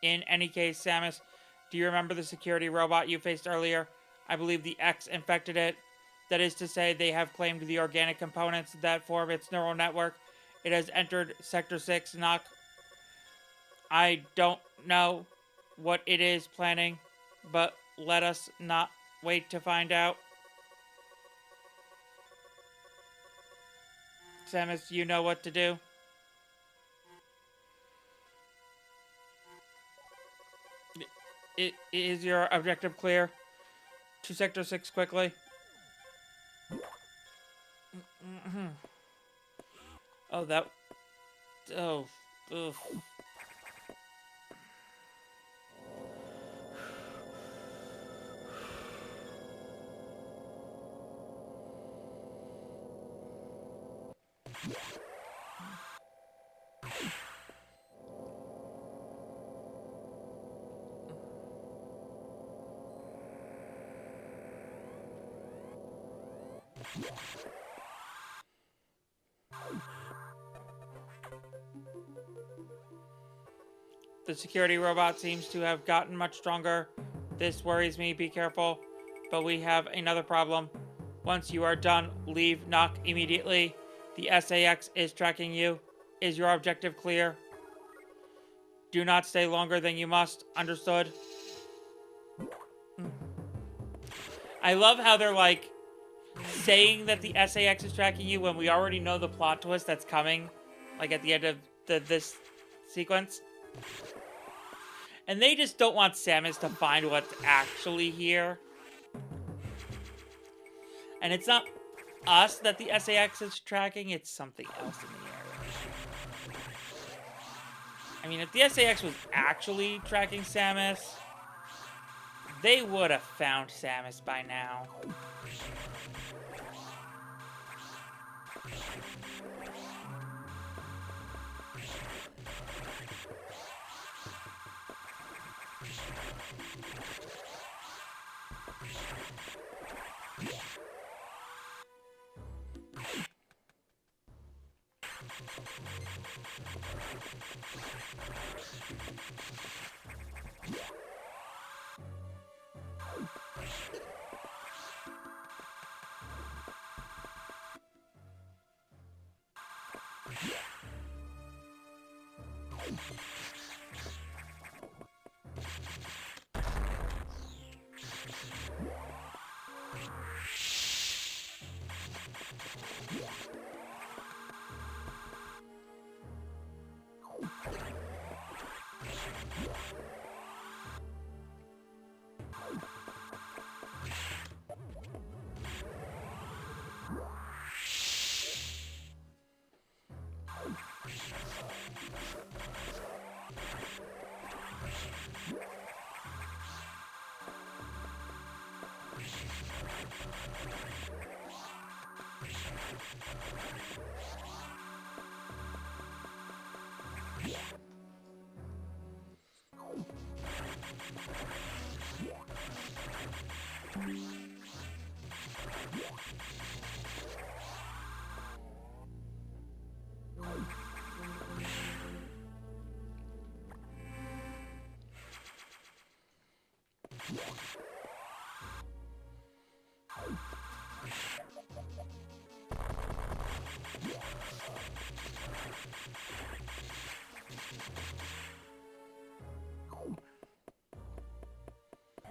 In any case, Samus, do you remember the security robot you faced earlier? I believe the X infected it. That is to say, they have claimed the organic components that form its neural network. It has entered Sector 6, Nock. I don't know what it is planning, but let us not wait to find out. Samus, you know what to do. Is your objective clear? To Sector 6 quickly. Oh, that... Oh. Ugh. The security robot seems to have gotten much stronger. This worries me, be careful. But we have another problem. Once you are done, leave Knock immediately. The SAX is tracking you. Is your objective clear? Do not stay longer than you must. Understood? I love how they're like saying that the SAX is tracking you when we already know the plot twist that's coming. Like at the end of this sequence. And they just don't want Samus to find what's actually here. And it's not us that the SAX is tracking, it's something else in the area. I mean, if the SAX was actually tracking Samus, they would have found Samus by now.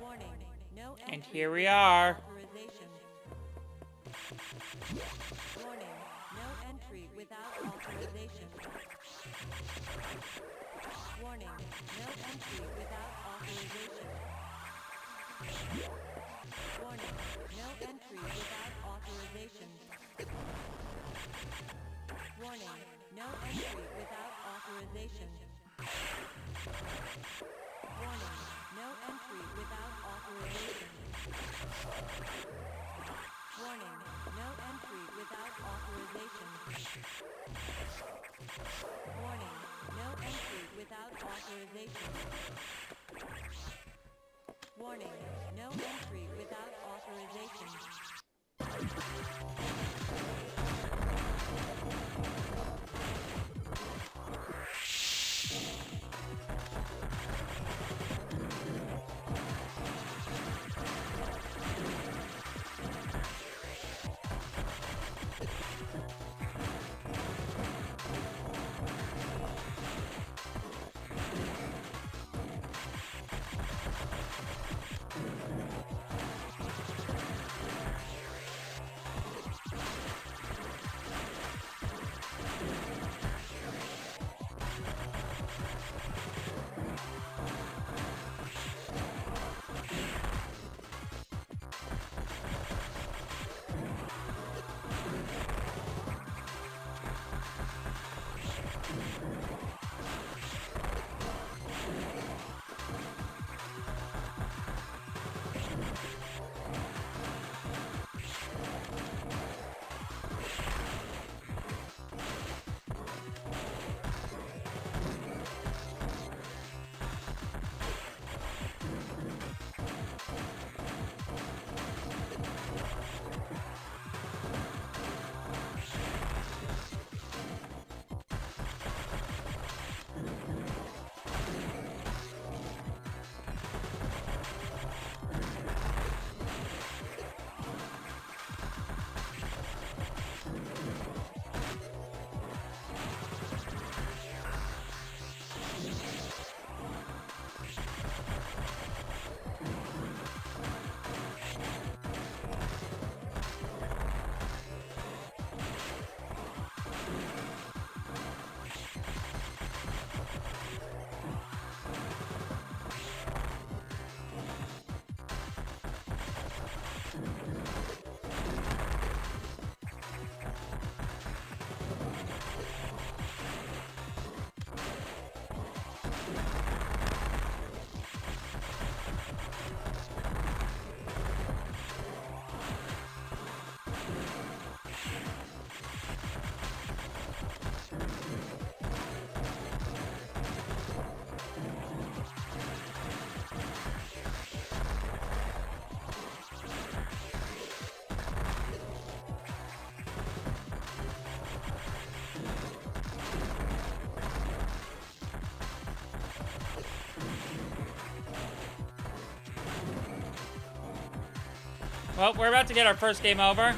Warning, no And entry here we without are. authorization. Warning, no entry without authorization. Warning, no entry without authorization. Warning, no entry without authorization. Warning, no entry without authorization. Warning, no entry without authorization. Warning, no entry without authorization. Warning, no entry without authorization. Warning, no entry without authorization. Well, we're about to get our first game over.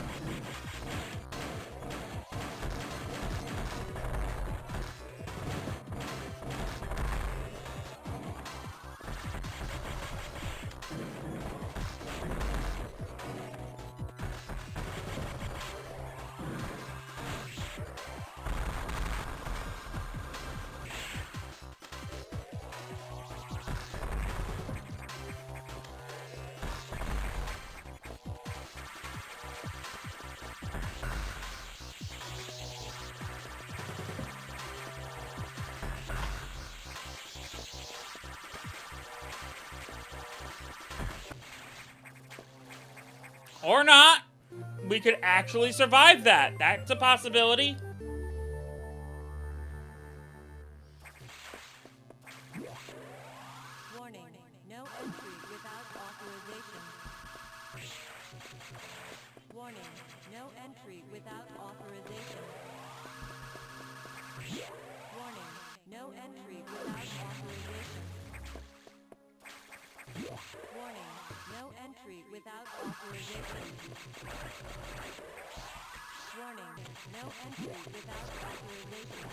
Or not. We could actually survive that. That's a possibility. Warning, no entry without authorization. Warning, no entry without authorization. Warning, no entry without authorization. Warning, no entry without authorization. Warning, no entry without authorization.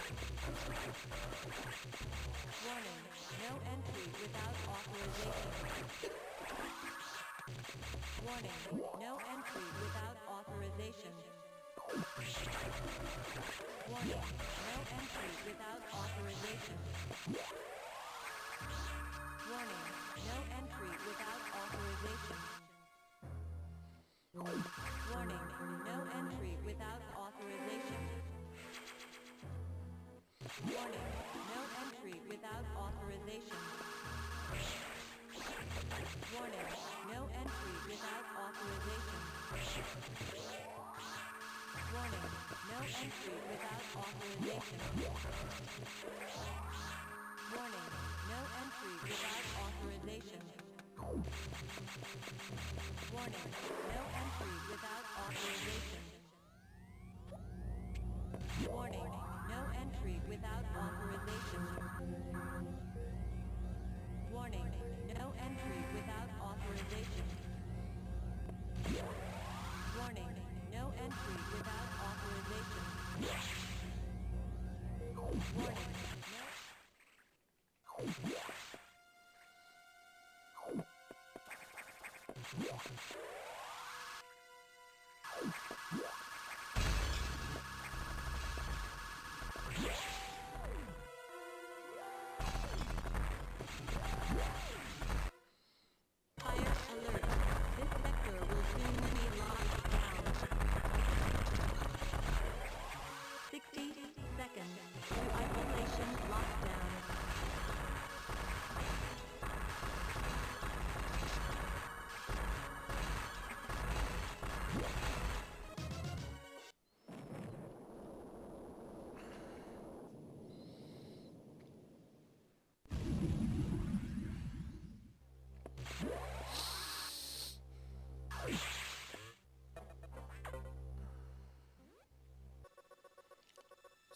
Warning, no entry without authorization. Warning, no entry without authorization. Warning, no entry without authorization. Warning, no entry without authorization. Warning, no entry without authorization. Warning, no entry without authorization. Warning, no entry without authorization. Warning, no entry without authorization. Warning, no entry without authorization. Warning, no entry without authorization. Warning, no entry without authorization. Warning, no entry without authorization. Warning, no entry without authorization. Warning, Fire alert. This sector will soon be locked down. 60 seconds to isolation lockdown.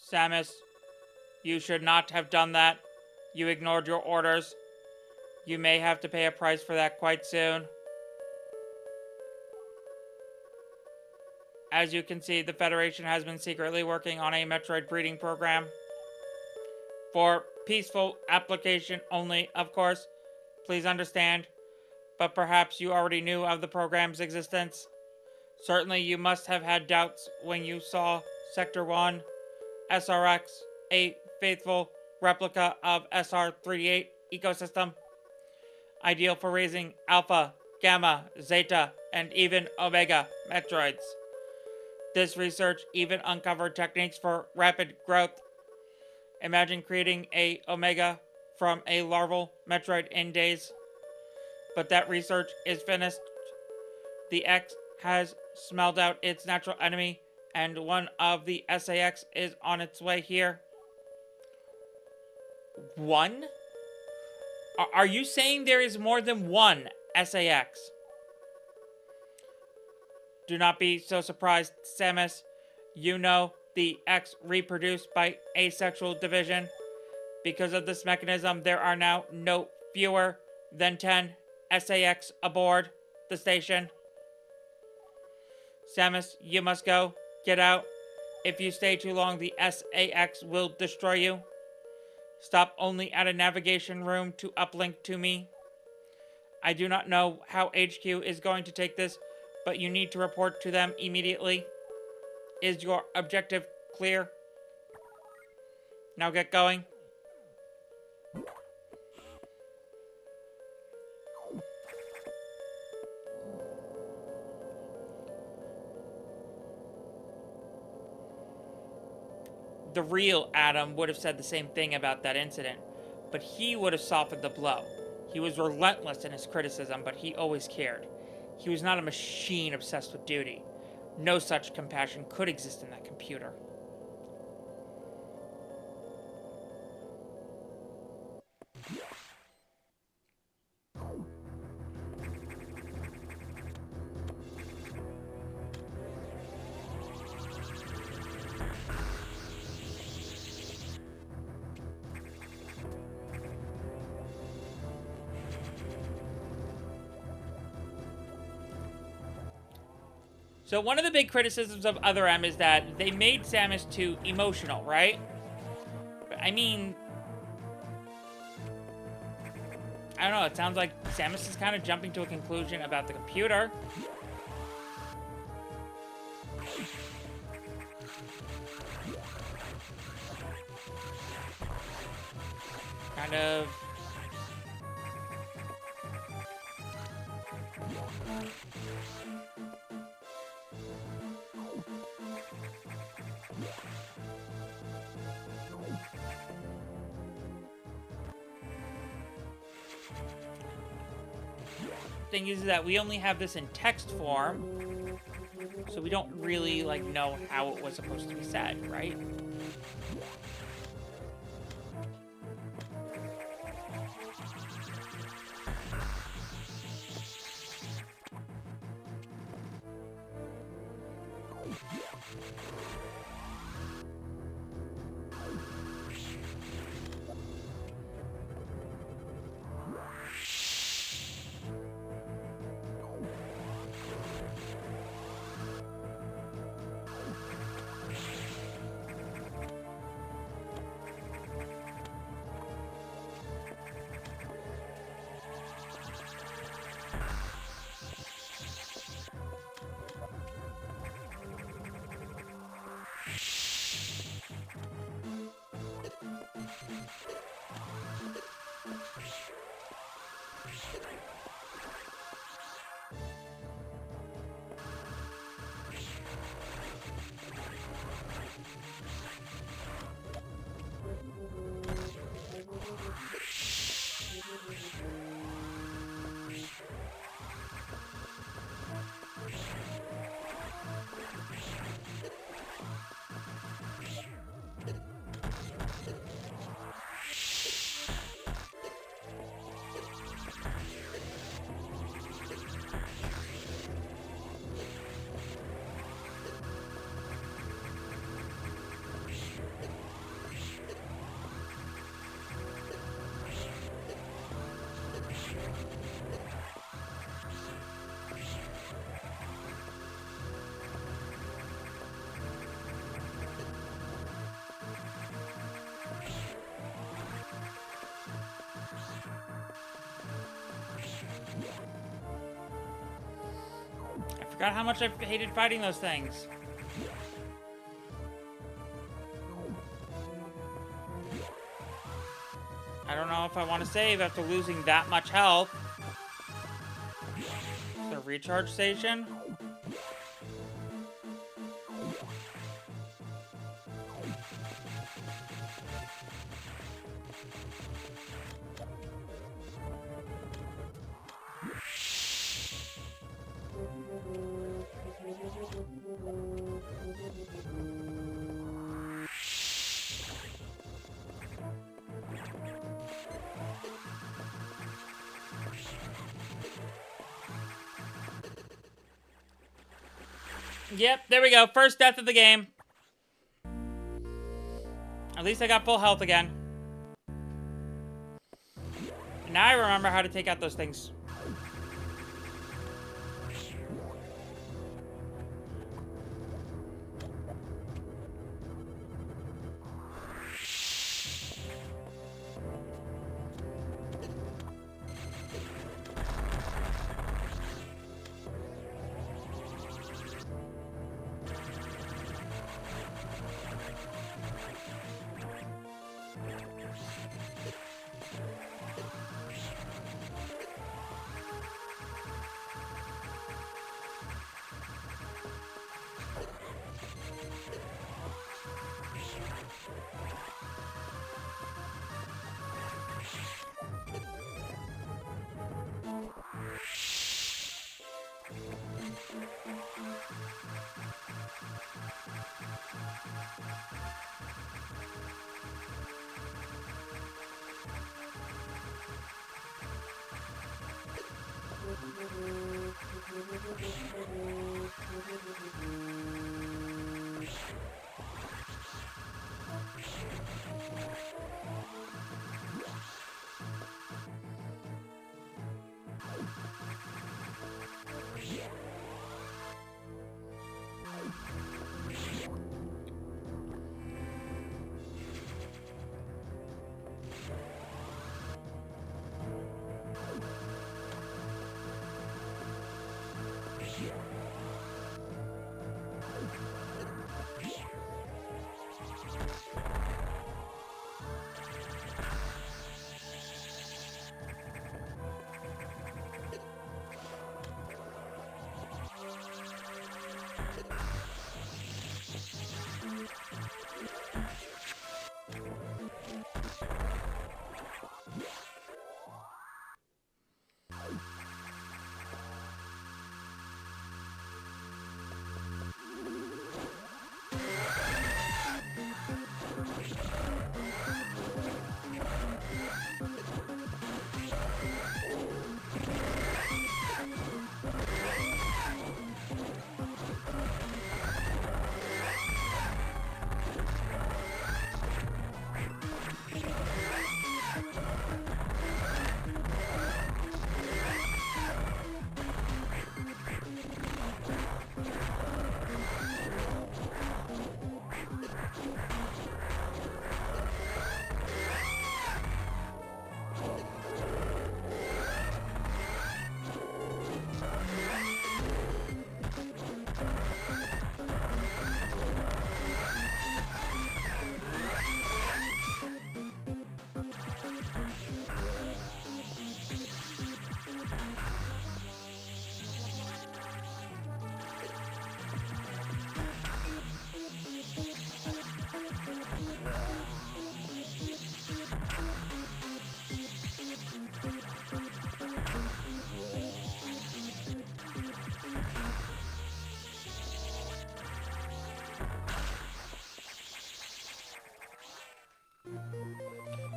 Samus, you should not have done that. You ignored your orders. You may have to pay a price for that quite soon. As you can see, the Federation has been secretly working on a Metroid breeding program. For peaceful application only, of course. Please understand. But perhaps you already knew of the program's existence. Certainly you must have had doubts when you saw Sector 1, SRX, a faithful replica of SR38 ecosystem. Ideal for raising Alpha, Gamma, Zeta, and even Omega Metroids. This research even uncovered techniques for rapid growth. Imagine creating a Omega from a larval Metroid in days. But that research is finished. The X has smelled out its natural enemy, and one of the SAX is on its way here. One? Are you saying there is more than one SAX? Do not be so surprised, Samus. You know the X reproduced by asexual division. Because of this mechanism, there are now no fewer than 10 SAX aboard the station. Samus, you must go. Get out. If you stay too long, the SAX will destroy you. Stop only at a navigation room to uplink to me. I do not know how HQ is going to take this, but you need to report to them immediately. Is your objective clear? Now get going. The real Adam would have said the same thing about that incident, but he would have softened the blow. He was relentless in his criticism, but he always cared. He was not a machine obsessed with duty. No such compassion could exist in that computer. So one of the big criticisms of Other M is that they made Samus too emotional, right? But I mean, I don't know, it sounds like Samus is kind of jumping to a conclusion about the computer. Kind of... thing is that we only have this in text form, so we don't really like know how it was supposed to be said, right? Forgot how much I hated fighting those things. I don't know if I want to save after losing that much health. The recharge station? Yep, there we go. First death of the game. At least I got full health again. Now I remember how to take out those things.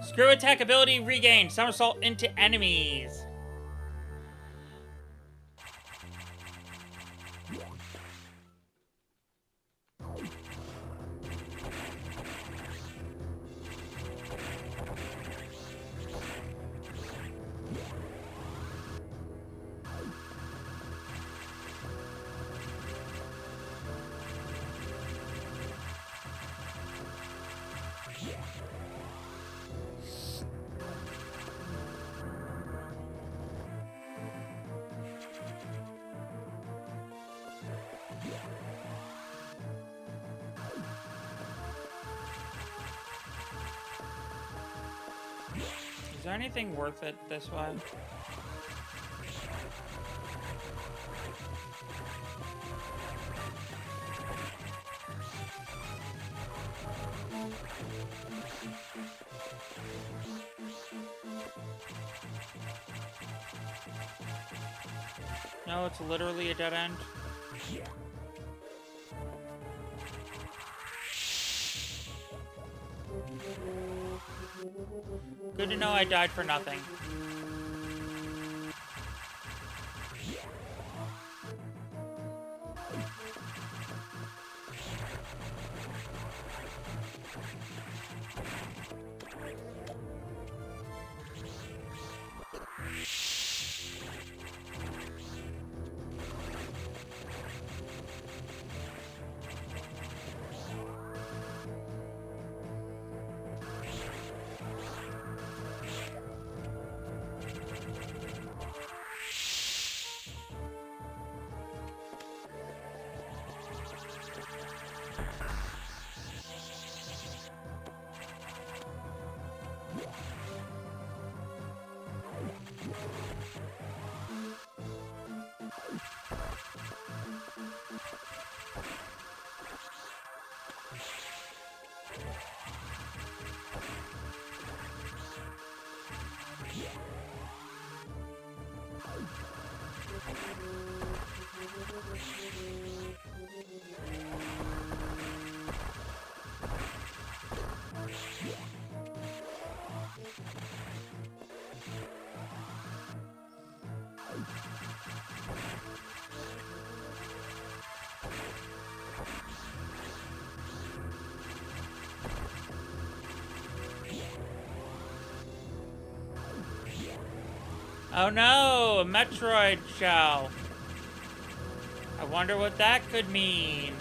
Screw attack ability regained. Somersault into enemies. Is there anything worth it this way? No, it's literally a dead end. Good to know I died for nothing. Oh no, a Metroid shell. I wonder what that could mean.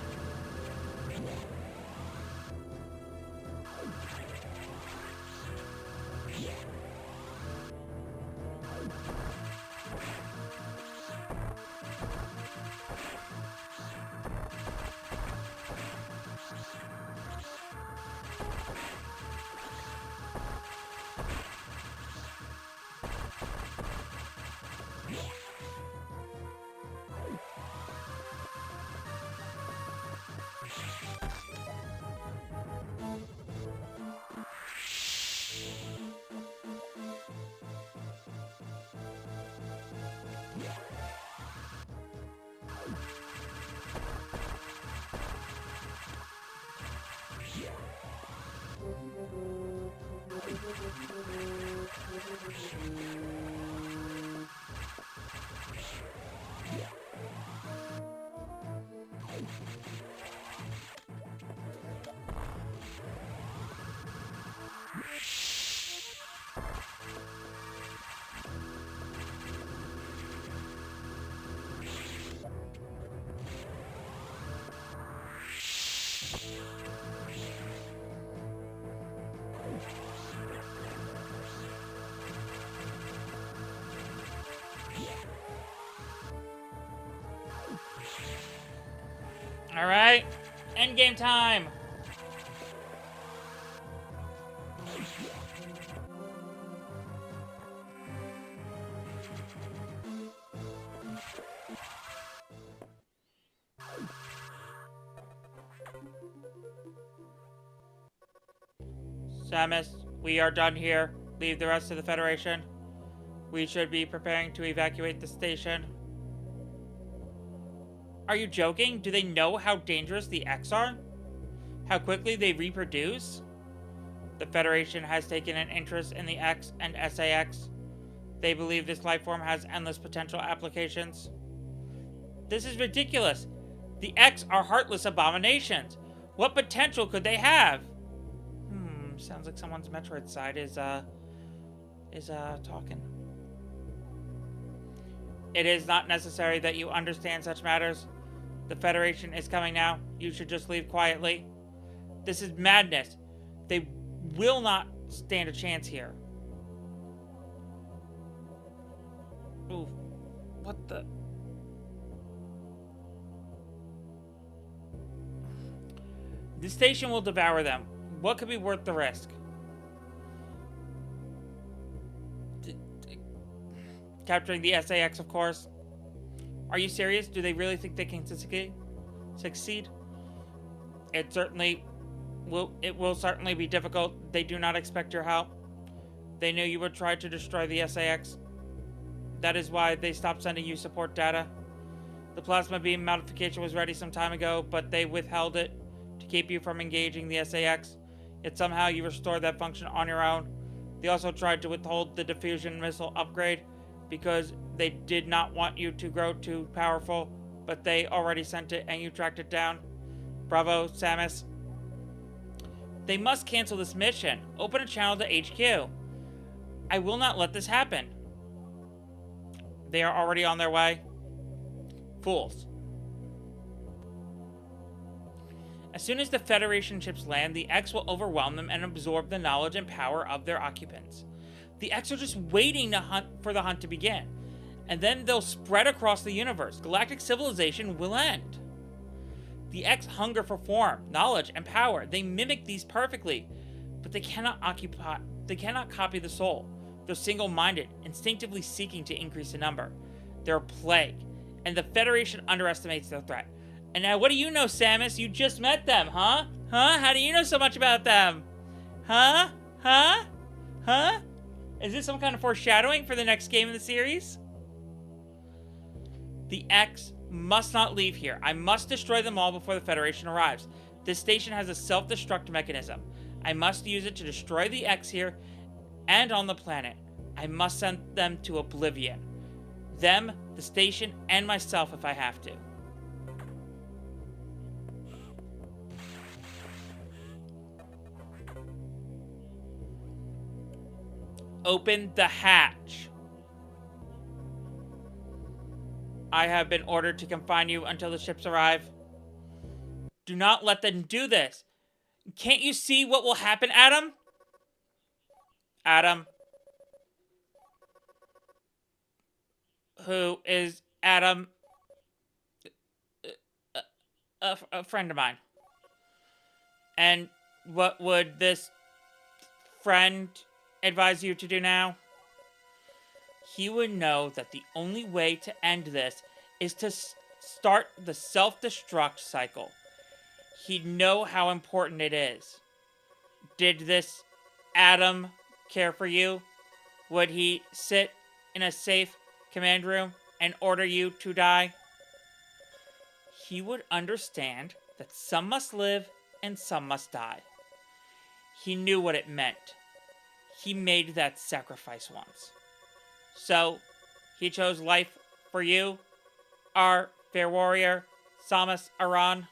All right, endgame time. Samus, we are done here. Leave the rest of the Federation. We should be preparing to evacuate the station. Are you joking? Do they know how dangerous the X are? How quickly they reproduce? The Federation has taken an interest in the X and SAX. They believe this life form has endless potential applications. This is ridiculous. The X are heartless abominations. What potential could they have? Sounds like someone's Metroid side is talking. It is not necessary that you understand such matters. The Federation is coming now. You should just leave quietly. This is madness. They will not stand a chance here. Ooh, what the? The station will devour them. What could be worth the risk? Capturing the SAX, of course. Are you serious? Do they really think they can succeed? It will certainly be difficult. They do not expect your help. They knew you would try to destroy the SAX. That is why they stopped sending you support data. The plasma beam modification was ready some time ago, but they withheld it to keep you from engaging the SAX. Yet somehow you restored that function on your own. They also tried to withhold the diffusion missile upgrade because they did not want you to grow too powerful, but they already sent it and you tracked it down. Bravo, Samus. They must cancel this mission. Open a channel to HQ. I will not let this happen. They are already on their way. Fools. As soon as the Federation ships land, the X will overwhelm them and absorb the knowledge and power of their occupants. The X are just waiting for the hunt to begin, and then they'll spread across the universe. Galactic civilization will end. The X hunger for form, knowledge, and power. They mimic these perfectly, but they cannot copy the soul. They're single-minded, instinctively seeking to increase in number. They're a plague, and the Federation underestimates their threat. And now, what do you know, Samus? You just met them, huh? Huh? How do you know so much about them? Huh? Huh? Huh? Is this some kind of foreshadowing for the next game in the series? The X must not leave here. I must destroy them all before the Federation arrives. This station has a self-destruct mechanism. I must use it to destroy the X here and on the planet. I must send them to oblivion. Them, the station, and myself if I have to. Open the hatch. I have been ordered to confine you until the ships arrive. Do not let them do this. Can't you see what will happen, Adam? Adam. Who is Adam? A friend of mine. And what would this friend advise you to do now? He would know that the only way to end this is to start the self-destruct cycle. He'd know how important it is. Did this Adam care for you? Would he sit in a safe command room and order you to die? He would understand that some must live and some must die. He knew what it meant. He made that sacrifice once. So, he chose life for you, our fair warrior, Samus Aran.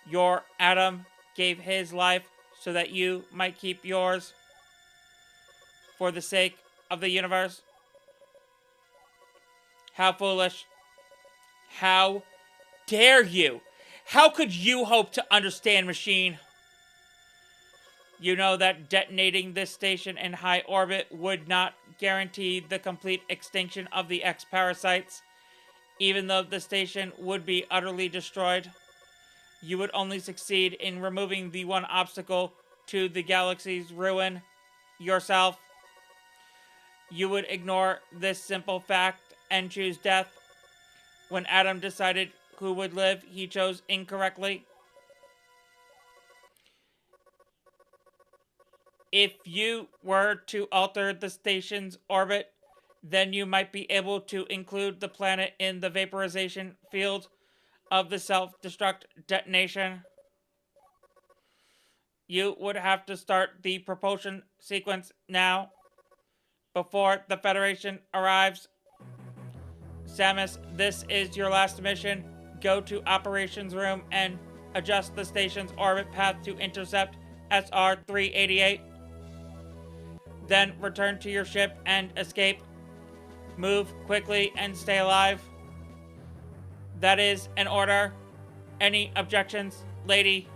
Your Adam gave his life so that you might keep yours for the sake of the universe. How foolish. How dare you? How could you hope to understand, machine? You know that detonating this station in high orbit would not guarantee the complete extinction of the X-parasites. Even though the station would be utterly destroyed, you would only succeed in removing the one obstacle to the galaxy's ruin, yourself. You would ignore this simple fact and choose death. When Adam decided who would live, he chose incorrectly. If you were to alter the station's orbit, then you might be able to include the planet in the vaporization field of the self-destruct detonation. You would have to start the propulsion sequence now, before the Federation arrives. Samus, this is your last mission. Go to operations room and adjust the station's orbit path to intercept SR-388. Then return to your ship and escape. Move quickly and stay alive. That is an order. Any objections, lady?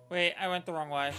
Wait, I went the wrong way.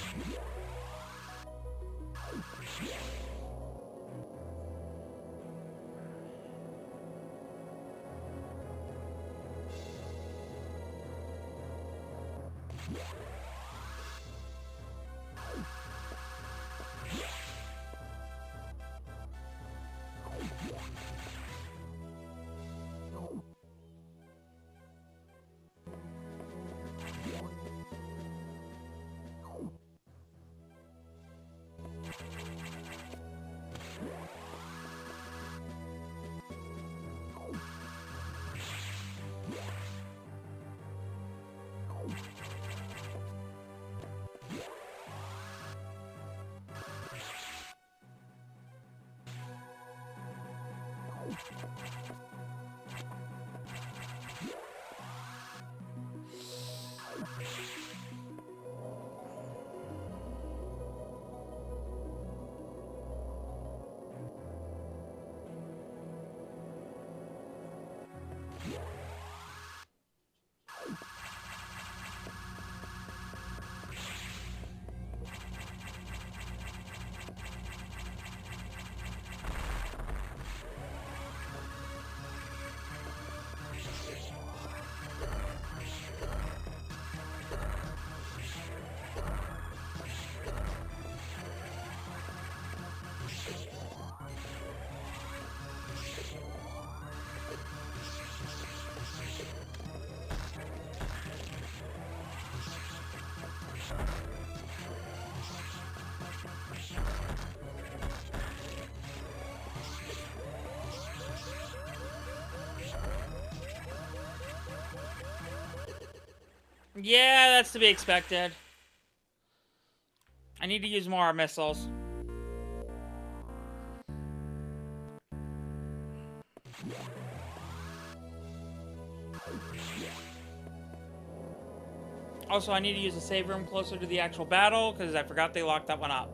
Yeah, that's to be expected. I need to use more missiles. Also, I need to use a save room closer to the actual battle, because I forgot they locked that one up.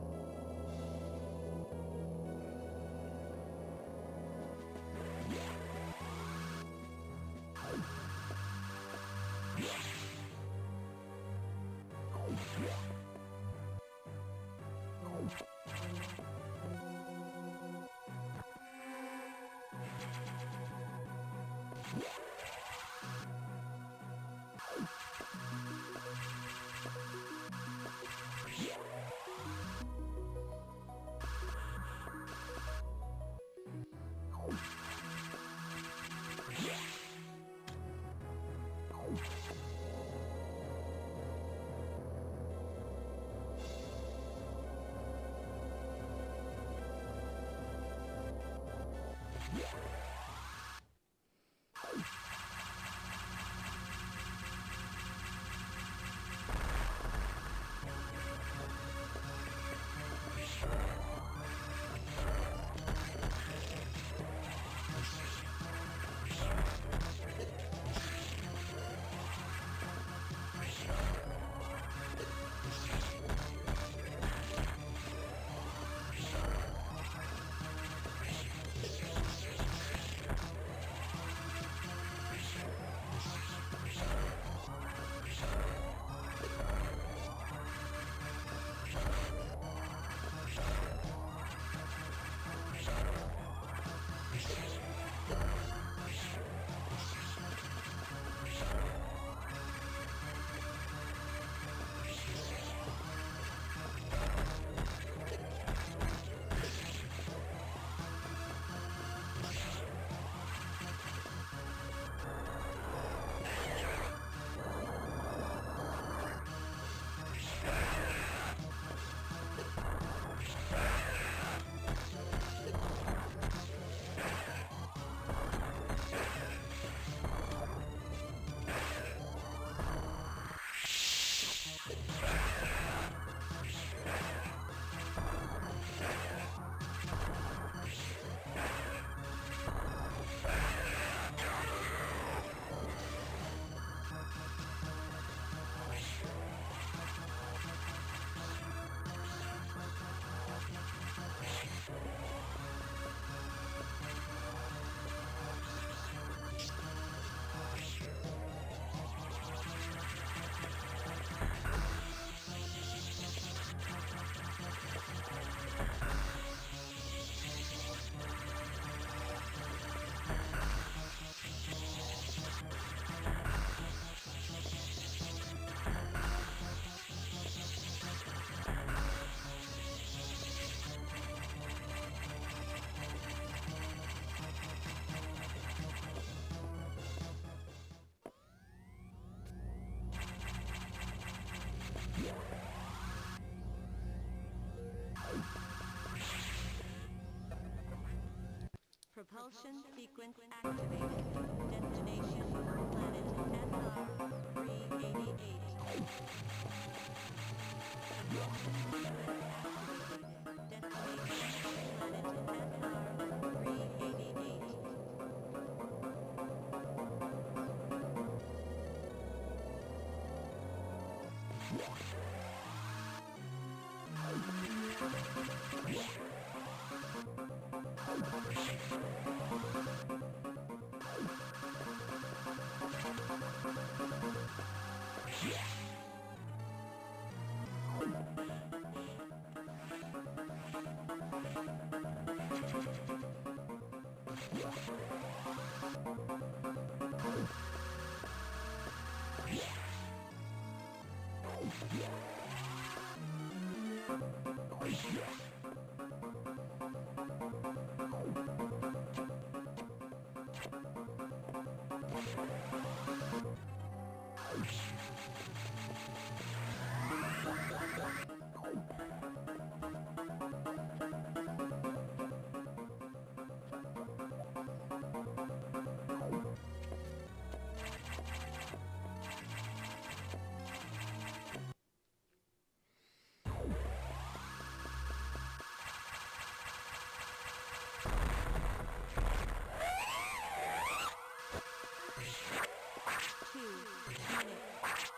Propulsion sequence activated. Destination, planet SR-388.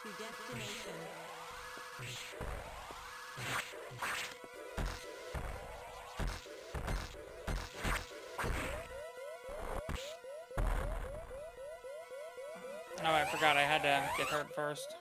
To destination. Oh, I forgot I had to get hurt first.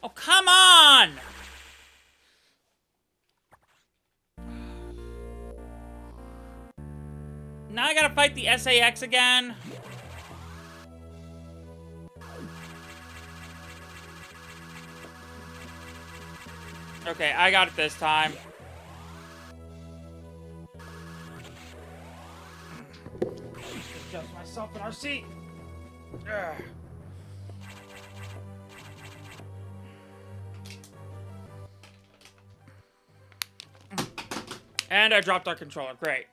Oh, come on! Now I gotta fight the SAX again? Okay, I got it this time. Adjust myself in our seat. Ugh. And I dropped our controller. Great.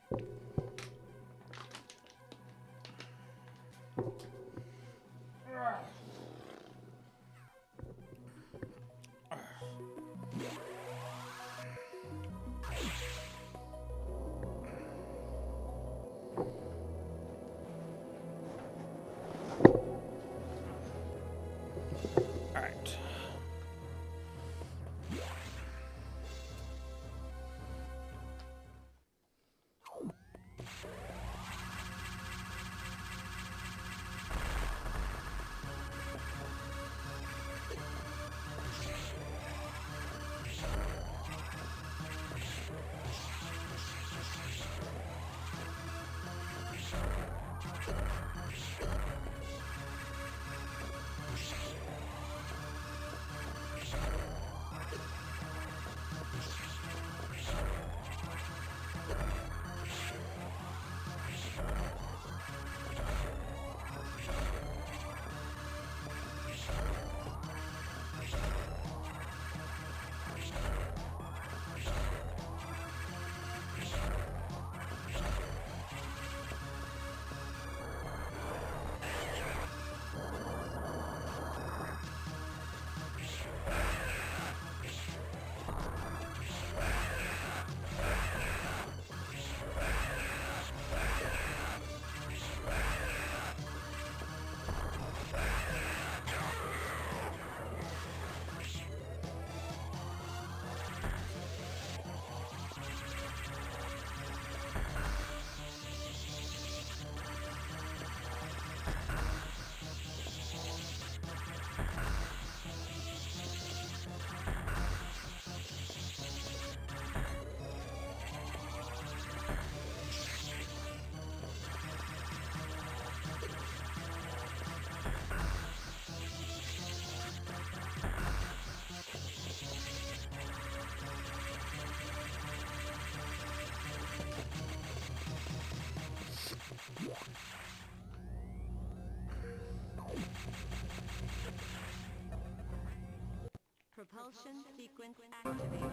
Propulsion sequence activated.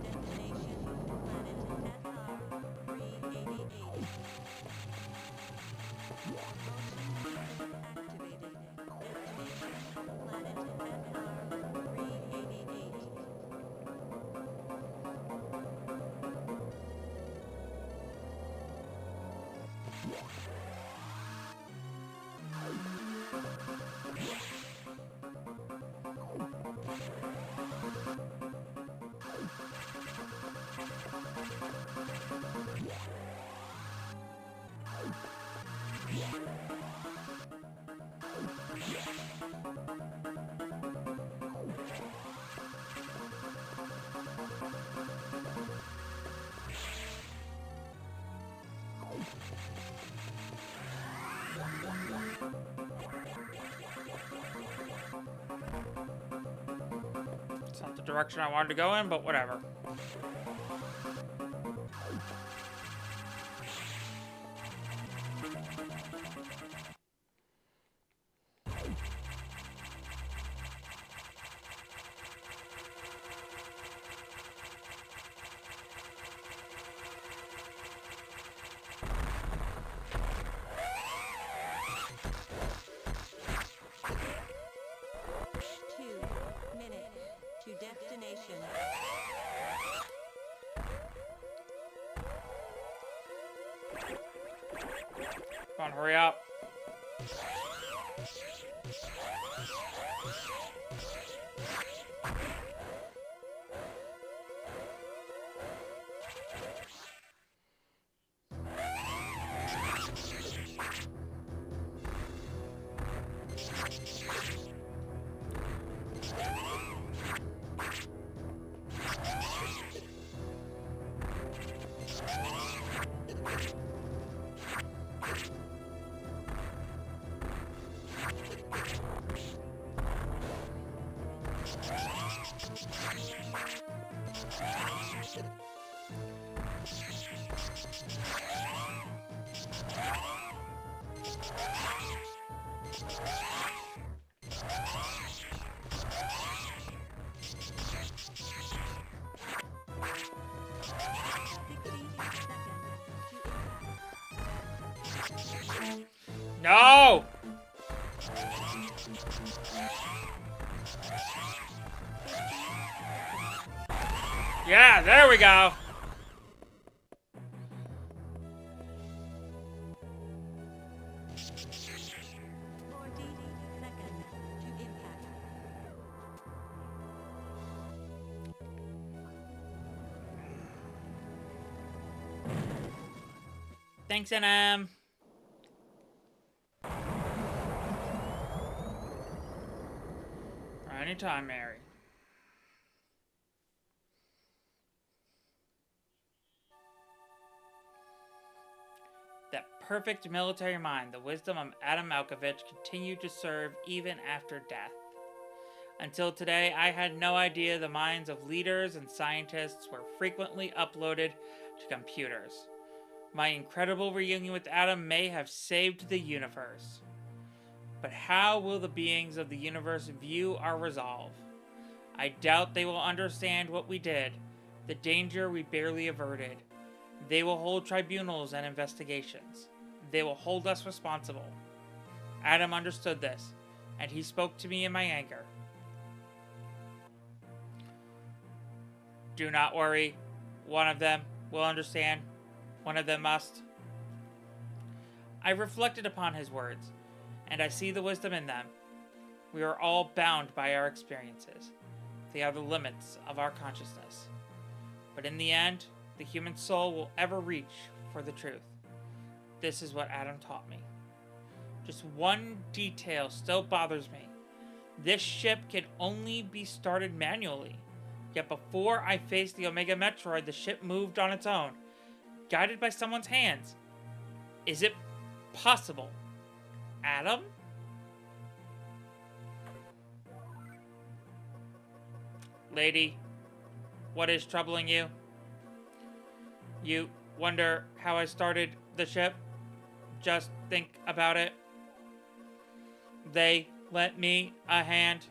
Destination, planet SR-388. Propulsion sequence activated. Destination, planet SR-388. It's not the direction I wanted to go in, but whatever. To destination. Come on, hurry up. No! Yeah, there we go. 40 seconds to impact. Thanks, NM. Anytime, Mary. That perfect military mind, the wisdom of Adam Malkovich, continued to serve even after death. Until today, I had no idea the minds of leaders and scientists were frequently uploaded to computers. My incredible reunion with Adam may have saved the universe. But how will the beings of the universe view our resolve? I doubt they will understand what we did, the danger we barely averted. They will hold tribunals and investigations. They will hold us responsible. Adam understood this, and he spoke to me in my anger. Do not worry. One of them will understand. One of them must. I reflected upon his words, and I see the wisdom in them. We are all bound by our experiences. They are the limits of our consciousness. But in the end, the human soul will ever reach for the truth. This is what Adam taught me. Just one detail still bothers me. This ship can only be started manually. Yet before I faced the Omega Metroid, the ship moved on its own, guided by someone's hands. Is it possible? Adam? Lady, what is troubling you? You wonder how I started the ship? Just think about it. They lent me a hand.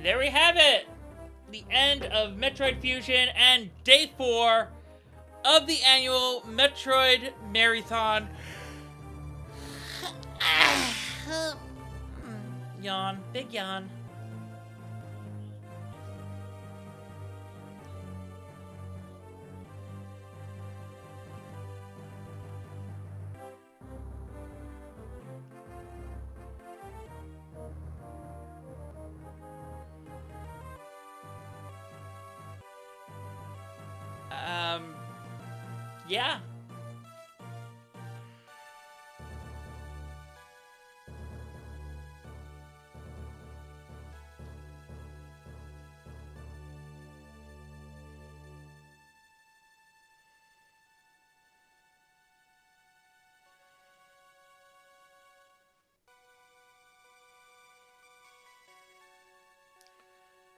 And there we have it! The end of Metroid Fusion and day 4 of the annual Metroid Marython. Yawn. Big yawn. Yeah.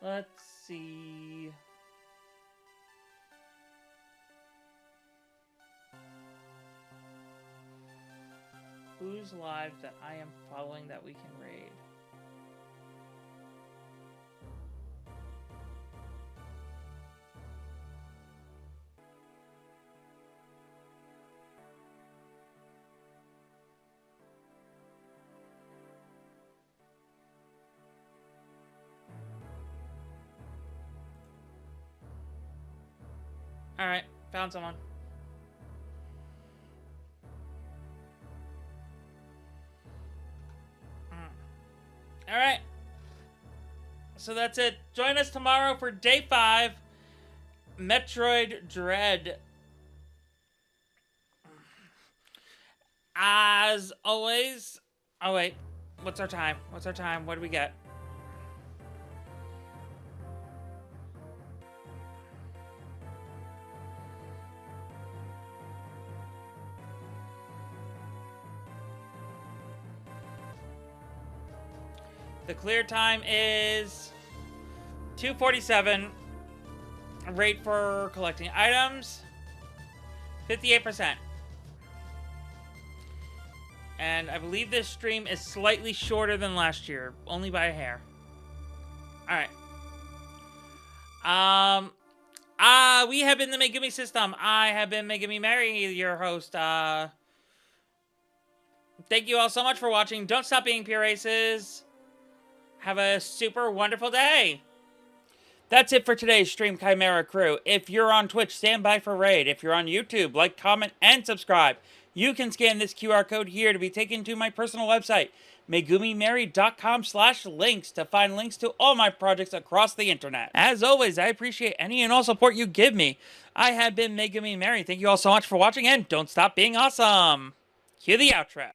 Let's see. Who's live that I am following that we can raid? Alright, found someone. Alright. So that's it. Join us tomorrow for day 5. Metroid Dread. As always. Oh, wait. What's our time? What's our time? What do we get? The clear time is 2:47. Rate for collecting items 58%. And I believe this stream is slightly shorter than last year, only by a hair. All right. We have been the Megumi System. I have been MegumiMary, your host. Thank you all so much for watching. Don't stop being pure aces. Have a super wonderful day. That's it for today's stream, Chimera crew. If you're on Twitch, stand by for raid. If you're on YouTube, like, comment, and subscribe. You can scan this QR code here to be taken to my personal website, MegumiMary.com/links, to find links to all my projects across the internet. As always, I appreciate any and all support you give me. I have been MegumiMary. Thank you all so much for watching, and don't stop being awesome. Cue the outro.